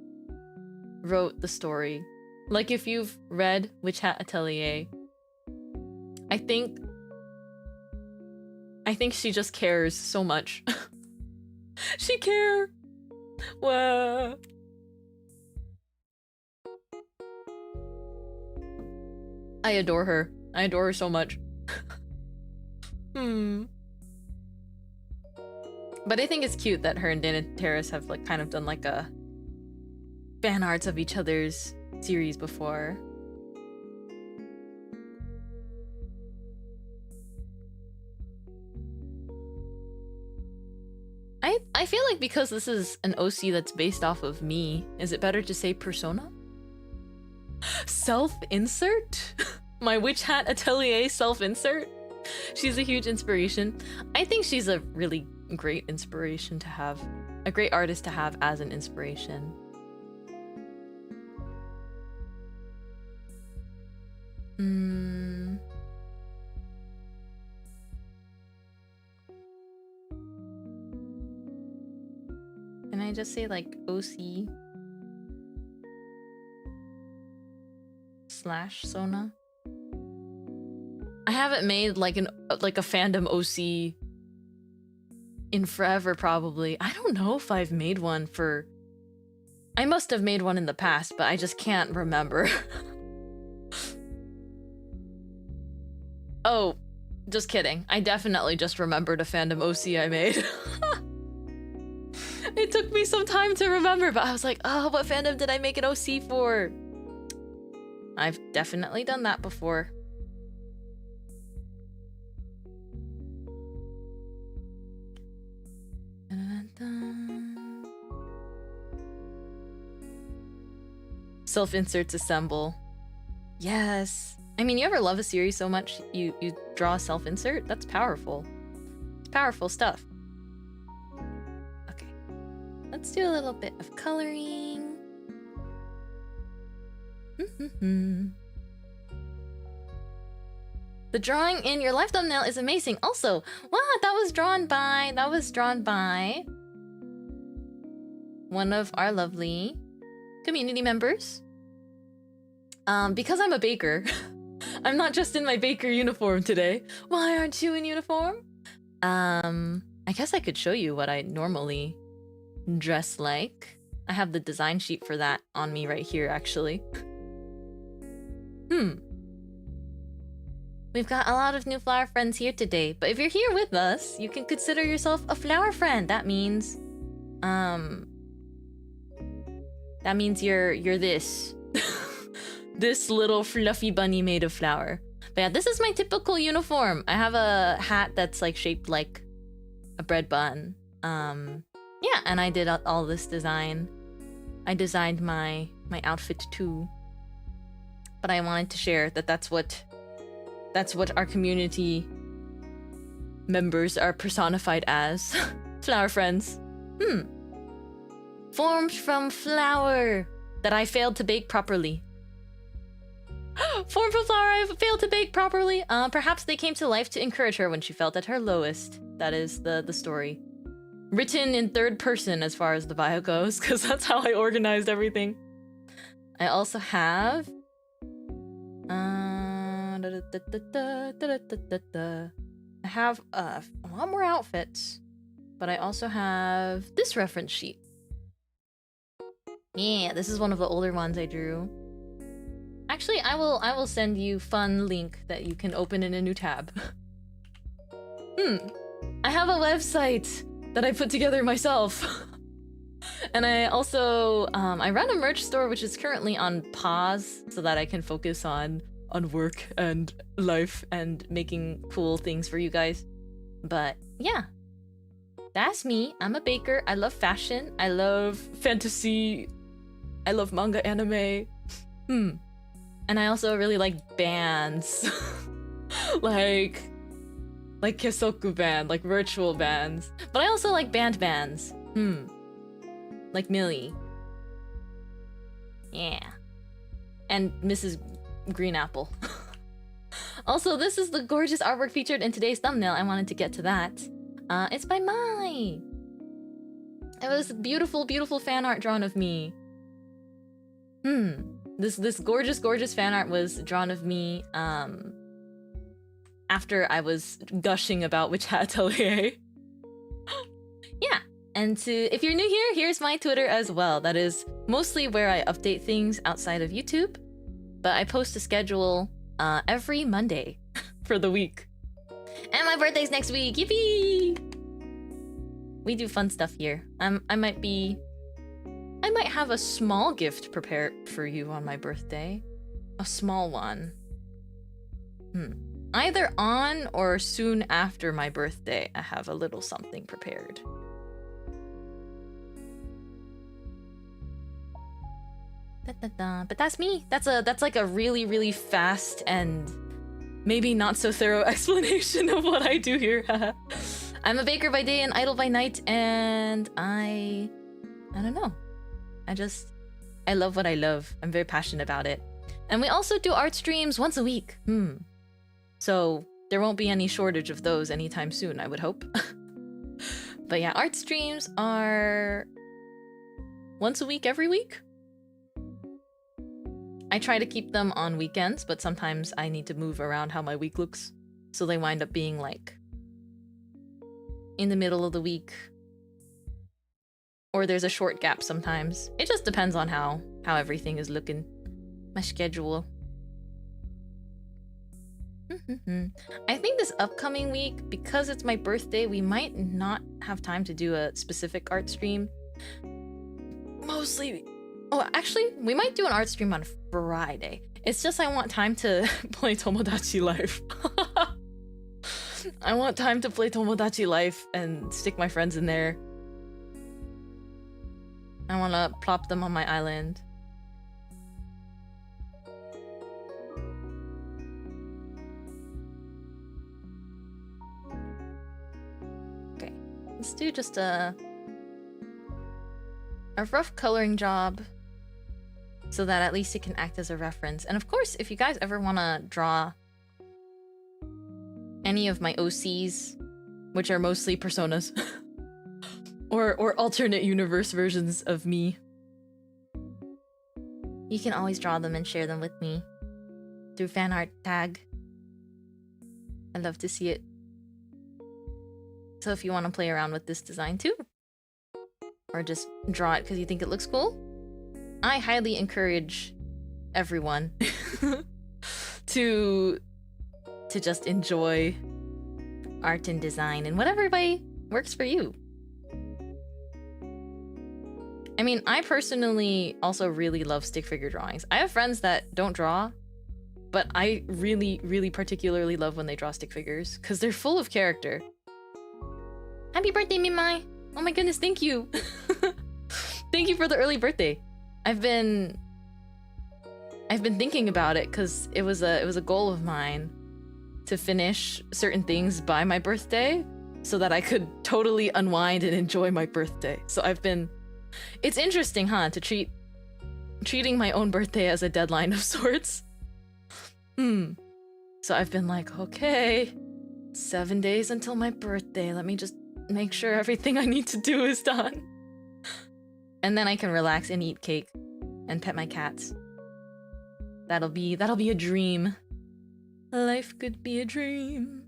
wrote the story. Like, if you've read Witch Hat Atelier, I think she just cares so much. She cares. Wow. I adore her. I adore her so much. But I think it's cute that her and Dana Terrace have like kind of done like a fan arts of each other's series before. I feel like because this is an OC that's based off of me, is it better to say persona? Self-insert? My Witch Hat Atelier self-insert? She's a huge inspiration. I think she's a really great inspiration to have. A great artist to have as an inspiration. Can I just say like OC / Sona? I haven't made like a fandom OC in forever, probably. I don't know if I've made one for... I must have made one in the past, but I just can't remember. Oh, just kidding. I definitely just remembered a fandom OC I made. It took me some time to remember, but I was like, oh, what fandom did I make an OC for? I've definitely done that before. Self-inserts assemble. Yes. I mean, you ever love a series so much you draw a self-insert? That's powerful. It's powerful stuff. Okay. Let's do a little bit of coloring. The drawing in your live thumbnail is amazing. Also, wow, that was drawn by one of our lovely community members. Because I'm a baker, I'm not just in my baker uniform today. Why aren't you in uniform? I guess I could show you what I normally dress like. I have the design sheet for that on me right here, actually. We've got a lot of new flower friends here today, but if you're here with us, you can consider yourself a flower friend. That means you're this. This little fluffy bunny made of flour. But yeah, this is my typical uniform. I have a hat that's like shaped like a bread bun. Yeah, and I did all this design. I designed my outfit too. But I wanted to share that that's what our community members are personified as. Flower friends. Formed from flour that I failed to bake properly. Formed from flour I failed to bake properly. Perhaps they came to life to encourage her when she felt at her lowest. That is the story. Written in third person as far as the bio goes, because that's how I organized everything. I also have... I have a lot more outfits, but I also have this reference sheet. Yeah, this is one of the older ones I drew. Actually, I will send you fun link that you can open in a new tab. I have a website that I put together myself. And I also I run a merch store which is currently on pause so that I can focus on work and life and making cool things for you guys. But yeah, that's me. I'm a baker. I love fashion. I love fantasy. I love manga anime. And I also really like bands. like Kesoku band, like virtual bands. But I also like bands. Like Millie. Yeah. And Mrs. Green Apple. Also, this is the gorgeous artwork featured in today's thumbnail. I wanted to get to that. It's by Mai. It was beautiful, beautiful fan art drawn of me. This gorgeous fan art was drawn of me after I was gushing about Witch Hat Atelier. Yeah, and if you're new here, here's my Twitter as well. That is mostly where I update things outside of YouTube, but I post a schedule every Monday for the week. And my birthday's next week, yippee! We do fun stuff here. I might have a small gift prepared for you on my birthday. A small one. Either on or soon after my birthday, I have a little something prepared. But that's me. That's like a really, really fast and maybe not so thorough explanation of what I do here. I'm a baker by day and idle by night, and I don't know. I love what I love. I'm very passionate about it. And we also do art streams once a week. So there won't be any shortage of those anytime soon, I would hope. But yeah, art streams are once a week, every week. I try to keep them on weekends, but sometimes I need to move around how my week looks. So they wind up being like in the middle of the week. Or there's a short gap sometimes. It just depends on how everything is looking. My schedule. I think this upcoming week, because it's my birthday, we might not have time to do a specific art stream. Mostly... Oh, actually, we might do an art stream on Friday. It's just I want time to play Tomodachi Life. I want time to play Tomodachi Life and stick my friends in there. I want to plop them on my island. Okay, let's do just a rough coloring job so that at least it can act as a reference. And of course, if you guys ever want to draw any of my OCs, which are mostly personas, or alternate universe versions of me, you can always draw them and share them with me through fan art tag. I'd love to see it. So if you want to play around with this design too, or just draw it because you think it looks cool, I highly encourage everyone to just enjoy art and design and whatever way works for you. I mean, I personally also really love stick figure drawings. I have friends that don't draw, but I really, really particularly love when they draw stick figures because they're full of character. Happy birthday, Mintmai! Oh my goodness, thank you! Thank you for the early birthday. I've been thinking about it because it was a goal of mine to finish certain things by my birthday so that I could totally unwind and enjoy my birthday. So it's interesting, huh, to treating my own birthday as a deadline of sorts. So I've been like, okay, 7 days until my birthday. Let me just make sure everything I need to do is done. And then I can relax and eat cake and pet my cats. That'll be a dream. Life could be a dream.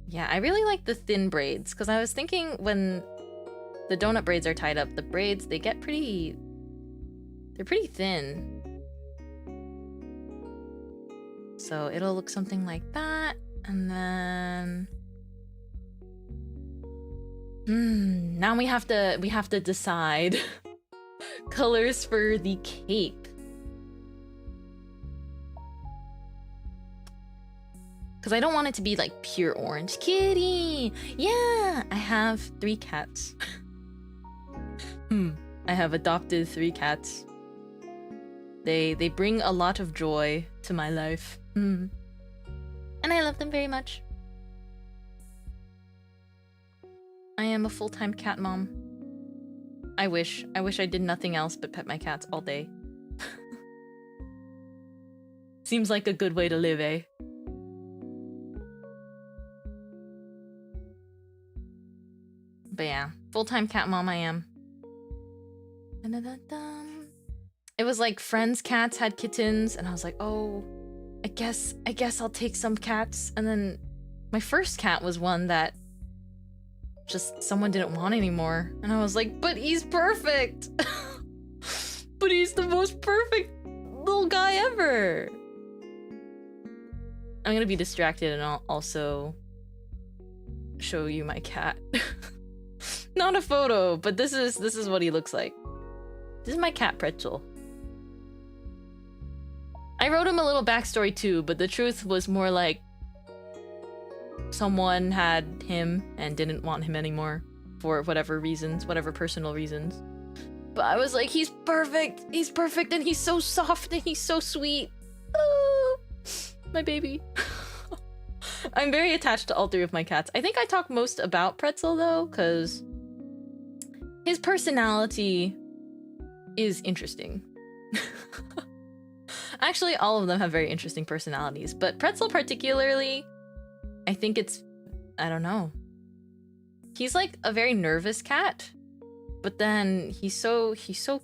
Yeah, I really like the thin braids because I was thinking when the donut braids are tied up, the braids, they get they're pretty thin. So it'll look something like that, and then now we have to decide colors for the cape. Because I don't want it to be like pure orange. Kitty! Yeah! I have 3 cats. I have adopted 3 cats. They bring a lot of joy to my life. And I love them very much. I am a full-time cat mom. I wish I did nothing else but pet my cats all day. Seems like a good way to live, eh? But yeah, full-time cat mom I am. It was like friends' cats had kittens, and I was like, oh, I guess I'll take some cats. And then my first cat was one that just someone didn't want anymore. And I was like, but he's perfect! But he's the most perfect pretzel guy ever. I'm gonna be distracted and I'll also show you my cat. Not a photo, but this is what he looks like. This is my cat Pretzel. I wrote him a little backstory too, but the truth was more like someone had him and didn't want him anymore for whatever reasons, whatever personal reasons. But I was like, he's perfect, and he's so soft and he's so sweet. Oh, my baby. I'm very attached to all three of my cats. I think I talk most about Pretzel though, because his personality is interesting. Actually, all of them have very interesting personalities, but Pretzel particularly, I think it's, I don't know. He's like a very nervous cat, but then he's so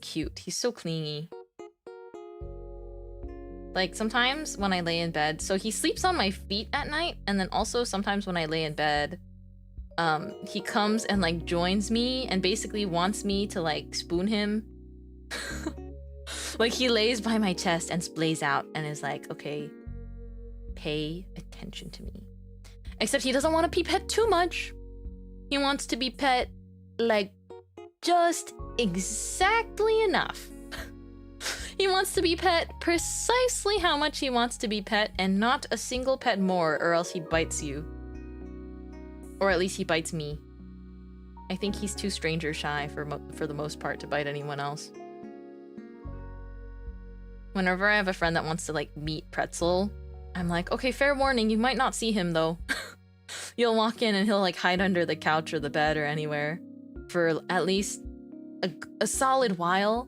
cute. He's so clingy. Like sometimes when I lay in bed, so he sleeps on my feet at night, and then also sometimes when I lay in bed, he comes and like joins me and basically wants me to like spoon him. Like he lays by my chest and splays out and is like, okay, pay attention to me. Except he doesn't want to be pet too much. He wants to be pet like just exactly enough. He wants to be pet precisely how much he wants to be pet and not a single pet more, or else he bites you. Or at least he bites me. I think he's too stranger shy for the most part to bite anyone else. Whenever I have a friend that wants to like meet Pretzel, I'm like, okay, fair warning, you might not see him though. You'll walk in and he'll like hide under the couch or the bed or anywhere for at least a solid while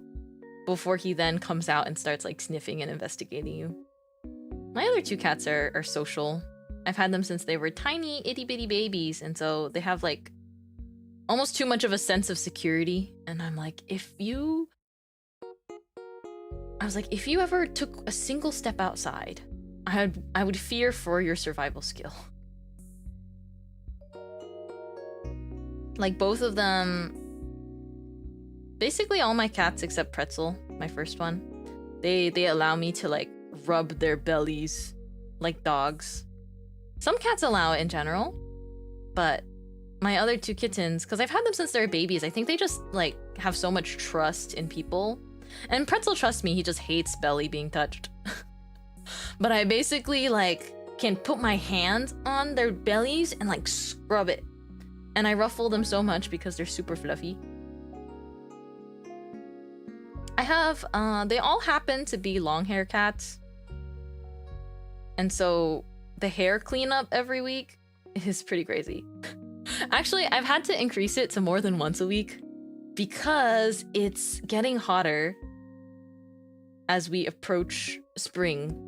before he then comes out and starts like sniffing and investigating you. My other two cats are social. I've had them since they were tiny itty bitty babies, and so they have like almost too much of a sense of security. And I'm like, if you ever took a single step outside, I would fear for your survival skill. Like both of them, basically all my cats except Pretzel, my first one, they allow me to like rub their bellies like dogs. Some cats allow it in general, but my other two kittens, because I've had them since they're babies, I think they just like have so much trust in people. And Pretzel trusts me, he just hates belly being touched. But I basically like can put my hands on their bellies and like scrub it. And I ruffle them so much because they're super fluffy. I have, they all happen to be long hair cats. And so the hair cleanup every week is pretty crazy. Actually, I've had to increase it to more than once a week because it's getting hotter as we approach spring.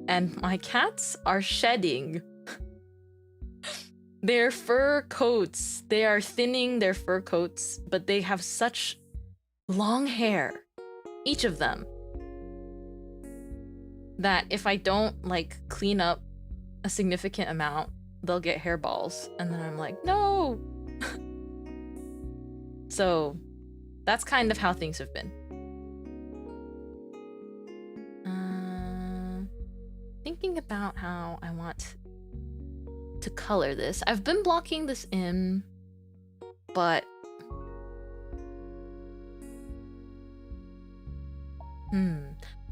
And my cats are shedding their fur coats. They are thinning their fur coats, but they have such long hair, each of them, that if I don't like clean up a significant amount, they'll get hairballs. And then I'm like, no. So that's kind of how things have been. Thinking about how I want to color this. I've been blocking this in, but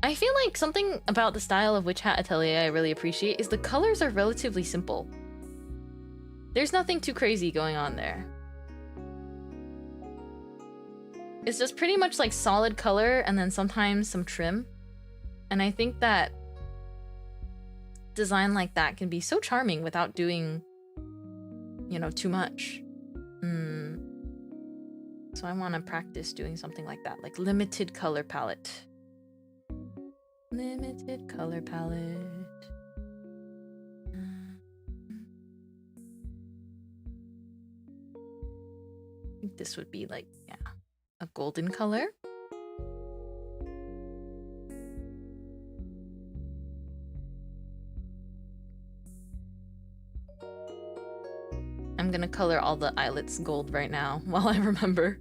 I feel like something about the style of Witch Hat Atelier I really appreciate is the colors are relatively simple. There's nothing too crazy going on there. It's just pretty much like solid color and then sometimes some trim. And I think that design like that can be so charming without doing, you know, too much. So I want to practice doing something like that, like limited color palette. Limited color palette. I think this would be like, yeah, a golden color. I'm gonna color all the eyelets gold right now while I remember.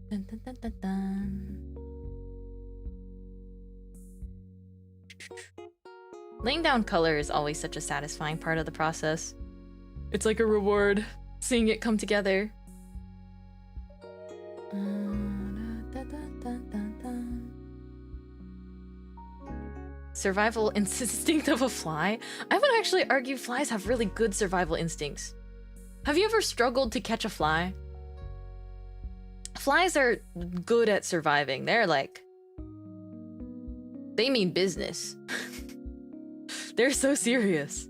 Dun, dun, dun, dun, dun. Laying down color is always such a satisfying part of the process. It's like a reward, seeing it come together. Survival instinct of a fly? I would actually argue flies have really good survival instincts. Have you ever struggled to catch a fly? Flies are good at surviving. They're like... They mean business. They're so serious.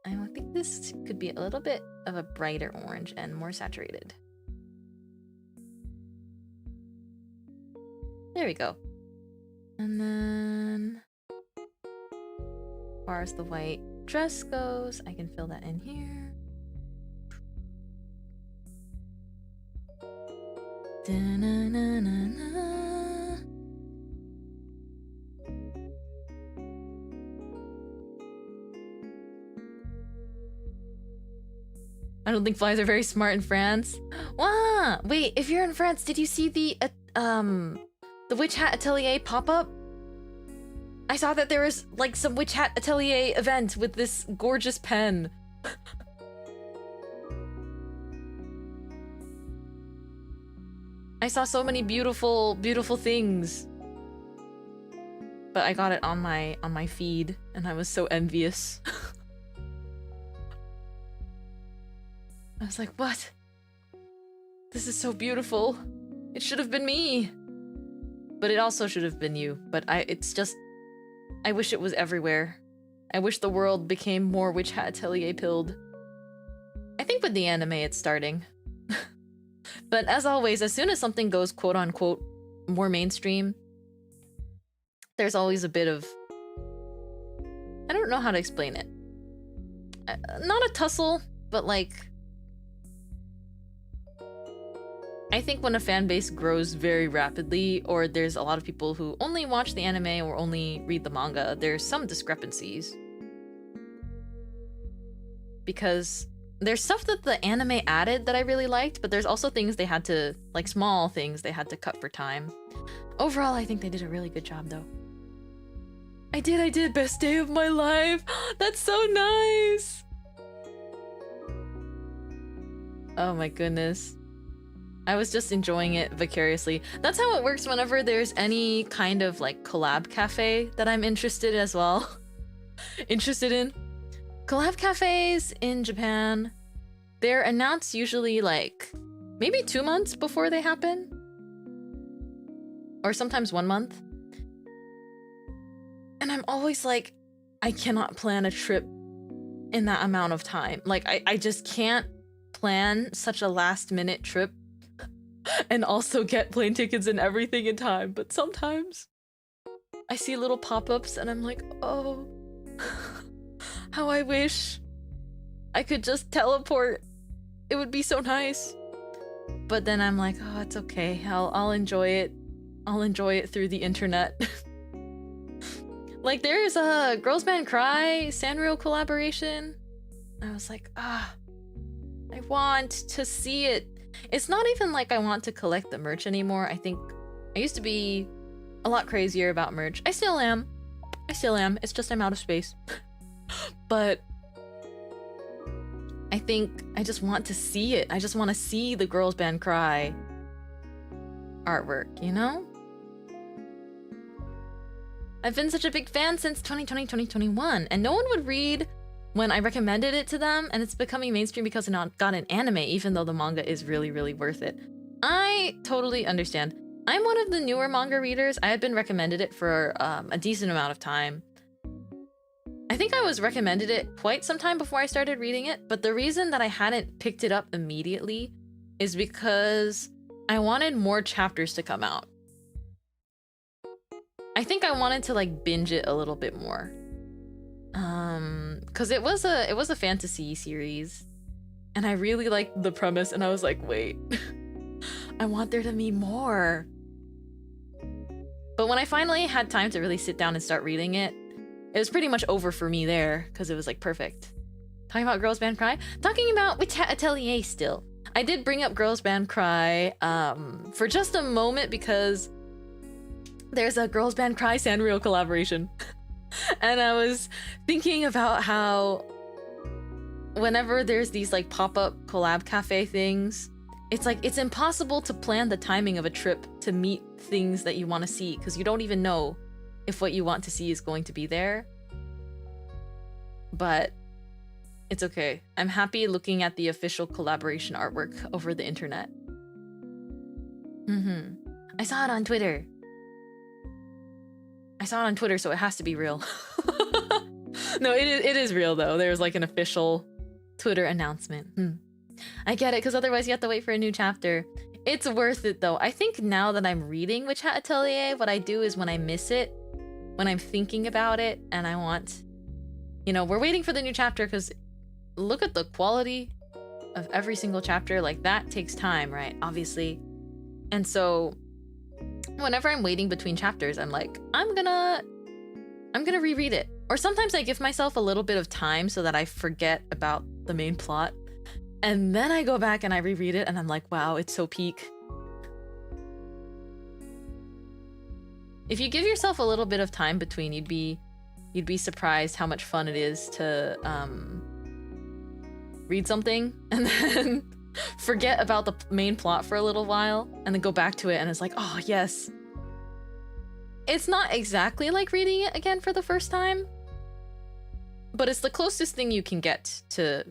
I think this could be a little bit of a brighter orange and more saturated. There we go. And then... as far as the white dress goes, I can fill that in here. Da-na-na-na-na. I don't think flies are very smart in France. Wow! Wait, if you're in France, did you see the Witch Hat Atelier pop-up? I saw that there was like some Witch Hat Atelier event with this gorgeous pen. I saw so many beautiful, beautiful things. But I got it on my feed and I was so envious. I was like, what? This is so beautiful. It should have been me. But it also should have been you. But it's just... I wish it was everywhere. I wish the world became more Witch Hat Atelier pilled. I think with the anime it's starting. But as always, as soon as something goes quote-unquote more mainstream, there's always a bit of... I don't know how to explain it. Not a tussle, but like... I think when a fan base grows very rapidly, or there's a lot of people who only watch the anime or only read the manga, there's some discrepancies. Because there's stuff that the anime added that I really liked, but there's also things they had to, like small things they had to cut for time. Overall, I think they did a really good job though. I did! Best day of my life! That's so nice! Oh my goodness. I was just enjoying it vicariously. That's how it works whenever there's any kind of like collab cafe that I'm interested in as well. Interested in. Collab cafes in Japan, they're announced usually like maybe 2 months before they happen. Or sometimes 1 month. And I'm always like, I cannot plan a trip in that amount of time. Like I just can't plan such a last minute trip and also get plane tickets and everything in time. But sometimes I see little pop-ups and I'm like, oh, how I wish I could just teleport. It would be so nice. But then I'm like, oh, it's okay. I'll enjoy it. I'll enjoy it through the internet. Like there's a Girls Band Cry Sanrio collaboration. I was like, I want to see it. It's not even like I want to collect the merch anymore. I think I used to be a lot crazier about merch. I still am. It's just I'm out of space. But I think I just want to see it. I just want to see the Girls Band Cry artwork, you know? I've been such a big fan since 2020, 2021, and no one would read when I recommended it to them, and it's becoming mainstream because it got an anime, even though the manga is really, really worth it. I totally understand. I'm one of the newer manga readers. I had been recommended it for a decent amount of time. I think I was recommended it quite some time before I started reading it, but the reason that I hadn't picked it up immediately is because I wanted more chapters to come out. I think I wanted to like binge it a little bit more. Cause it was a fantasy series and I really liked the premise and I was like, wait, I want there to be more. But when I finally had time to really sit down and start reading it, it was pretty much over for me there because it was like perfect. Talking about Girls Band Cry? Talking about Witch Hat Atelier still. I did bring up Girls Band Cry for just a moment because there's a Girls Band Cry Sanrio collaboration. And I was thinking about how whenever there's these like pop-up collab cafe things, it's like it's impossible to plan the timing of a trip to meet things that you want to see because you don't even know if what you want to see is going to be there. But it's okay. I'm happy looking at the official collaboration artwork over the internet. I saw it on Twitter. So it has to be real. No, it is real though. There's like an official Twitter announcement. I get it, because otherwise you have to wait for a new chapter. It's worth it though. I think now that I'm reading Witch Hat Atelier, what I do is when I miss it, when I'm thinking about it and I want, you know, we're waiting for the new chapter because look at the quality of every single chapter. Like that takes time, right? Obviously. And so whenever I'm waiting between chapters, I'm like, I'm gonna reread it. Or sometimes I give myself a little bit of time so that I forget about the main plot. And then I go back and I reread it and I'm like, wow, it's so peak. If you give yourself a little bit of time between, you'd be surprised how much fun it is to read something and then forget about the main plot for a little while and then go back to it and it's like, oh yes. It's not exactly like reading it again for the first time, but it's the closest thing you can get to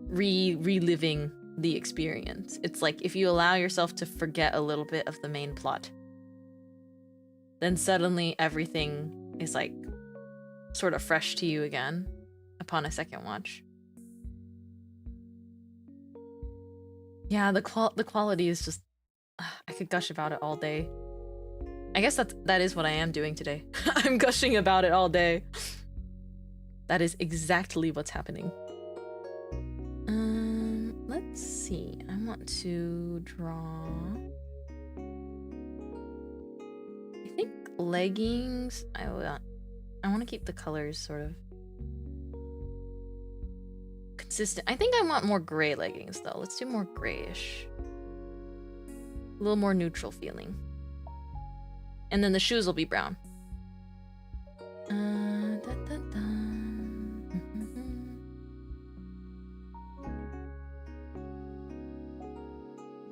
reliving the experience. It's like if you allow yourself to forget a little bit of the main plot, then suddenly everything is like sort of fresh to you again upon a second watch. Yeah, the quality is just, I could gush about it all day. I guess that is what I am doing today. I'm gushing about it all day. That is exactly what's happening. Let's see. I want to draw. I think leggings. I want to keep the colors sort of consistent. I think I want more gray leggings though. Let's do more grayish. A little more neutral feeling. And then the shoes will be brown.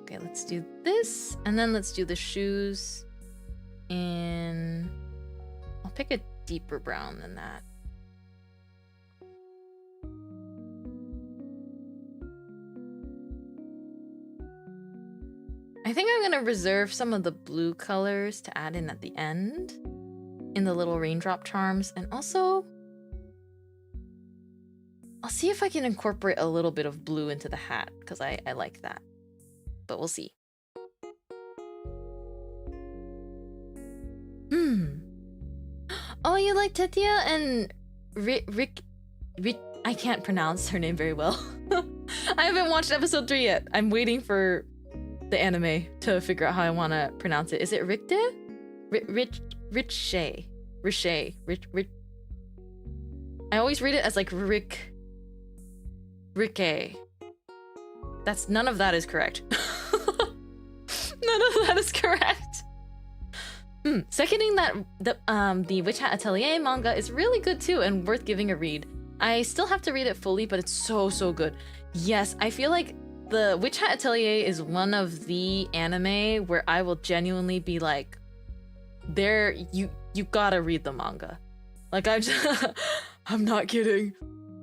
Okay, let's do this. And then let's do the shoes. And I'll pick a deeper brown than that. I think I'm gonna reserve some of the blue colors to add in at the end in the little raindrop charms, and also I'll see if I can incorporate a little bit of blue into the hat because I like that, but we'll see. Oh, you like Tetia and Rick? I can't pronounce her name very well. I haven't watched episode 3 yet. I'm waiting for the anime to figure out how I want to pronounce it. Is it Richte? Riche. I always read it as like Rick. That's none of that is correct. None of that is correct. Seconding that the Witch Hat Atelier manga is really good too and worth giving a read. I still have to read it fully, but it's so good. Yes, I feel like the Witch Hat Atelier is one of the anime where I will genuinely be like, you gotta read the manga. Like I'm not kidding.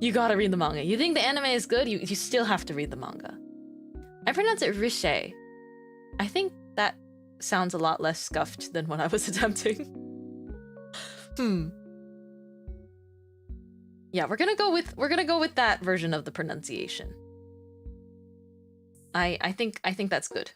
You gotta read the manga. You think the anime is good, you still have to read the manga. I pronounce it Riche. I think that sounds a lot less scuffed than what I was attempting. Yeah, we're gonna go with that version of the pronunciation. I think that's good.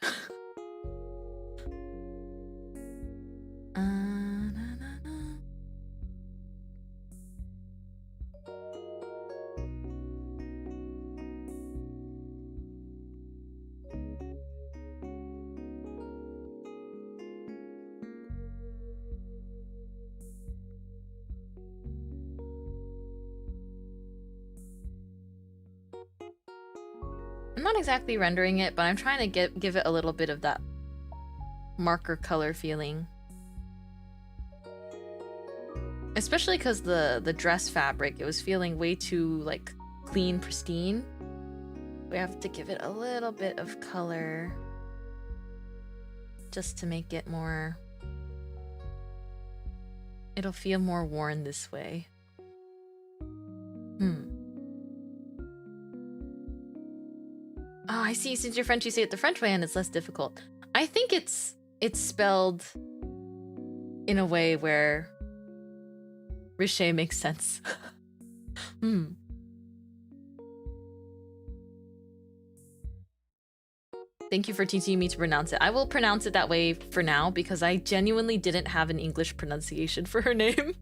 not exactly rendering it, but I'm trying to give it a little bit of that marker color feeling. Especially because the dress fabric, it was feeling way too like clean, pristine. We have to give it a little bit of color just to make it more... It'll feel more worn this way. Oh, I see. Since you're French, you say it the French way and it's less difficult. I think it's spelled in a way where Riche makes sense. Thank you for teaching me to pronounce it. I will pronounce it that way for now because I genuinely didn't have an English pronunciation for her name.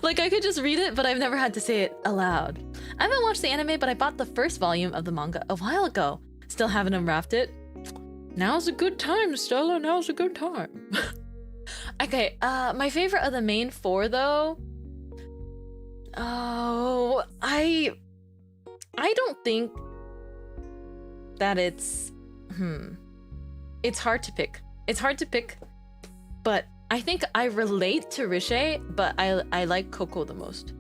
Like, I could just read it, but I've never had to say it aloud. I haven't watched the anime, but I bought the first volume of the manga a while ago. Still haven't unwrapped it. Now's a good time, Stella. Now's a good time. Okay, my favorite of the main four, though... Oh, I don't think that it's... It's hard to pick. It's hard to pick, but I think I relate to Riche, but I like Coco the most.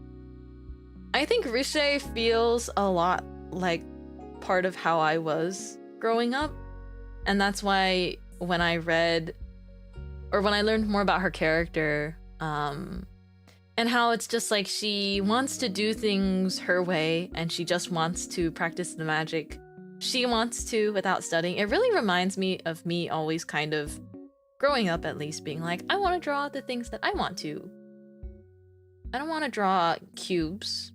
I think Riche feels a lot like part of how I was growing up, and that's why when I read, or when I learned more about her character, and how it's just like she wants to do things her way, and she just wants to practice the magic she wants to without studying. It really reminds me of me always kind of growing up, at least, being like, I want to draw the things that I want to. I don't want to draw cubes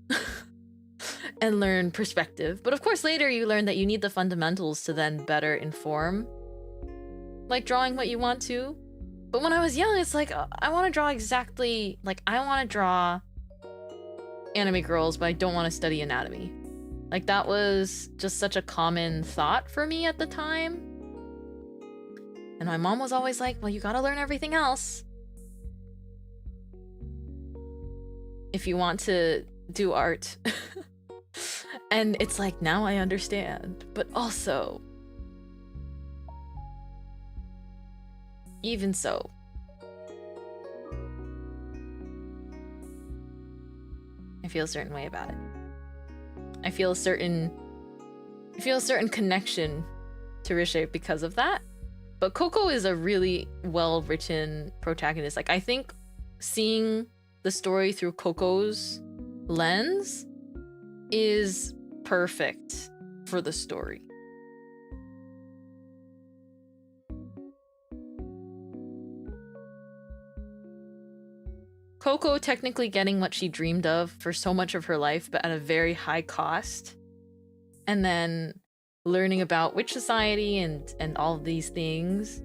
and learn perspective. But of course, later you learn that you need the fundamentals to then better inform, like, drawing what you want to. But when I was young, it's like, I want to draw exactly, like, I want to draw anime girls, but I don't want to study anatomy. Like, that was just such a common thought for me at the time. And my mom was always like, well, you gotta learn everything else if you want to do art. And it's like, now I understand. But also, even so, I feel a certain way about it. I feel a certain connection to Riche because of that. But Coco is a really well-written protagonist. Like, I think seeing the story through Coco's lens is perfect for the story. Coco technically getting what she dreamed of for so much of her life, but at a very high cost. And then learning about witch society and all of these things.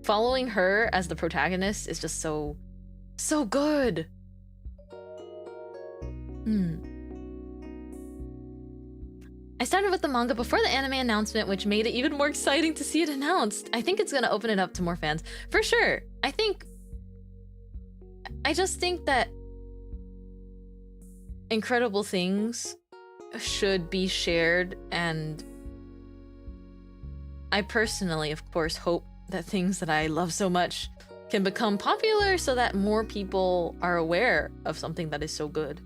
Following her as the protagonist is just so good. I started with the manga before the anime announcement, which made it even more exciting to see it announced. I think it's gonna open it up to more fans. For sure. I just think that incredible things should be shared, and I personally, of course, hope that things that I love so much can become popular so that more people are aware of something that is so good.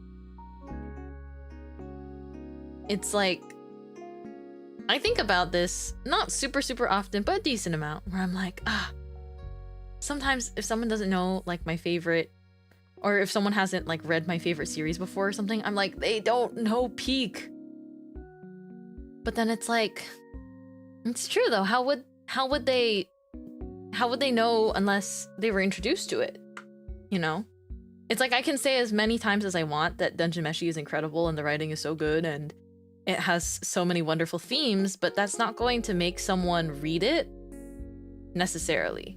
It's like, I think about this, not super often, but a decent amount, where I'm like, sometimes if someone doesn't know, like, my favorite, or if someone hasn't, like, read my favorite series before or something, I'm like, they don't know Peak. But then it's like, it's true though. How would they know unless they were introduced to it? You know? It's like, I can say as many times as I want that Dungeon Meshi is incredible and the writing is so good and it has so many wonderful themes, but that's not going to make someone read it necessarily.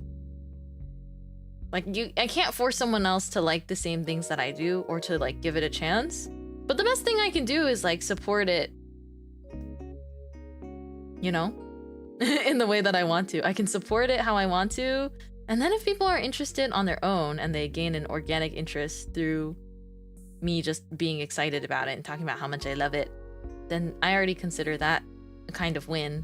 Like, I can't force someone else to like the same things that I do or to, like, give it a chance. But the best thing I can do is, like, support it, you know? In the way that I want to. I can support it how I want to. And then if people are interested on their own and they gain an organic interest through me just being excited about it and talking about how much I love it, then I already consider that a kind of win.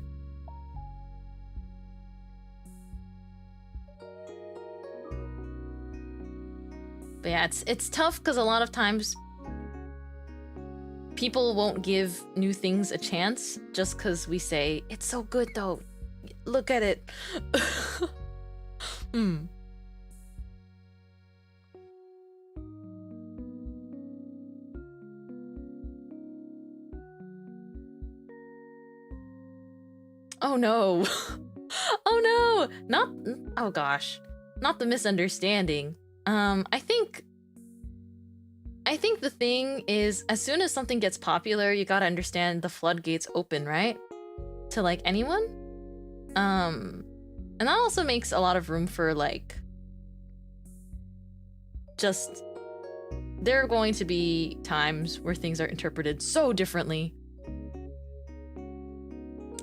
But yeah, it's tough because a lot of times people won't give new things a chance just because we say, it's so good though. Look at it. Oh no. Oh no. Not, oh gosh. Not the misunderstanding. I think the thing is, as soon as something gets popular, you gotta understand the floodgates open, right? To like anyone. And that also makes a lot of room for like, just, there are going to be times where things are interpreted so differently.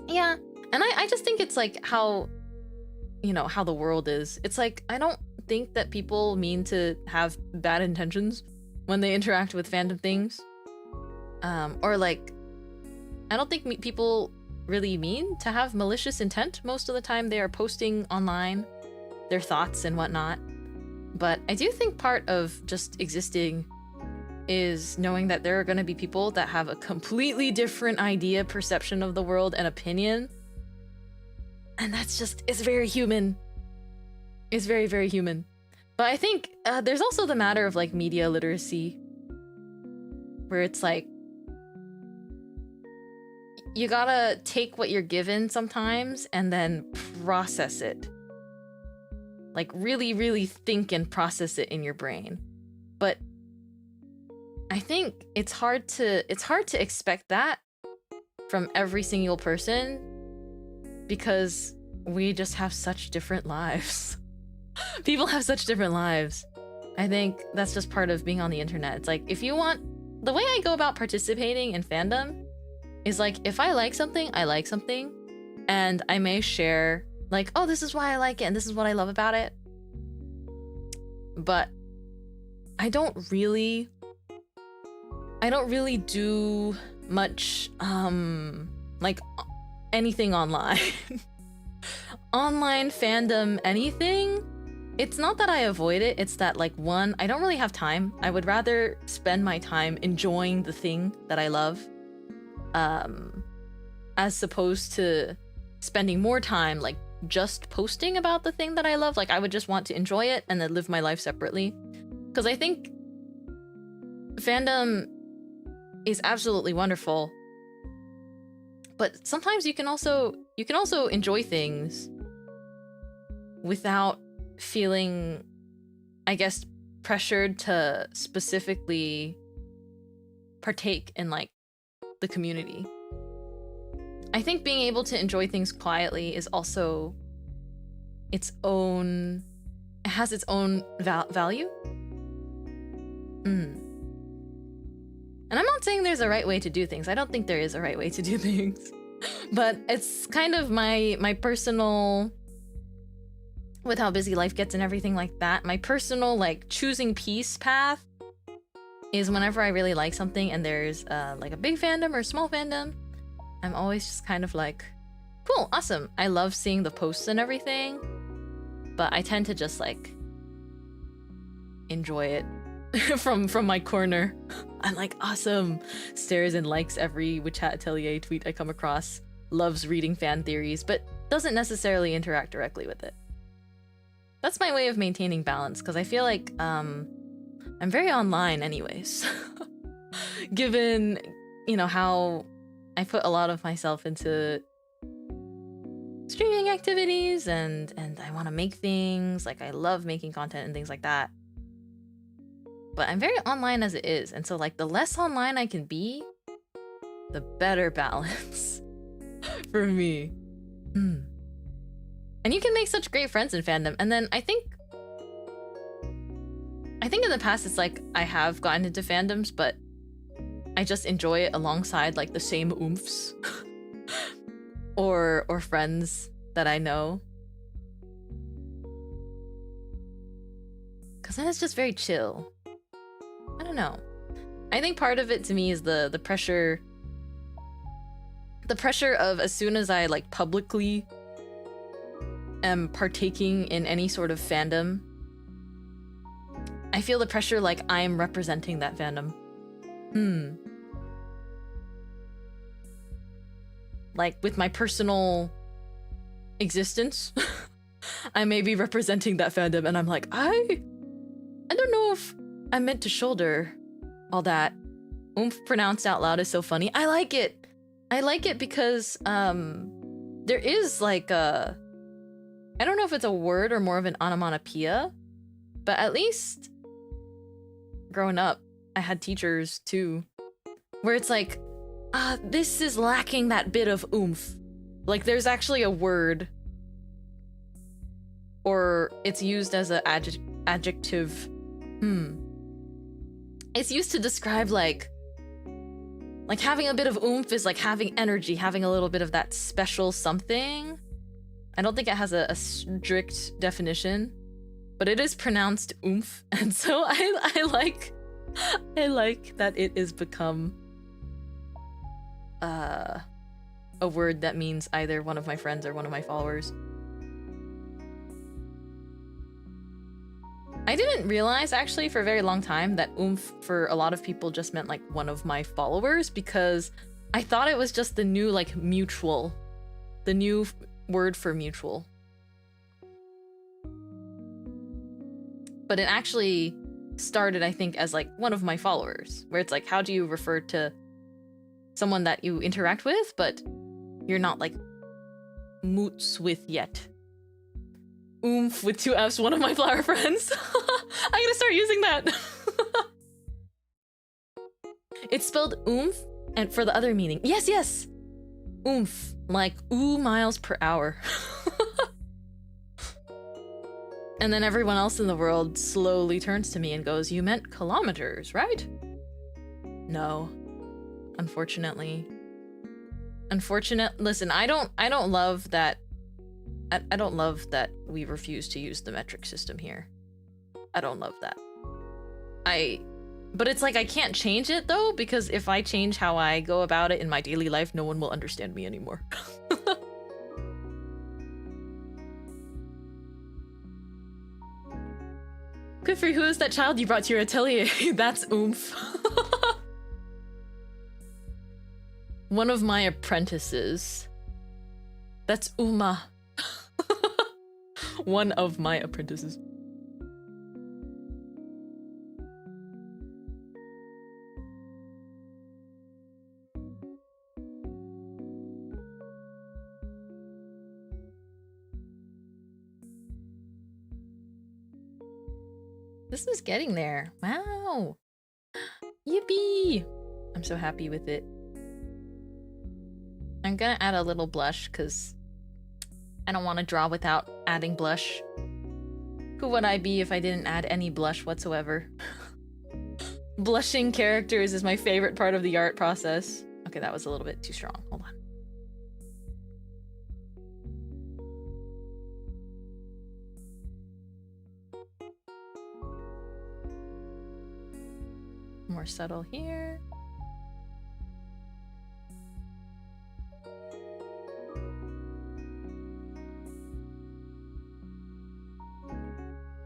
Yeah, and I just think it's like how, you know, how the world is. It's like, I don't think that people mean to have bad intentions when they interact with fandom things. Or like, I don't think people really mean to have malicious intent. Most of the time they are posting online their thoughts and whatnot. But I do think part of just existing is knowing that there are going to be people that have a completely different idea, perception of the world, and opinion. And that's just, it's very human. It's very, very human. But I think there's also the matter of like media literacy, where it's like, you gotta take what you're given sometimes and then process it. Like really, really think and process it in your brain. But I think it's hard to expect that from every single person because we just have such different lives. People have such different lives. I think that's just part of being on the internet. It's like, if you want, the way I go about participating in fandom is like, if I like something, I like something, and I may share like, oh, this is why I like it and this is what I love about it. But I don't really do much like anything online. Online fandom, anything. It's not that I avoid it, it's that like, one, I don't really have time. I would rather spend my time enjoying the thing that I love, as opposed to spending more time like just posting about the thing that I love. Like, I would just want to enjoy it and then live my life separately. Because I think fandom is absolutely wonderful, but sometimes you can also enjoy things without feeling, I guess, pressured to specifically partake in like the community. I think being able to enjoy things quietly is also its own, it has its own value. And I'm not saying there's a right way to do things. I don't think there is a right way to do things. But it's kind of my personal, with how busy life gets and everything like that, my personal like choosing peace path is whenever I really like something and there's like a big fandom or a small fandom, I'm always just kind of like, cool, awesome. I love seeing the posts and everything, but I tend to just like enjoy it from my corner. I'm like, awesome. Stares and likes every Witch Hat Atelier tweet I come across. Loves reading fan theories, but doesn't necessarily interact directly with it. That's my way of maintaining balance, because I feel like I'm very online anyways. Given, you know, how I put a lot of myself into streaming activities and I want to make things, like I love making content and things like that. But I'm very online as it is, and so like the less online I can be, the better balance for me. And you can make such great friends in fandom. And then I think in the past it's like I have gotten into fandoms, but I just enjoy it alongside like the same oomphs or friends that I know. Cause then it's just very chill. I don't know. I think part of it to me is the pressure. The pressure of, as soon as I like publicly am partaking in any sort of fandom, I feel the pressure like I'm representing that fandom. Like with my personal existence, I may be representing that fandom and I'm like, I don't know if I'm meant to shoulder all that. Oomph pronounced out loud is so funny. I like it. I like it because there is like a, I don't know if it's a word or more of an onomatopoeia, but at least growing up, I had teachers too, where it's like, this is lacking that bit of oomph. Like there's actually a word, or it's used as an adjective. It's used to describe like having a bit of oomph is like having energy, having a little bit of that special something. I don't think it has a strict definition, but it is pronounced oomph, and so I like that it is become a word that means either one of my friends or one of my followers. I didn't realize actually for a very long time that oomph for a lot of people just meant like one of my followers, because I thought it was just the new like mutual, the new word for mutual. But it actually started, I think, as like one of my followers, where it's like, how do you refer to someone that you interact with, but you're not like moots with yet? Oomph with 2 F's, one of my flower friends. I gotta start using that. It's spelled oomph, and for the other meaning. Yes, yes. Oomph, like ooh miles per hour. And then everyone else in the world slowly turns to me and goes, "You meant kilometers, right?" No, unfortunately. Listen, I don't love that. I don't love that we refuse to use the metric system here. I don't love that. But it's like I can't change it though, because if I change how I go about it in my daily life, no one will understand me anymore. Good for you. Who is that child you brought to your atelier? That's oomph. One of my apprentices. That's Uma. One of my apprentices. This is getting there. Wow. Yippee. I'm so happy with it. I'm gonna add a little blush because I don't want to draw without adding blush. Who would I be if I didn't add any blush whatsoever? Blushing characters is my favorite part of the art process. Okay, that was a little bit too strong. Hold on. More subtle here.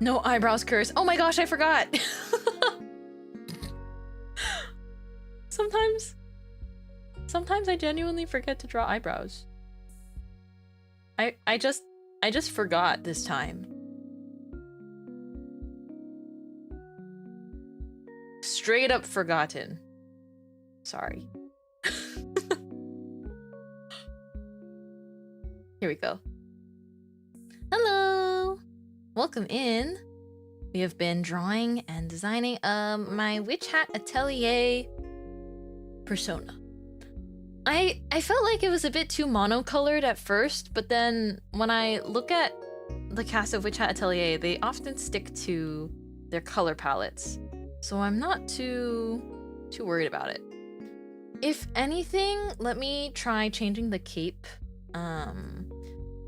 No eyebrows curse. Oh my gosh, I forgot. Sometimes I genuinely forget to draw eyebrows. I just forgot this time. Straight up forgotten. Sorry. Here we go. Hello! Welcome in. We have been drawing and designing my Witch Hat Atelier persona. I felt like it was a bit too monocolored at first, but then when I look at the cast of Witch Hat Atelier, they often stick to their color palettes. So I'm not too worried about it. If anything, let me try changing the cape.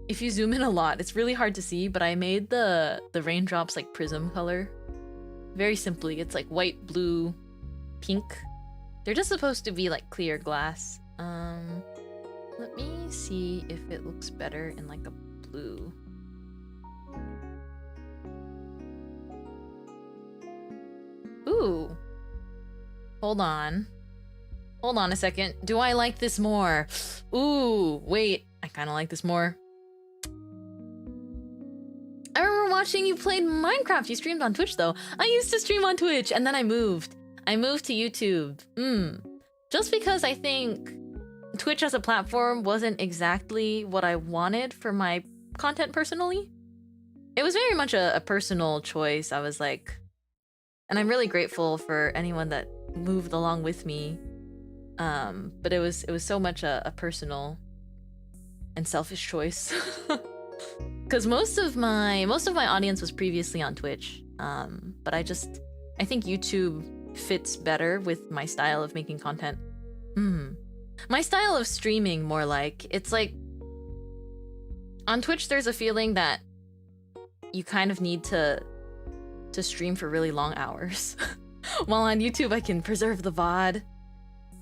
If you zoom in a lot, it's really hard to see, but I made the raindrops like prism color. Very simply, it's like white, blue, pink. They're just supposed to be like clear glass. Let me see if it looks better in like a blue. Ooh. Hold on. Hold on a second. Do I like this more? Ooh, wait. I kind of like this more. I remember watching you play Minecraft. You streamed on Twitch, though. I used to stream on Twitch, and then I moved. I moved to YouTube. Just because I think Twitch as a platform wasn't exactly what I wanted for my content personally. It was very much a personal choice. I was like... And I'm really grateful for anyone that moved along with me. But it was so much a personal and selfish choice. Because most of my audience was previously on Twitch. But I think YouTube fits better with my style of making content. My style of streaming, more like, it's like on Twitch there's a feeling that you kind of need to stream for really long hours. While on YouTube I can preserve the VOD,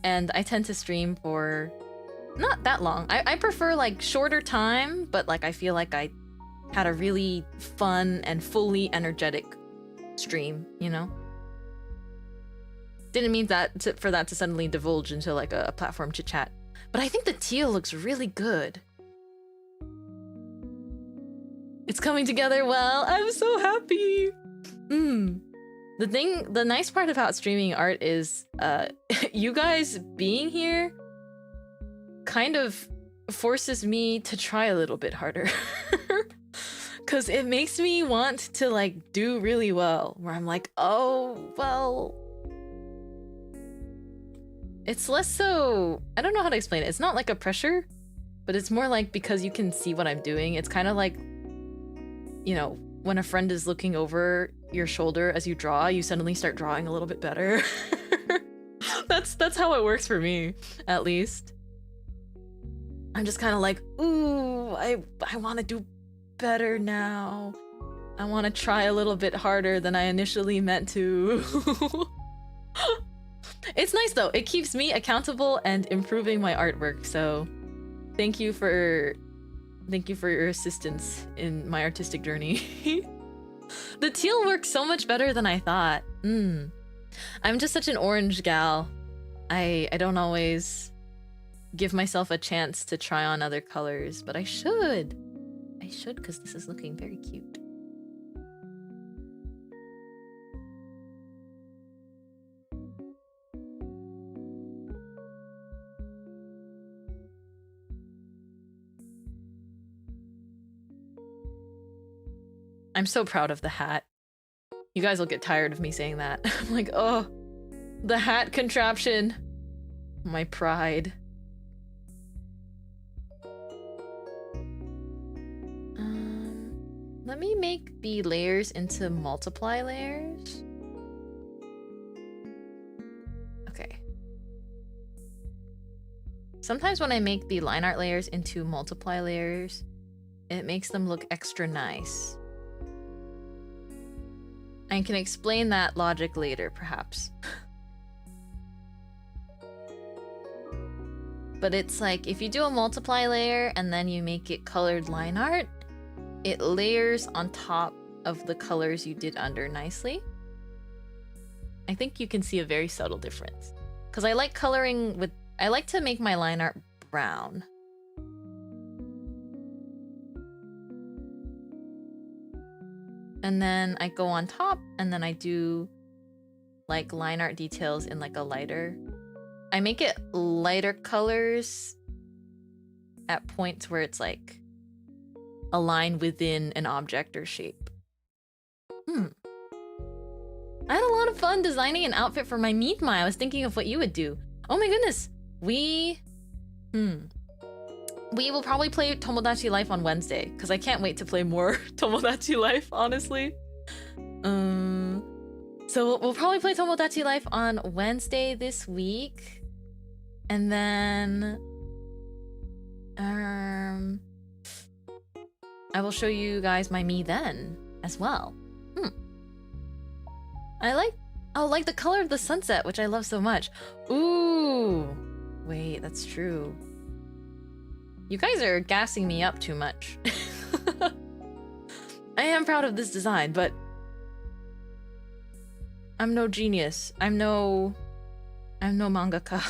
and I tend to stream for not that long. I prefer like shorter time, but like I feel like I had a really fun and fully energetic stream, you know? Didn't mean for that to suddenly divulge into like a platform chit chat. But I think the teal looks really good. It's coming together well. I'm so happy. The nice part about streaming art is you guys being here kind of forces me to try a little bit harder. Cause it makes me want to like do really well, where I'm like, oh well, it's less so, I don't know how to explain it. It's not like a pressure, but it's more like because you can see what I'm doing. It's kind of like, you know, when a friend is looking over your shoulder as you draw, you suddenly start drawing a little bit better. That's how it works for me, at least. I'm just kind of like, ooh, I want to do better now. I want to try a little bit harder than I initially meant to. It's nice though. It keeps me accountable and improving my artwork. So thank you for your assistance in my artistic journey. The teal works so much better than I thought. I'm just such an orange gal. I don't always give myself a chance to try on other colors, but I should. I should, because this is looking very cute. I'm so proud of the hat. You guys will get tired of me saying that. I'm like, oh, the hat contraption. My pride. Let me make the layers into multiply layers. Okay. Sometimes when I make the line art layers into multiply layers, it makes them look extra nice. I can explain that logic later, perhaps. But it's like, if you do a multiply layer and then you make it colored line art, it layers on top of the colors you did under nicely. I think you can see a very subtle difference. Because I like coloring with... I like to make my line art brown. And then I go on top, and then I do like line art details in like a lighter. I make it lighter colors at points where it's like a line within an object or shape. I had a lot of fun designing an outfit for my Mintmai. I was thinking of what you would do. Oh my goodness. We will probably play Tomodachi Life on Wednesday, because I can't wait to play more Tomodachi Life, honestly. So we'll probably play Tomodachi Life on Wednesday this week. And then... I will show you guys my me then, as well. I like the color of the sunset, which I love so much. Ooh! Wait, that's true. You guys are gassing me up too much. I am proud of this design, but... I'm no genius. I'm no mangaka.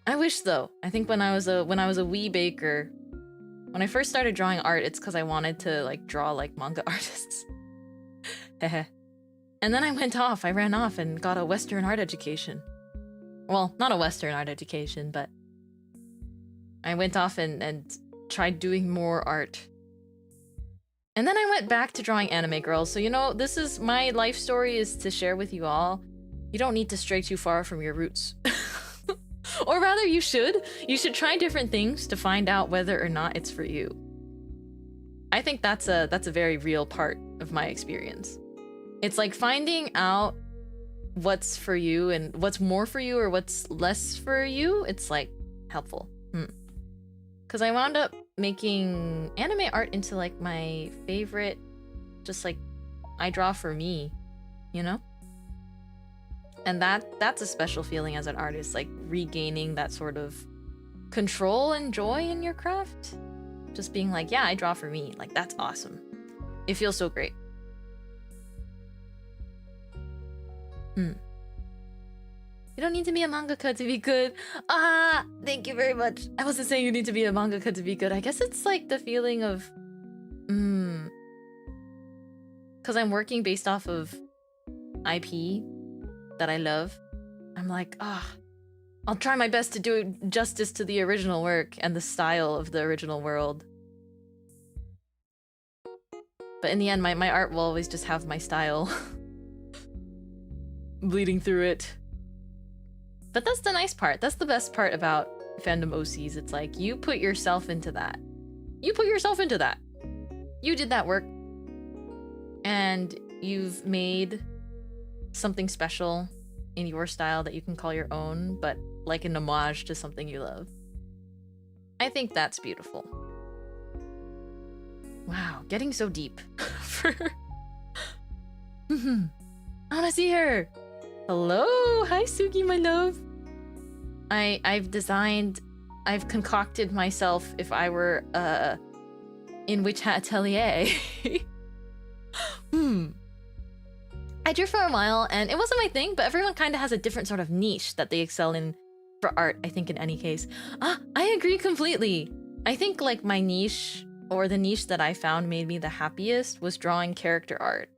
I wish though. I think when I was a wee baker, when I first started drawing art, it's because I wanted to like draw like manga artists. Heh. And then I ran off and got a Western art education. Well, not a Western art education, but I went off and tried doing more art. And then I went back to drawing anime girls. So, you know, this is my life story, is to share with you all. You don't need to stray too far from your roots. Or rather, you should. You should try different things to find out whether or not it's for you. I think that's a very real part of my experience. It's like finding out what's for you and what's more for you or what's less for you. It's like helpful. Because I wound up making anime art into like my favorite, just like I draw for me, you know? And that's a special feeling as an artist, like regaining that sort of control and joy in your craft. Just being like, yeah, I draw for me. Like, that's awesome. It feels so great. You don't need to be a mangaka to be good. Ah, thank you very much. I wasn't saying you need to be a mangaka to be good. I guess it's like the feeling of, because I'm working based off of IP that I love. I'm like, I'll try my best to do justice to the original work and the style of the original world. But in the end, my art will always just have my style bleeding through it. But that's the nice part. That's the best part about fandom OCs. It's like, you put yourself into that. You put yourself into that. You did that work. And you've made something special in your style that you can call your own, but like an homage to something you love. I think that's beautiful. Wow, getting so deep. I wanna see her. Hello, hi Sugi, my love. I've concocted myself if I were in Witch Hat Atelier. I drew for a while and it wasn't my thing, but everyone kind of has a different sort of niche that they excel in for art, I think, in any case. I agree completely. I think like my niche, or the niche that I found made me the happiest, was drawing character art.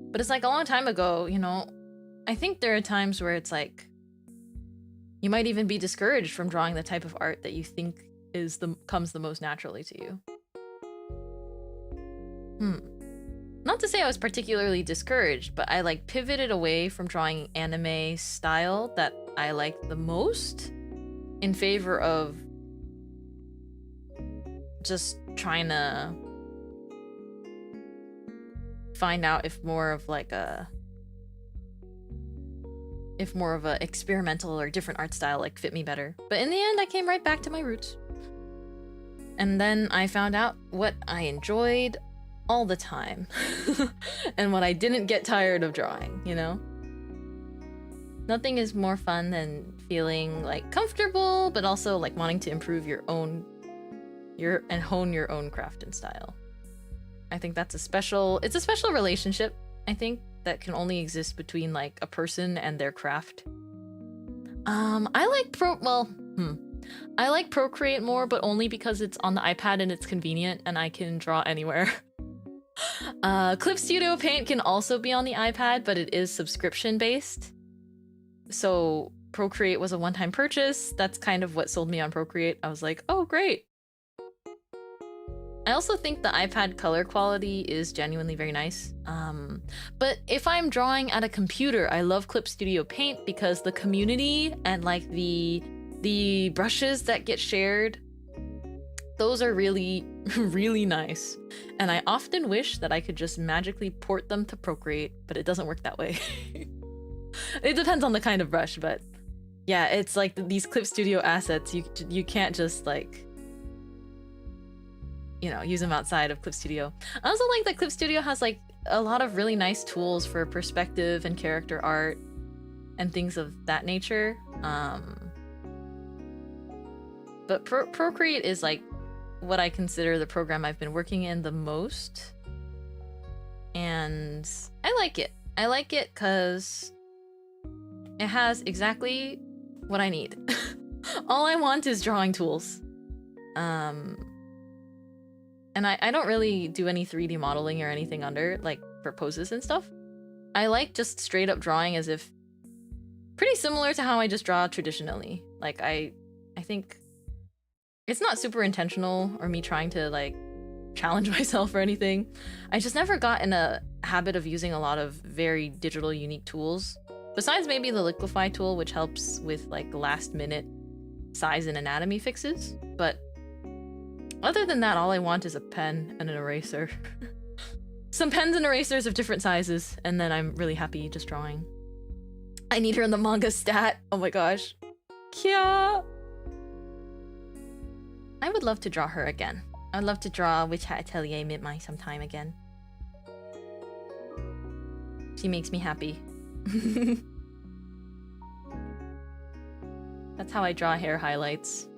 But it's like a long time ago, you know. I think there are times where it's like you might even be discouraged from drawing the type of art that you think comes the most naturally to you. Not to say I was particularly discouraged, but I like pivoted away from drawing anime style that I liked the most in favor of just trying to find out if more of a experimental or different art style like fit me better. But in the end, I came right back to my roots. And then I found out what I enjoyed all the time and what I didn't get tired of drawing, you know? Nothing is more fun than feeling like comfortable, but also like wanting to improve and hone your own craft and style. I think it's a special relationship, I think, that can only exist between like a person and their craft. I like Procreate more, but only because it's on the iPad and it's convenient and I can draw anywhere. Clip Studio Paint can also be on the iPad, but it is subscription based. So Procreate was a one-time purchase. That's kind of what sold me on Procreate. I was like, oh, great. I also think the iPad color quality is genuinely very nice. But if I'm drawing at a computer, I love Clip Studio Paint because the community and like the brushes that get shared, those are really, really nice. And I often wish that I could just magically port them to Procreate, but it doesn't work that way. It depends on the kind of brush, but yeah, it's like these Clip Studio assets, you can't just like, you know, use them outside of Clip Studio. I also like that Clip Studio has like a lot of really nice tools for perspective and character art and things of that nature. But Procreate is like what I consider the program I've been working in the most And I like it. I like it because it has exactly what I need. All I want is drawing tools. And I don't really do any 3D modeling or anything under, like, for poses and stuff. I like just straight up drawing as if pretty similar to how I just draw traditionally. Like, I think it's not super intentional or me trying to, like, challenge myself or anything. I just never got in a habit of using a lot of very digital unique tools. Besides maybe the liquify tool, which helps with, like, last minute size and anatomy fixes. But other than that, all I want is a pen and an eraser. Some pens and erasers of different sizes, and then I'm really happy just drawing. I need her in the manga stat. Oh my gosh. Kya! I would love to draw her again. I'd love to draw Witch Hat Atelier Mintmai sometime again. She makes me happy. That's how I draw hair highlights.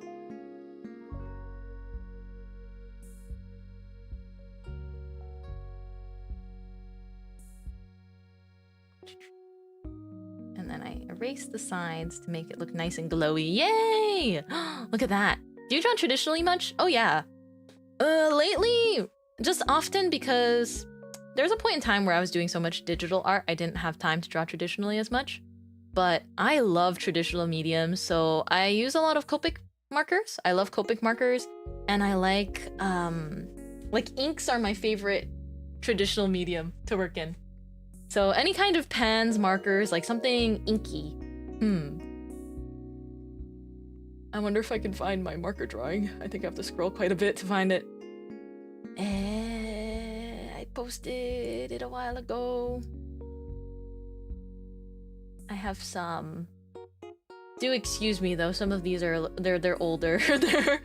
And then I erase the sides to make it look nice and glowy. Yay! Look at that. Do you draw traditionally much? Oh yeah. Lately, just often because there was a point in time where I was doing so much digital art, I didn't have time to draw traditionally as much. But I love traditional mediums, so I use a lot of Copic markers. I love Copic markers, and I like inks are my favorite traditional medium to work in. So any kind of pens, markers, like something inky. I wonder if I can find my marker drawing. I think I have to scroll quite a bit to find it. I posted it a while ago. I have some. Do excuse me though, some of these are they're older. They're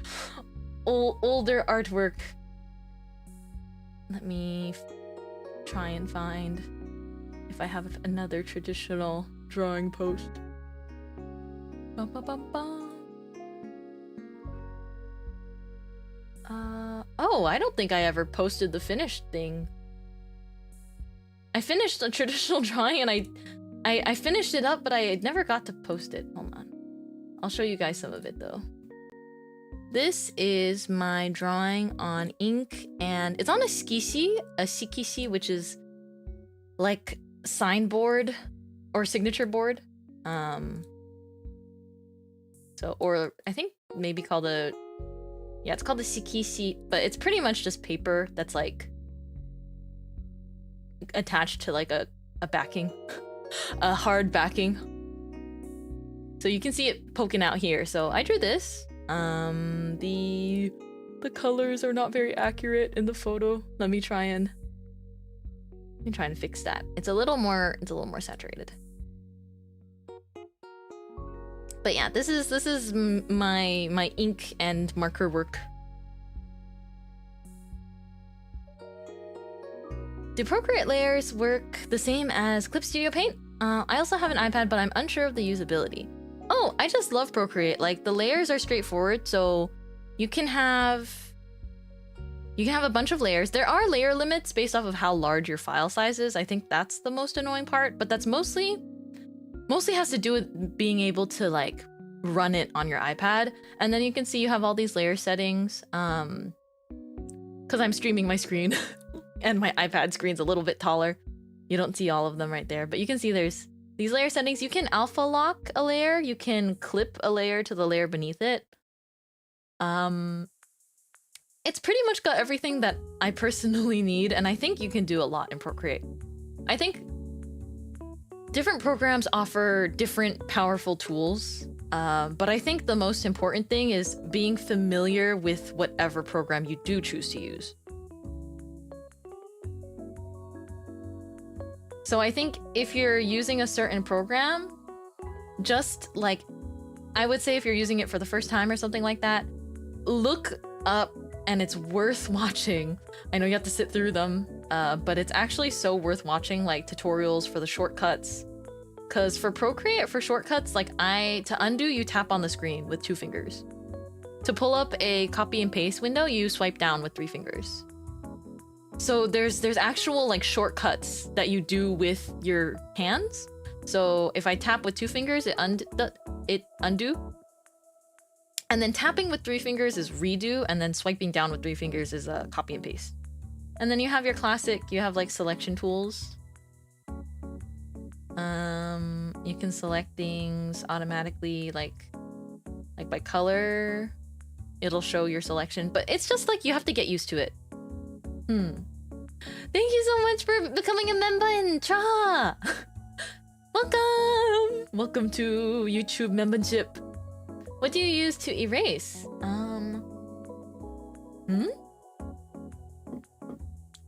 older artwork. Let me try and find if I have another traditional drawing post. Bum, bum, bum, bum. Oh, I don't think I ever posted the finished thing. I finished a traditional drawing and I finished it up, but I never got to post it. Hold on. I'll show you guys some of it though. This is my drawing on ink, and it's on a sikisi, which is like signboard or signature board. Or I think maybe called it's called a sikisi, but it's pretty much just paper that's like attached to like a backing, a hard backing. So you can see it poking out here. So I drew this. The colors are not very accurate in the photo. Let me try and fix that. It's a little more saturated. But yeah, this is my ink and marker work. Do Procreate layers work the same as Clip Studio Paint? I also have an iPad, but I'm unsure of the usability. Oh, I just love Procreate. Like, the layers are straightforward, so you can have a bunch of layers. There are layer limits based off of how large your file size is. I think that's the most annoying part, but that's mostly has to do with being able to like run it on your iPad. And then you can see you have all these layer settings. Because I'm streaming my screen and my iPad screen's a little bit taller. You don't see all of them right there, but you can see there's these layer settings. You can alpha lock a layer. You can clip a layer to the layer beneath it. It's pretty much got everything that I personally need, and I think you can do a lot in Procreate. I think different programs offer different powerful tools, but I think the most important thing is being familiar with whatever program you do choose to use. So I think if you're using a certain program, just like, I would say if you're using it for the first time or something like that, look up, and it's worth watching. I know you have to sit through them, but it's actually so worth watching, like tutorials for the shortcuts. Because for Procreate, for shortcuts, like to undo, you tap on the screen with 2 fingers. To pull up a copy and paste window, you swipe down with 3 fingers. So there's actual like shortcuts that you do with your hands. So if I tap with 2 fingers, it undo. And then tapping with 3 fingers is redo, and then swiping down with 3 fingers is copy and paste. And then you have your classic, you have like selection tools. You can select things automatically, like by color. It'll show your selection, but it's just like you have to get used to it. Thank you so much for becoming a member in Cha. Welcome to YouTube membership. What do you use to erase?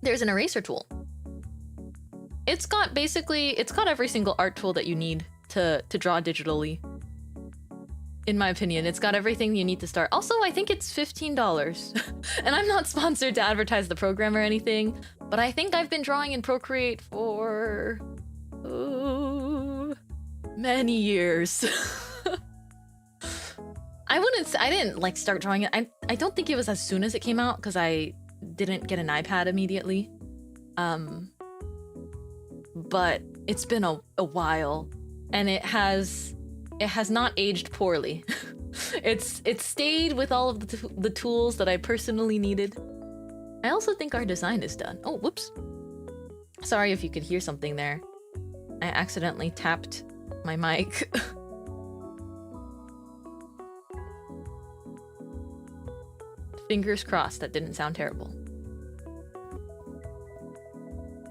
There's an eraser tool. It's got every single art tool that you need to draw digitally. In my opinion, it's got everything you need to start. Also, I think it's $15. And I'm not sponsored to advertise the program or anything, but I think I've been drawing in Procreate for many years. I didn't like start drawing it. I don't think it was as soon as it came out because I didn't get an iPad immediately. But it's been a while, and it has not aged poorly. It's stayed with all of the tools that I personally needed. I also think our design is done. Oh, whoops. Sorry if you could hear something there. I accidentally tapped my mic. Fingers crossed that didn't sound terrible.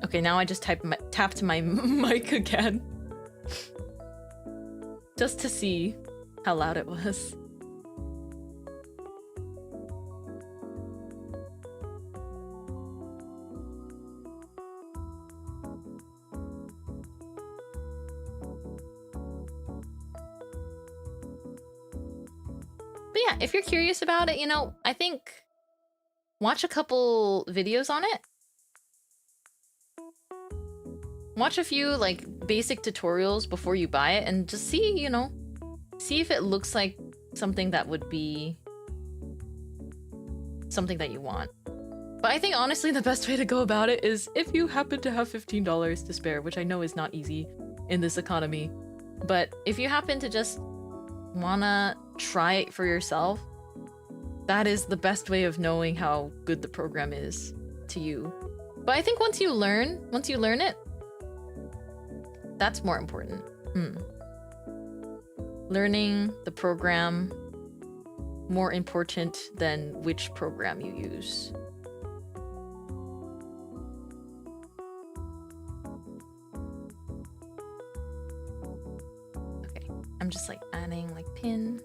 Okay, now I just tapped my mic again. Just to see how loud it was. But yeah, if you're curious about it, you know, I think watch a couple videos on it. Watch a few like basic tutorials before you buy it and just see, you know, see if it looks like something that would be something that you want. But I think honestly the best way to go about it is if you happen to have $15 to spare, which I know is not easy in this economy. But if you happen to just wanna try it for yourself, that is the best way of knowing how good the program is to you. But I think once you learn it, that's more important. Learning the program, more important than which program you use. Okay, I'm just like adding like pin.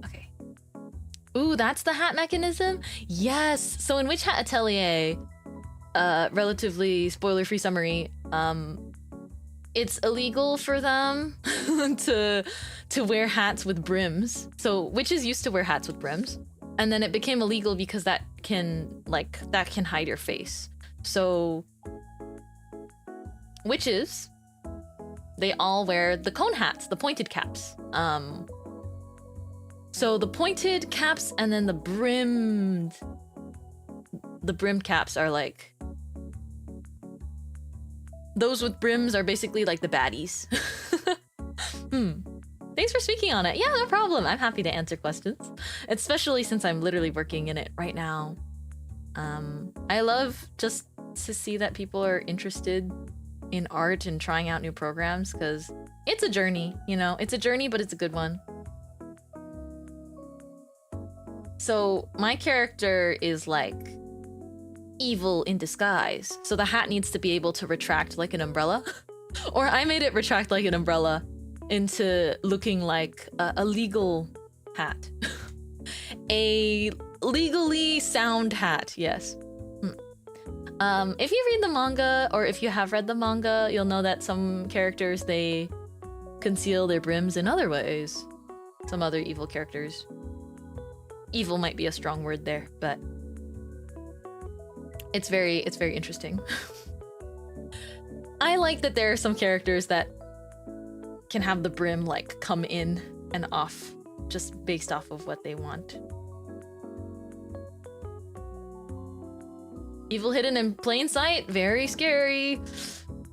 Okay. Ooh, that's the hat mechanism? Yes! So in Witch Hat Atelier, relatively spoiler-free summary, it's illegal for them to wear hats with brims. So witches used to wear hats with brims, and then it became illegal because that can hide your face. So witches, they all wear the cone hats, the pointed caps. So the pointed caps and then the brimmed caps are like, those with brims are basically like the baddies. Thanks for speaking on it. Yeah, no problem. I'm happy to answer questions, especially since I'm literally working in it right now. I love just to see that people are interested in art and trying out new programs, because it's a journey, you know? It's a journey, but it's a good one. So my character is like evil in disguise, so the hat needs to be able to retract like an umbrella. Or I made it retract like an umbrella into looking like a legal hat. A legally sound hat, yes. If you read the manga, or if you have read the manga, you'll know that some characters, they conceal their brims in other ways. Some other evil characters. Evil might be a strong word there, but it's very interesting. I like that there are some characters that can have the brim like come in and off just based off of what they want. Evil hidden in plain sight, very scary.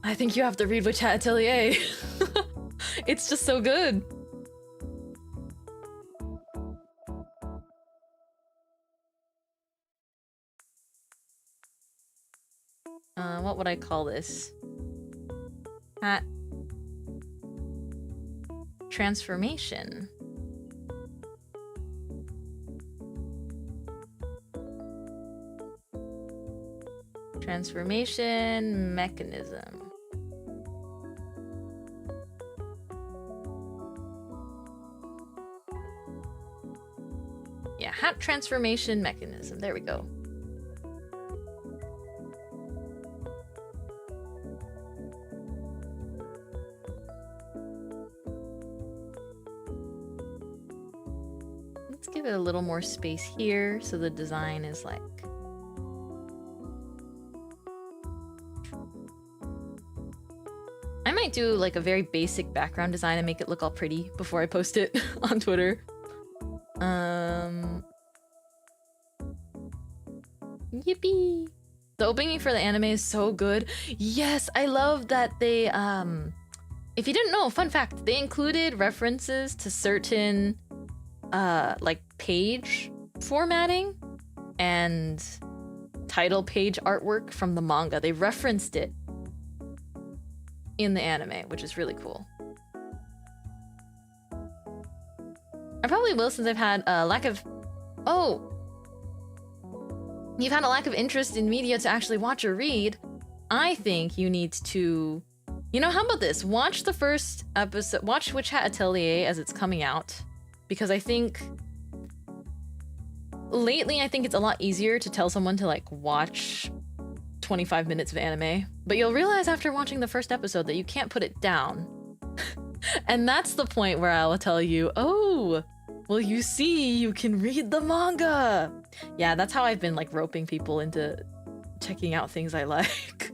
I think you have to read Witch Hat Atelier. It's just so good. What would I call this? Hat transformation. Transformation mechanism. Yeah, hat transformation mechanism. There we go. Let's give it a little more space here so the design is like... I might do like a very basic background design and make it look all pretty before I post it on Twitter. Yippee! The opening for the anime is so good. Yes, I love that they, if you didn't know, fun fact, they included references to certain, like, page formatting and title page artwork from the manga. They referenced it in the anime, which is really cool. I probably will since I've had a lack of... Oh! You've had a lack of interest in media to actually watch or read. I think you need to... You know, how about this? Watch the first episode... Watch Witch Hat Atelier as it's coming out. Because I think... Lately, I think it's a lot easier to tell someone to, like, watch 25 minutes of anime. But you'll realize after watching the first episode that you can't put it down. And that's the point where I will tell you, oh, well, you see, you can read the manga. Yeah, that's how I've been, like, roping people into checking out things I like.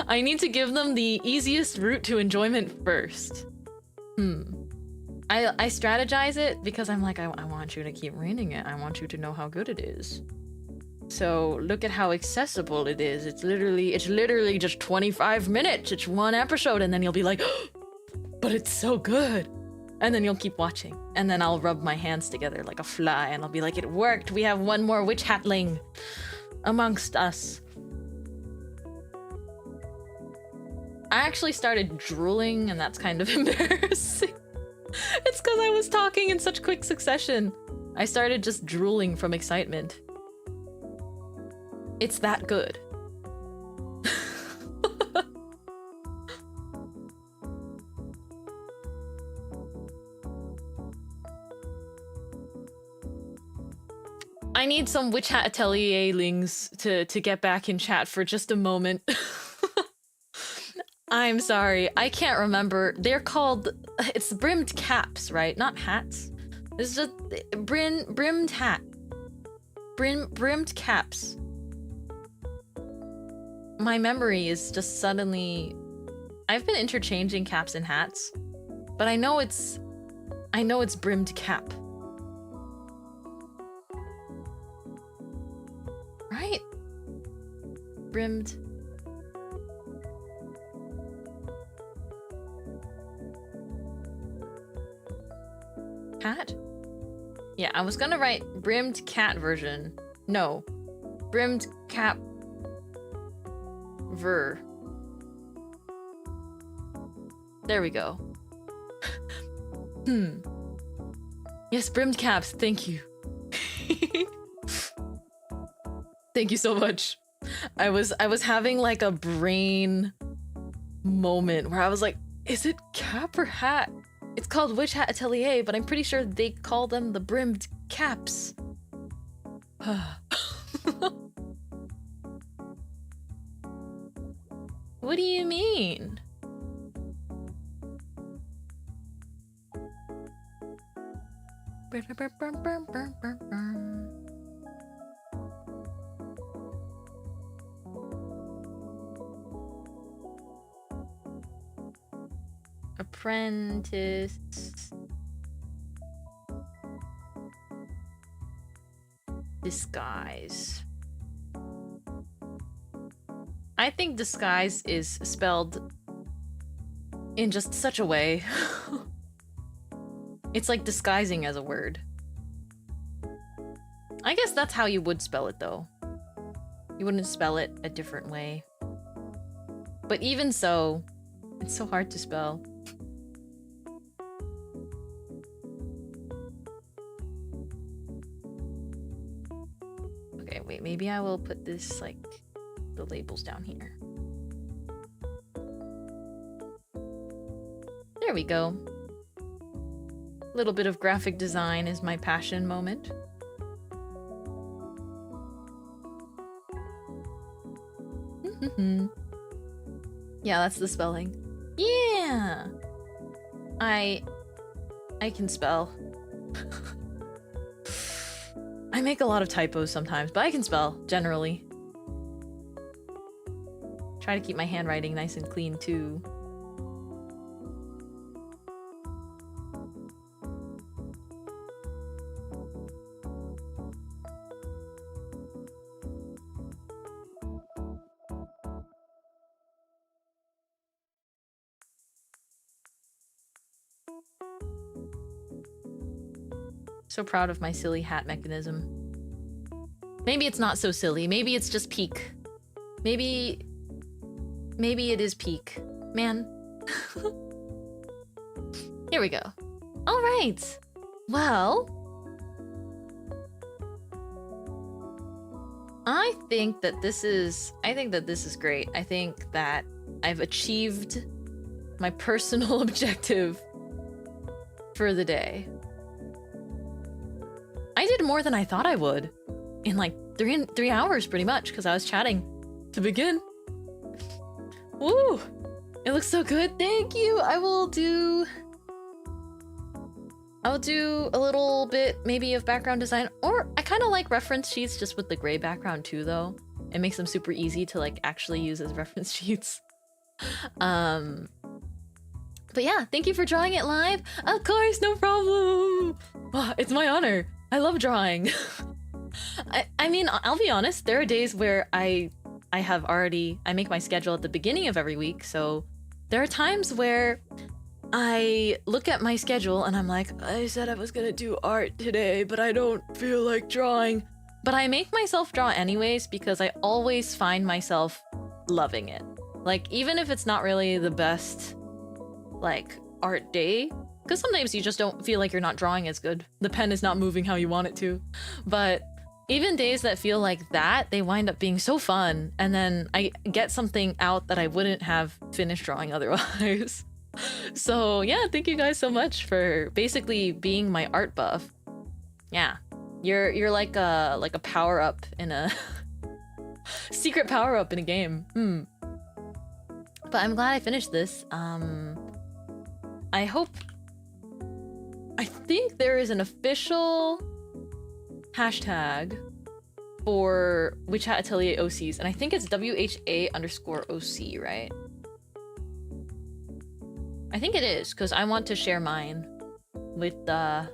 I need to give them the easiest route to enjoyment first. I strategize it because I'm like, I want you to keep reading it. I want you to know how good it is. So look at how accessible it is. It's literally just 25 minutes. It's one episode, and then you'll be like, oh, but it's so good. And then you'll keep watching. And then I'll rub my hands together like a fly, and I'll be like, it worked. We have one more witch hatling amongst us. I actually started drooling, and that's kind of embarrassing. It's because I was talking in such quick succession. I started just drooling from excitement. It's that good. I need some Witch Hat Atelier lings to get back in chat for just a moment. I'm sorry, I can't remember. They're called... It's brimmed caps, right? Not hats. It's just... Brimmed hat. Brimmed caps. My memory is just suddenly... I've been interchanging caps and hats, but I know it's brimmed cap. Right? Brimmed... Cat? Yeah, I was gonna write brimmed cat version. No. Brimmed cap... ver. There we go. Yes, brimmed caps, thank you. Thank you so much. I was having like a brain moment where I was like, is it cap or hat? It's called Witch Hat Atelier, but I'm pretty sure they call them the brimmed caps. What do you mean? Apprentice disguise. I think disguise is spelled in just such a way. It's like disguising as a word. I guess that's how you would spell it though. You wouldn't spell it a different way. But even so, it's so hard to spell. Okay, wait, maybe I will put this, like, the labels down here. There we go. A little bit of graphic design is my passion moment. Yeah, that's the spelling. Yeah! I can spell. I make a lot of typos sometimes, but I can spell, generally. Try to keep my handwriting nice and clean, too. So proud of my silly hat mechanism. Maybe it's not so silly. Maybe it's just peak. Maybe it is peak. Man. Here we go. All right. Well, I think that this is great. I think that I've achieved my personal objective for the day. I did more than I thought I would in like three hours pretty much because I was chatting to begin. Woo! It looks so good. Thank you. I'll do a little bit maybe of background design, or I kind of like reference sheets just with the gray background too though. It makes them super easy to like actually use as reference sheets. But yeah, thank you for drawing it live. Of course, no problem. Oh, it's my honor. I love drawing. I mean, I'll be honest, there are days where I make my schedule at the beginning of every week, so there are times where I look at my schedule and I'm like, I said I was gonna do art today, but I don't feel like drawing. But I make myself draw anyways because I always find myself loving it. Like, even if it's not really the best, like, art day, because sometimes you just don't feel like you're not drawing as good. The pen is not moving how you want it to. But even days that feel like that, they wind up being so fun. And then I get something out that I wouldn't have finished drawing otherwise. So yeah, thank you guys so much for basically being my art buff. Yeah, you're like a power up in a secret power up in a game. But I'm glad I finished this. I think there is an official hashtag for Witch Hat Atelier OCs, and I think it's WHA_OC, right? I think it is, because I want to share mine with the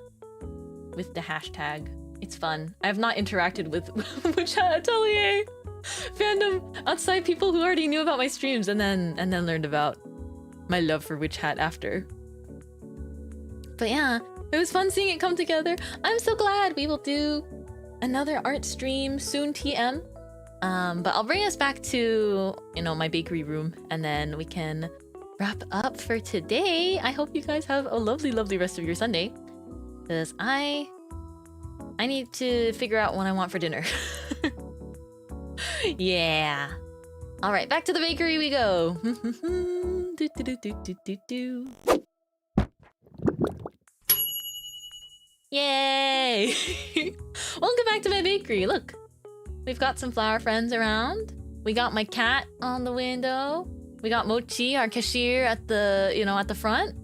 hashtag. It's fun. I have not interacted with Witch Hat Atelier fandom outside people who already knew about my streams and then learned about my love for Witch Hat after. But yeah, it was fun seeing it come together. I'm so glad. We will do another art stream soon, TM. But I'll bring us back to, you know, my bakery room, and then we can wrap up for today. I hope you guys have a lovely, lovely rest of your Sunday, because I need to figure out what I want for dinner. Yeah. All right, back to the bakery we go. Yay! Welcome back to my bakery. Look, we've got some flower friends around. We got my cat on the window. We got Mochi, our cashier, at the, you know, at the front.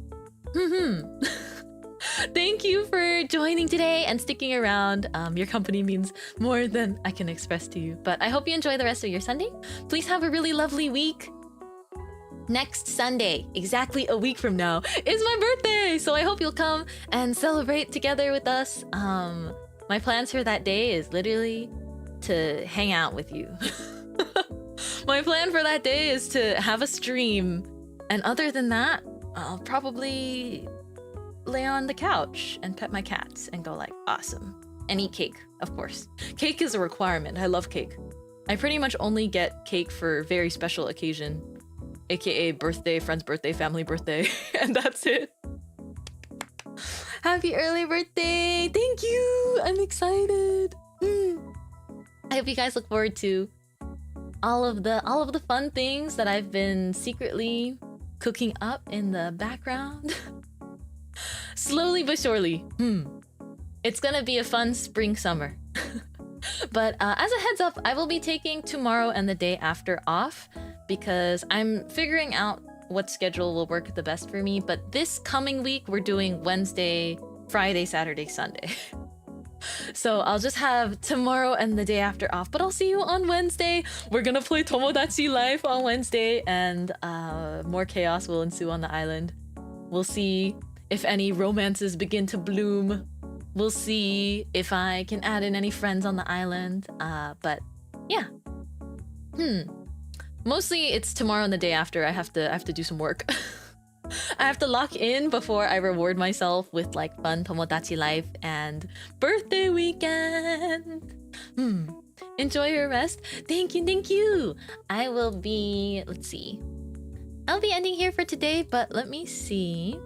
Thank you for joining today and sticking around. Your company means more than I can express to you. But I hope you enjoy the rest of your Sunday. Please have a really lovely week. Next Sunday, exactly a week from now, is my birthday! So I hope you'll come and celebrate together with us. My plans for that day is literally to hang out with you. My My plan for that day is to have a stream. And other than that, I'll probably lay on the couch and pet my cats and go like, awesome. And eat cake, of course. Cake is a requirement. I love cake. I pretty much only get cake for very special occasion, aka birthday, friend's birthday, family birthday, and that's it. Happy early birthday! Thank you! I'm excited. I hope you guys look forward to all of the fun things that I've been secretly cooking up in the background. Slowly but surely. It's gonna be a fun spring summer. But as a heads up, I will be taking tomorrow and the day after off because I'm figuring out what schedule will work the best for me. But this coming week, we're doing Wednesday, Friday, Saturday, Sunday. So I'll just have tomorrow and the day after off, but I'll see you on Wednesday. We're gonna play mintmaiLIVE on Wednesday, and more chaos will ensue on the island. We'll see if any romances begin to bloom. We'll see if I can add in any friends on the island. But yeah. Mostly it's tomorrow and the day after. I have to do some work. I have to lock in before I reward myself with like fun tomodachi life and birthday weekend. Enjoy your rest. Thank you. I will be, let's see. I'll be ending here for today, but let me see.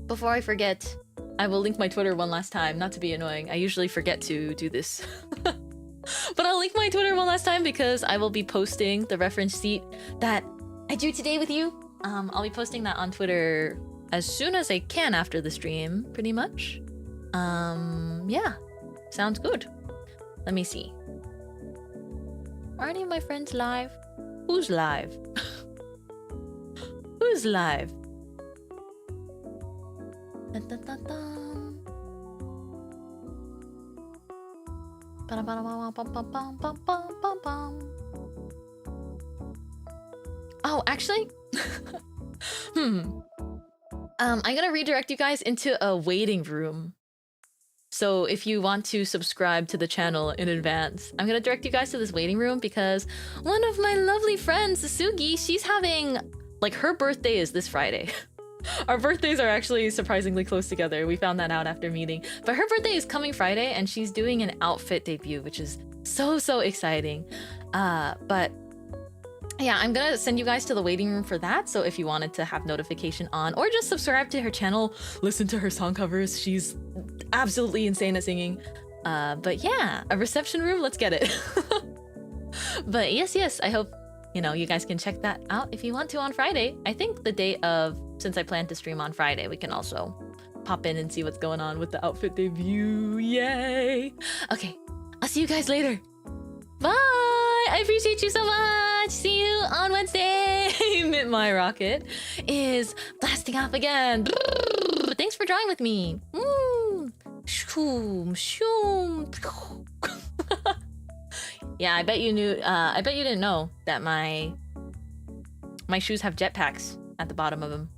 Before I forget, I will link my Twitter one last time, not to be annoying. I usually forget to do this. But I'll link my Twitter one last time because I will be posting the reference sheet that I drew today with you. I'll be posting that on Twitter as soon as I can after the stream, pretty much. Yeah, sounds good. Let me see. Are any of my friends live? Who's live? Who's live? Dun, dun, dun, dun. Oh, actually, I'm gonna redirect you guys into a waiting room. So if you want to subscribe to the channel in advance, I'm gonna direct you guys to this waiting room because one of my lovely friends, Sugi, she's having, like, her birthday is this Friday. Our birthdays are actually surprisingly close together. We found that out after meeting. But her birthday is coming Friday and she's doing an outfit debut, which is so exciting. But yeah, I'm gonna send you guys to the waiting room for that. So if you wanted to have notification on or just subscribe to her channel, listen to her song covers. She's absolutely insane at singing. But yeah, a reception room, let's get it. But yes, I hope, you know, you guys can check that out if you want to on Friday. I think the day of, since I plan to stream on Friday, we can also pop in and see what's going on with the outfit debut. Yay! Okay, I'll see you guys later. Bye! I appreciate you so much! See you on Wednesday! Mintmai rocket is blasting off again. Thanks for drawing with me. Yeah, I bet you knew. I bet you didn't know that my shoes have jetpacks at the bottom of them.